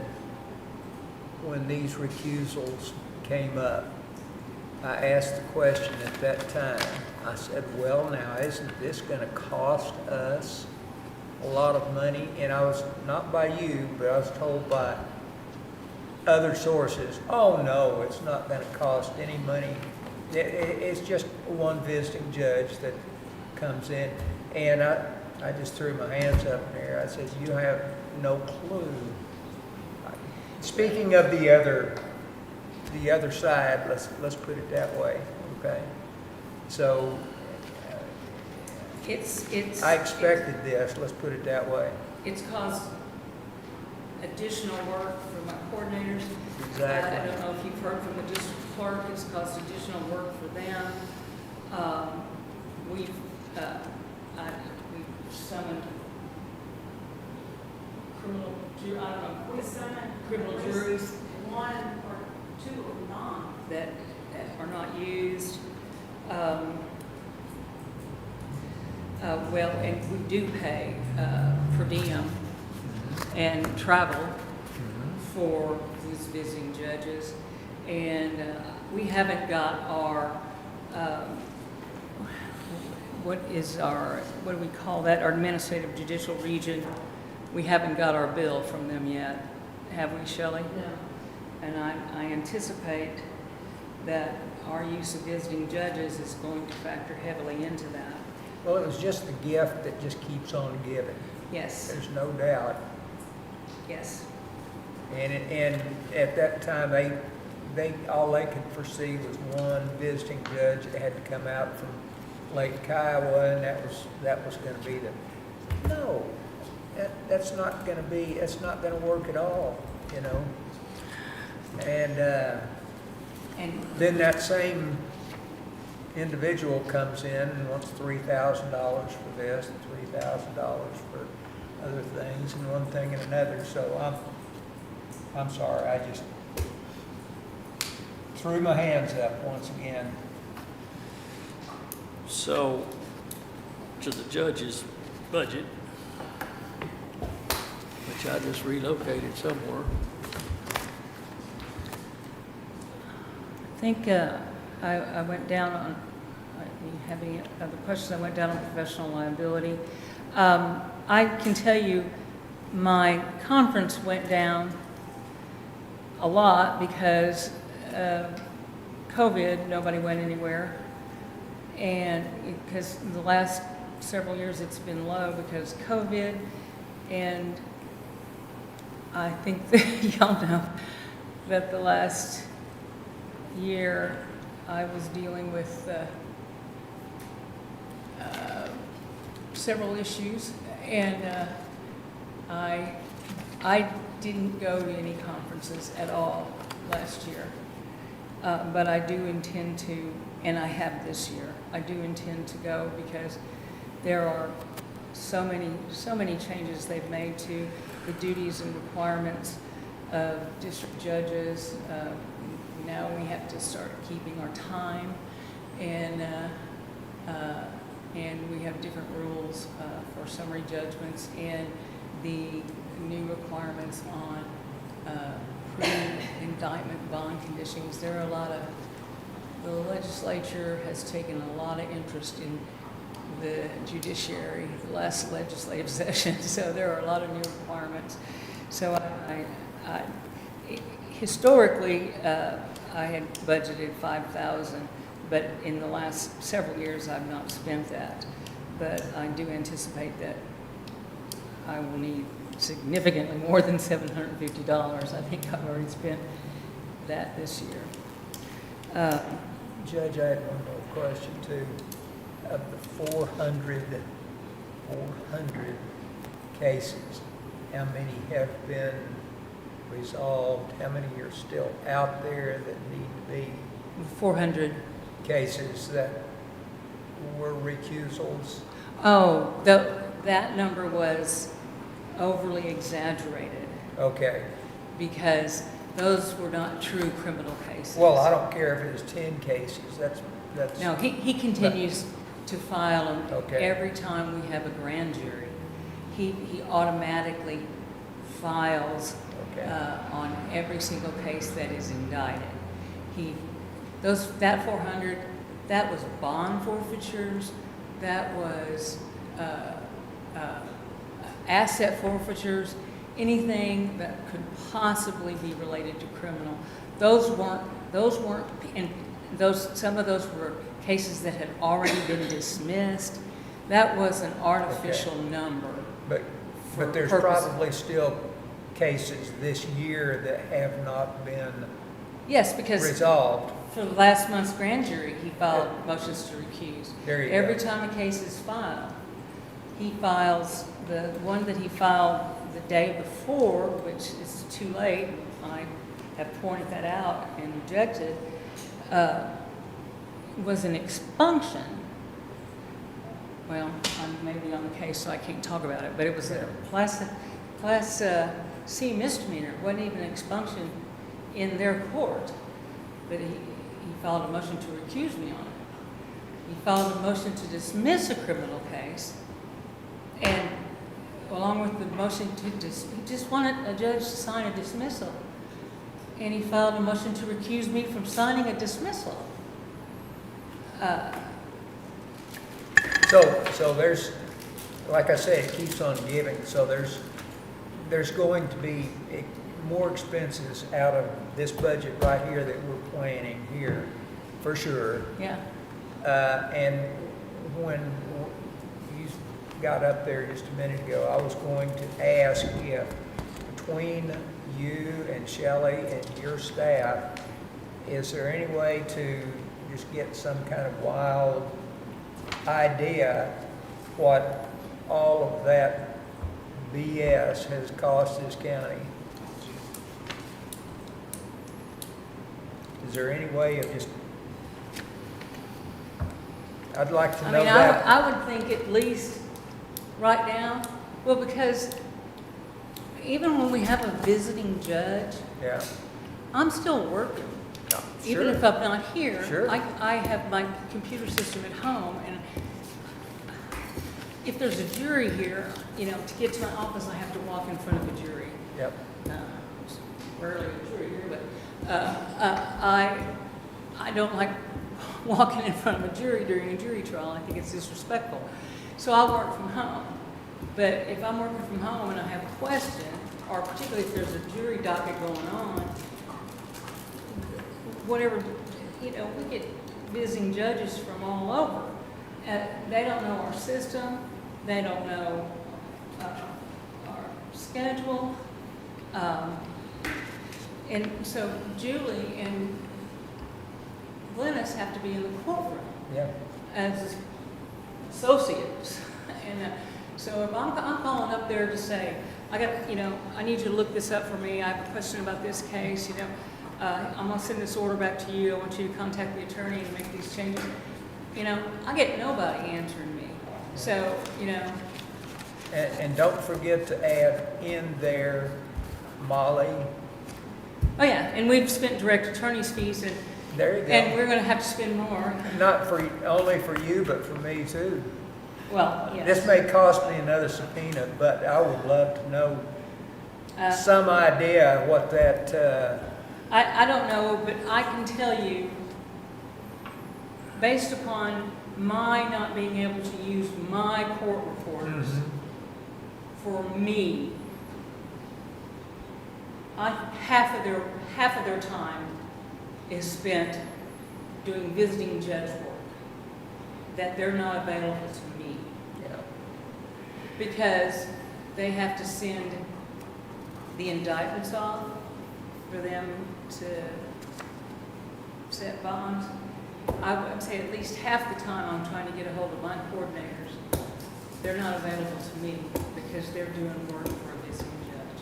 when these recusals came up, I asked the question at that time. I said, well, now, isn't this going to cost us a lot of money? And I was, not by you, but I was told by other sources, oh, no, it's not going to cost any money. It's just one visiting judge that comes in. And I just threw my hands up in the air. I said, you have no clue. Speaking of the other side, let's put it that way, okay? So it's I expected this, let's put it that way. It's caused additional work for my coordinators. Exactly. I don't know if you've heard from the district clerk, it's caused additional work for them. We've summoned criminal juries, 1 or 2 or not, that are not used. Well, and we do pay per diem and travel for these visiting judges, and we haven't got our what do we call that? Our administrative judicial region. We haven't got our bill from them yet, have we, Shelley? No. And I anticipate that our use of visiting judges is going to factor heavily into that. Well, it was just the gift that just keeps on giving. Yes, There's no doubt. yes. And at that time, all they could foresee was one visiting judge that had to come out from Lake Kiowa, and that was going to be no, that's not going to work at all, And then that same individual comes in and wants $3,000 for this, and $3,000 for other things, and one thing and another. So I'm sorry, I just threw my hands up once again. So, to the judge's budget, which I just relocated somewhere. I think I went down on, you have any other questions? I went down on professional liability. I can tell you my conference went down a lot because COVID, nobody went anywhere. And because the last several years it's been low because COVID, and I think that y'all know that the last year I was dealing with several issues, and I didn't go to any conferences at all last year, but I do intend to, and I have this year. I do intend to go because there are so many changes they've made to the duties and requirements of district judges. Now we have to start keeping our time, and we have different rules for summary judgments and the new requirements on pre-indictment bond conditions. There are a lot of the legislature has taken a lot of interest in the judiciary the last legislative session, so there are a lot of new requirements. So historically, I had budgeted 5,000, but in the last several years, I've not spent that. But I do anticipate that I will need significantly more than $750. I think I've already spent that this year. Judge, I had one more question too. Of the 400 cases, how many have been resolved? How many are still out there that need to be 400. cases that were recusals? Oh, that number was overly exaggerated Okay. because those were not true criminal cases. Well, I don't care if it was 10 cases. That's. No, he continues to file them Okay. every time we have a grand jury. He automatically files Okay. on every single case that is indicted. That 400, that was bond forfeitures, that was asset forfeitures, anything that could possibly be related to criminal. Those weren't, and some of those were cases that had already been dismissed. That was an artificial number. But there's probably still cases this year that have not been Yes, because resolved. for last month's grand jury, he filed motions to recuse. There you Every go. time a case is filed, he files, the one that he filed the day before, which is too late, I have pointed that out and objected, was an expunction. Well, I'm maybe on the case, so I can't talk about it, but it was a class C misdemeanor. It wasn't even an expunction in their court. But he filed a motion to recuse me on it. He filed a motion to dismiss a criminal case, and along with the motion to he just wanted a judge to sign a dismissal. And he filed a motion to recuse me from signing a dismissal. So there's, like I said, it keeps on giving. So there's going to be more expenses out of this budget right here that we're planning here, for sure. Yeah. And when you got up there just a minute ago, I was going to ask if between you and Shelley and your staff, is there any way to just get some kind of wild idea what all of that BS has cost this county? Is there any way of just, I'd like to know that. I would think at least right now, well, because even when we have a visiting judge, Yeah, I'm still working. Even sure. if I'm not here, Sure. I have my computer system at home, and if there's a jury here, to get to my office, I have to walk in front of a jury. Yep. It's rarely a jury here, but I don't like walking in front of a jury during a jury trial. I think it's disrespectful. So I work from home. But if I'm working from home and I have a question, or particularly if there's a jury docket going on, whatever, we get visiting judges from all over. They don't know our system. They don't know our schedule. And so Julie and Glennis have to be in the courtroom Yeah. as associates. And so if I'm calling up there to say, I need you to look this up for me. I have a question about this case, I'm gonna send this order back to you. I want you to contact the attorney and make these changes. I get nobody answering me. So, And don't forget to add in there, Molly. oh yeah, and we've spent direct attorney's fees, and There you go. we're gonna have to spend more. Not only for you, but for me too. Well, yes. This may cost me another subpoena, but I would love to know some idea what that, I don't know, but I can tell you based upon my not being able to use my court reporters for me, half of their time is spent doing visiting judge work, that they're not available to me. Because they have to send the indictments off for them to set bonds. I would say at least half the time I'm trying to get a hold of my coordinators. They're not available to me because they're doing work for a visiting judge.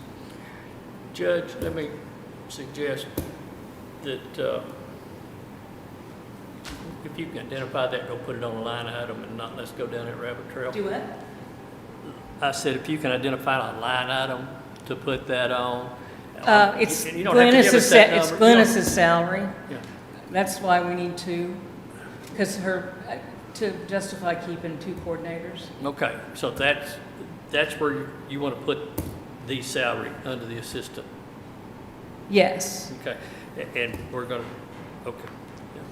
Judge, let me suggest that if you can identify that, go put it on a line item and not let's go down that rabbit trail. Do what? I said, if you can identify a line item to put that on. It's you don't have to give us that It's number. You don't- Glennis's salary. Yeah. That's why we need two, because to justify keeping two coordinators. Okay, so that's where you want to put the salary under the assistant. Yes. Okay, and we're going to, okay. Yeah.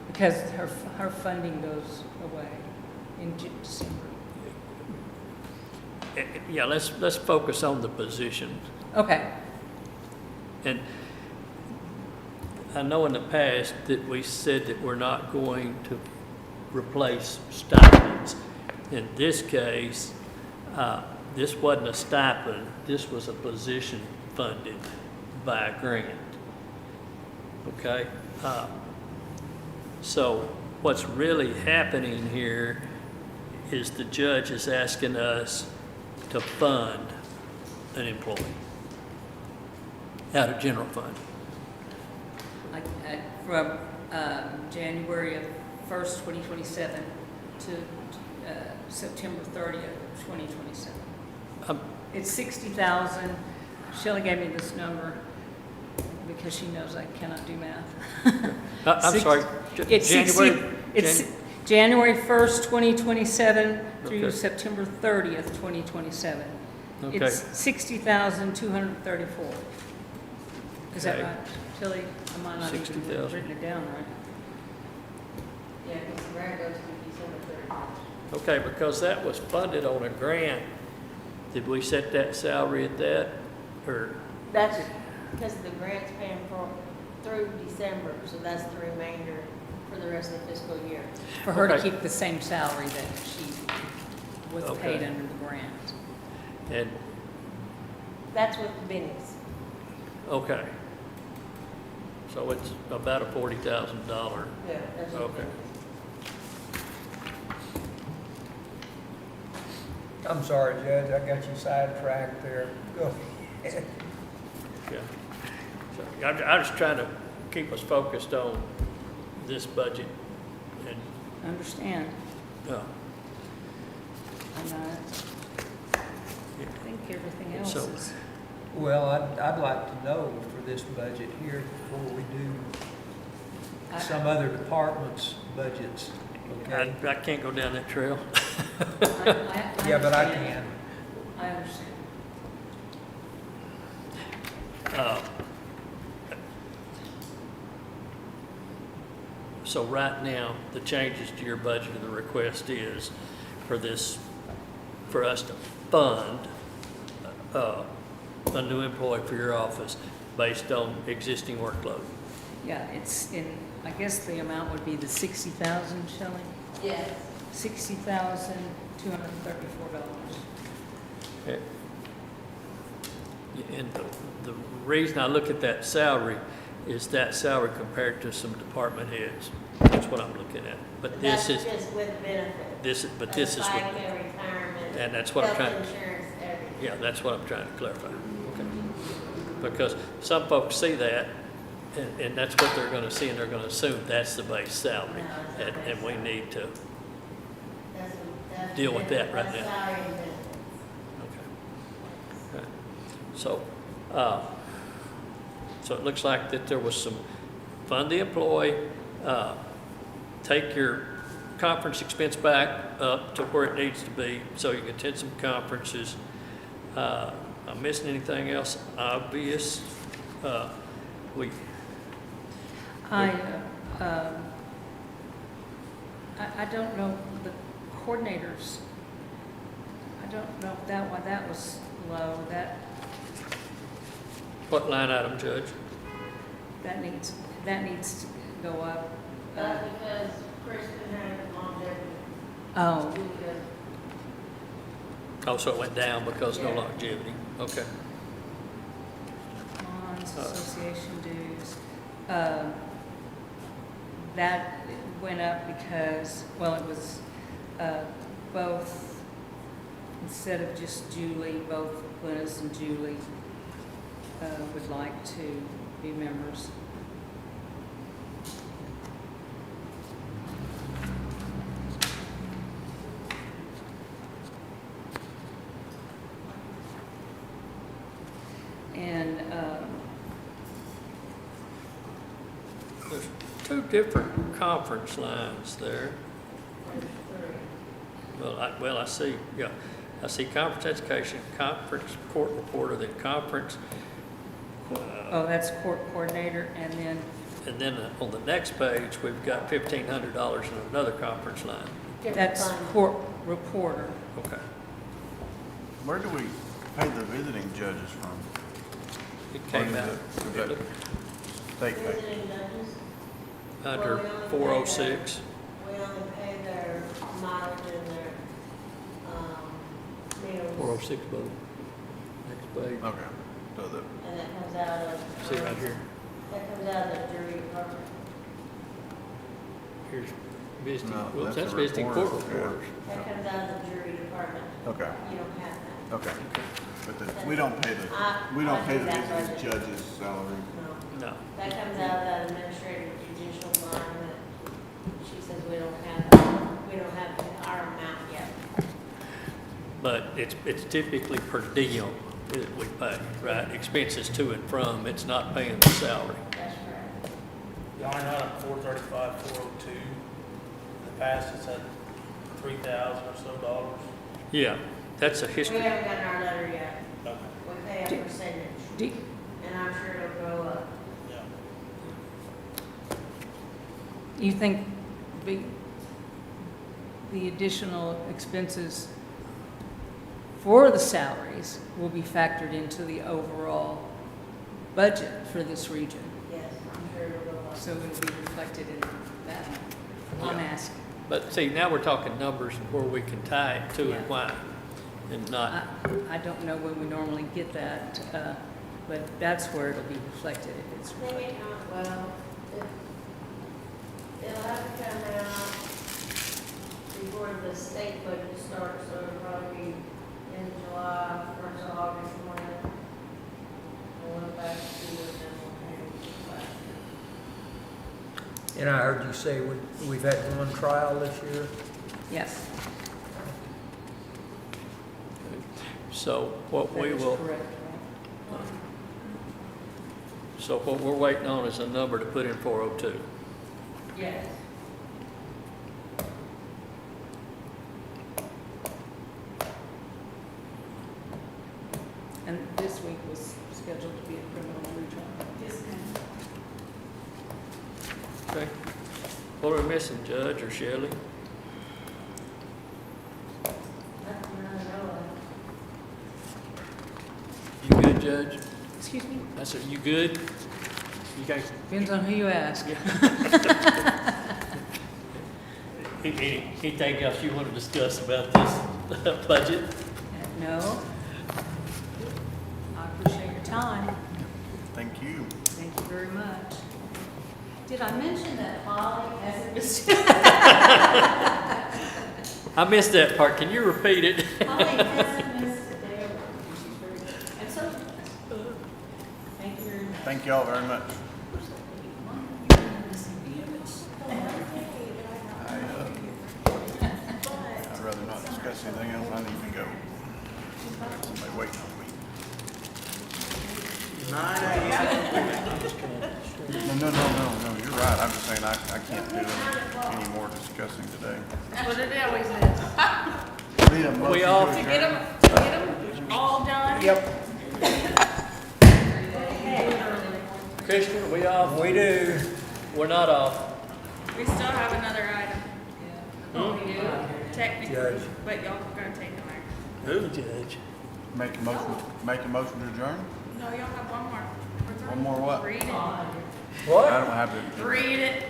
Because her funding goes away in December. Yeah, let's focus on the positions. Okay. And I know in the past that we said that we're not going to replace stipends. In this case, this wasn't a stipend, this was a position funded by a grant. Okay? So what's really happening here is the judge is asking us to fund an employee out of general fund. From January of 1st, 2027 to September 30th, 2027. It's 60,000. Shelley gave me this number because she knows I cannot do math. I'm sorry, It's January? It's January 1st, 2027 through Okay. September 30th, 2027. Okay. It's 60,234. Is that Okay. right? Shelley, I might not even 60,000. have written it down right. Yeah, because the grant goes to December 31st. Okay, because that was funded on a grant, did we set that salary at that, or? That's because the grant's paying for through December, so that's the remainder for the rest of the fiscal year. For her to Okay. keep the same salary that she was Okay. paid under the grant. And, That's with the bennies. okay. So it's about a $40,000. Yeah. That's with Okay. bennies. I'm sorry, Judge, I got you sidetracked there. Go ahead. Yeah. So I'm just trying to keep us focused on this budget and, Understand? uh, And I think everything else So- is, Well, I'd like to know for this budget here before we do some other departments' budgets, okay? I can't go down that trail. Yeah, but I understand. can. I understand. So right now, the changes to your budget or the request is for us to fund a new employee for your office based on existing workload. Yeah, it's in, I guess the amount would be the 60,000, Shelley? Yes. $60,234. Okay. And the reason I look at that salary is that salary compared to some department heads. That's what I'm looking at. But this is, That's just with benefits. this is, FICA, what- retirement. and that's what I'm trying Health insurance, everything. yeah, that's what I'm trying to clarify. Okay. Because some folks see that, and that's what they're gonna see, and they're gonna assume that's the base salary. No, it's not And base we need to, That's Deal with that right that's now. salary and benefits. okay. So, so it looks like that there was some, fund the employee, take your conference expense back up to where it needs to be, so you can attend some conferences. I'm missing anything else obvious? We, I I don't know, the coordinators, I don't know why that was low, What line item, Judge? that needs to go up. That's because Kristen had longevity. Oh, Because Oh, so it went down because no Yeah. longevity. Okay. bonds, association dues, that went up because, well, it was, both, instead of just Julie, both Glennis and Julie, would like to be members. And, There's two different conference lines there. Well, I see, yeah. I see conference education, conference court reporter, then conference. oh, that's court coordinator, and then On the next page, we've got $1,500 in another conference line. that's court reporter. Okay. Where do we pay the visiting judges from? It came Or out. is that state pay? visiting judges, Under 406. we only pay their mileage and their, meals. 406 vote. Next page. Okay, so the, And that comes out of. See right here. That comes out of the jury department. Here's visiting, No, well, that's that's the visiting court reporter, yeah. reporters. That comes out of the jury department. okay, You don't have that. okay. But we don't pay we don't pay the visiting judges' salary. No. No. That comes out of that administrative judicial line that she says we don't have our amount yet. But it's typically per diem that we pay, right? Expenses to and from, it's not paying the salary. That's correct. Y'all are not at 435, 402. In the past, it's at 3,000 or so dollars. Yeah, that's a We history. haven't gotten our letter yet. Okay. We pay a percentage, Do, and I'm sure it'll go up. Yeah. you think the additional expenses for the salaries will be factored into the overall budget for this region? Yes, I'm sure it'll go up. So it'll be reflected in that? I'm Yeah. asking. But see, now we're talking numbers where we can tie it to Yeah. and why, and not, I don't know when we normally get that, but that's where it'll be reflected if it's. Maybe not, well, it'll have to come out before the state budget starts, so it'll probably be in July, first of August, when we'll look back to see what then we'll pay last year. And I heard you say we've had one trial this year? Yes. so what we That is will, correct, right? so what we're waiting on is a number to put in 402. Yes. And this week was scheduled to be a criminal retrial. Yes, ma'am. Okay. What are we missing, Judge or Shelley? Nothing I know of. You good, Judge? Excuse me? I said, you good? You guys? Depends on who you ask. Anything else you want to discuss about this budget? No. I appreciate your time. Thank you. Thank you very much. Did I mention that Holly hasn't missed? I missed that part. Can you repeat it? Holly hasn't missed a day of work. She's very good. And so, thank you very much. Thank y'all very much. I'd rather not discuss anything else. I need to go. Somebody waiting on me. No, you're right. I'm just saying I can't do any more discussing today. That's what it always is. Need a motion We to all- adjourn? Get them all done? Yep, Christian, are we off? we do. We're not off. We still have another item, Oh, we do? technically, Judge. but y'all gotta take no action. Who, Judge? Make a motion to adjourn? No, y'all have one more. Number three. One more what? Read it. I What? don't have it. Read it.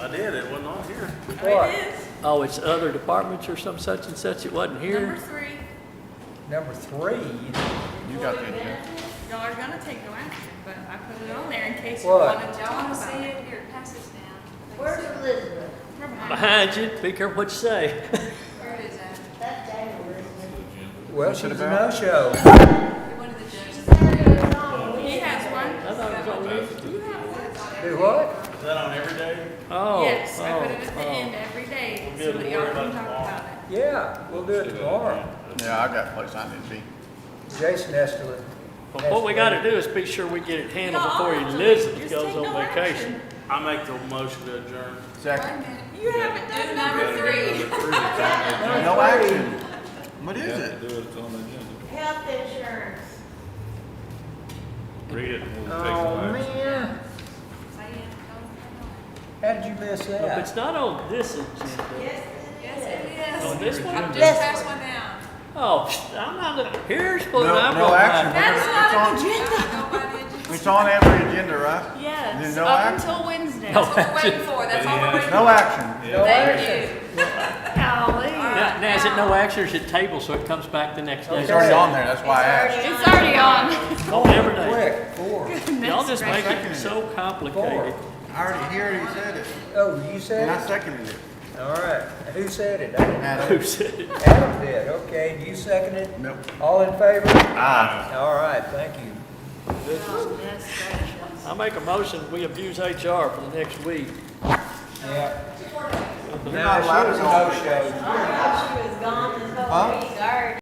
I did, it wasn't on here. What? It is. Oh, it's other departments or some such and such, it wasn't Number here? 3. Number 3? You got the agenda. Y'all are gonna take no action, but I put it on there in case you What? wanted to Y'all talk wanna about see it. it? Here, pass this down. Where's Elizabeth? We're behind. Behind you, be careful what you say. Where is that? That's Dana Elizabeth. Well, What's she's it a about? no-show. One of the judges. He has one. I thought it was on this. Do you have one? Do what? Is that on every day? Oh. Yes, I put it at the oh, end every day We'll be so able that to y'all worry can about it talk tomorrow. about it. Yeah, we'll do it tomorrow. Yeah, I got a place I need to be. Jason has to. But what we gotta do is be sure we get it handled before Elizabeth goes on vacation. I make the motion to adjourn. Second. You haven't done number 3. No action. What is it? Health insurance. Read it. Oh, man. How did you miss If that? it's not on this agenda, Yes, Yes, it on is. this one, Just Yes. pass one down. oh, I'm not, here's what No, I'm no gonna action. That's not an It's agenda. Go by the agenda. It's on every agenda, right? Yes, There's no up action? until Wednesday. No. That's what we're waiting for. That's all we're waiting No for. action. No Thank action. you. Golly. Now, is it no action or is it table so it comes back the next day? It's already on there, that's why I asked. It's already on. On every day. Quick, 4. Y'all just make Seconded it it. so complicated. I already hear it, he said it. Oh, you said And I it? seconded it. All right. Who said it? I didn't. Adam. Who said it? Adam did. Okay, and you seconded? Nope. All in favor? Aye. All right, thank you. Oh, that's gracious. I make a motion, we abuse HR for the next week. Yeah. You're Now, not allowed she was to a go on no-show. I thought she was gone this whole week. I already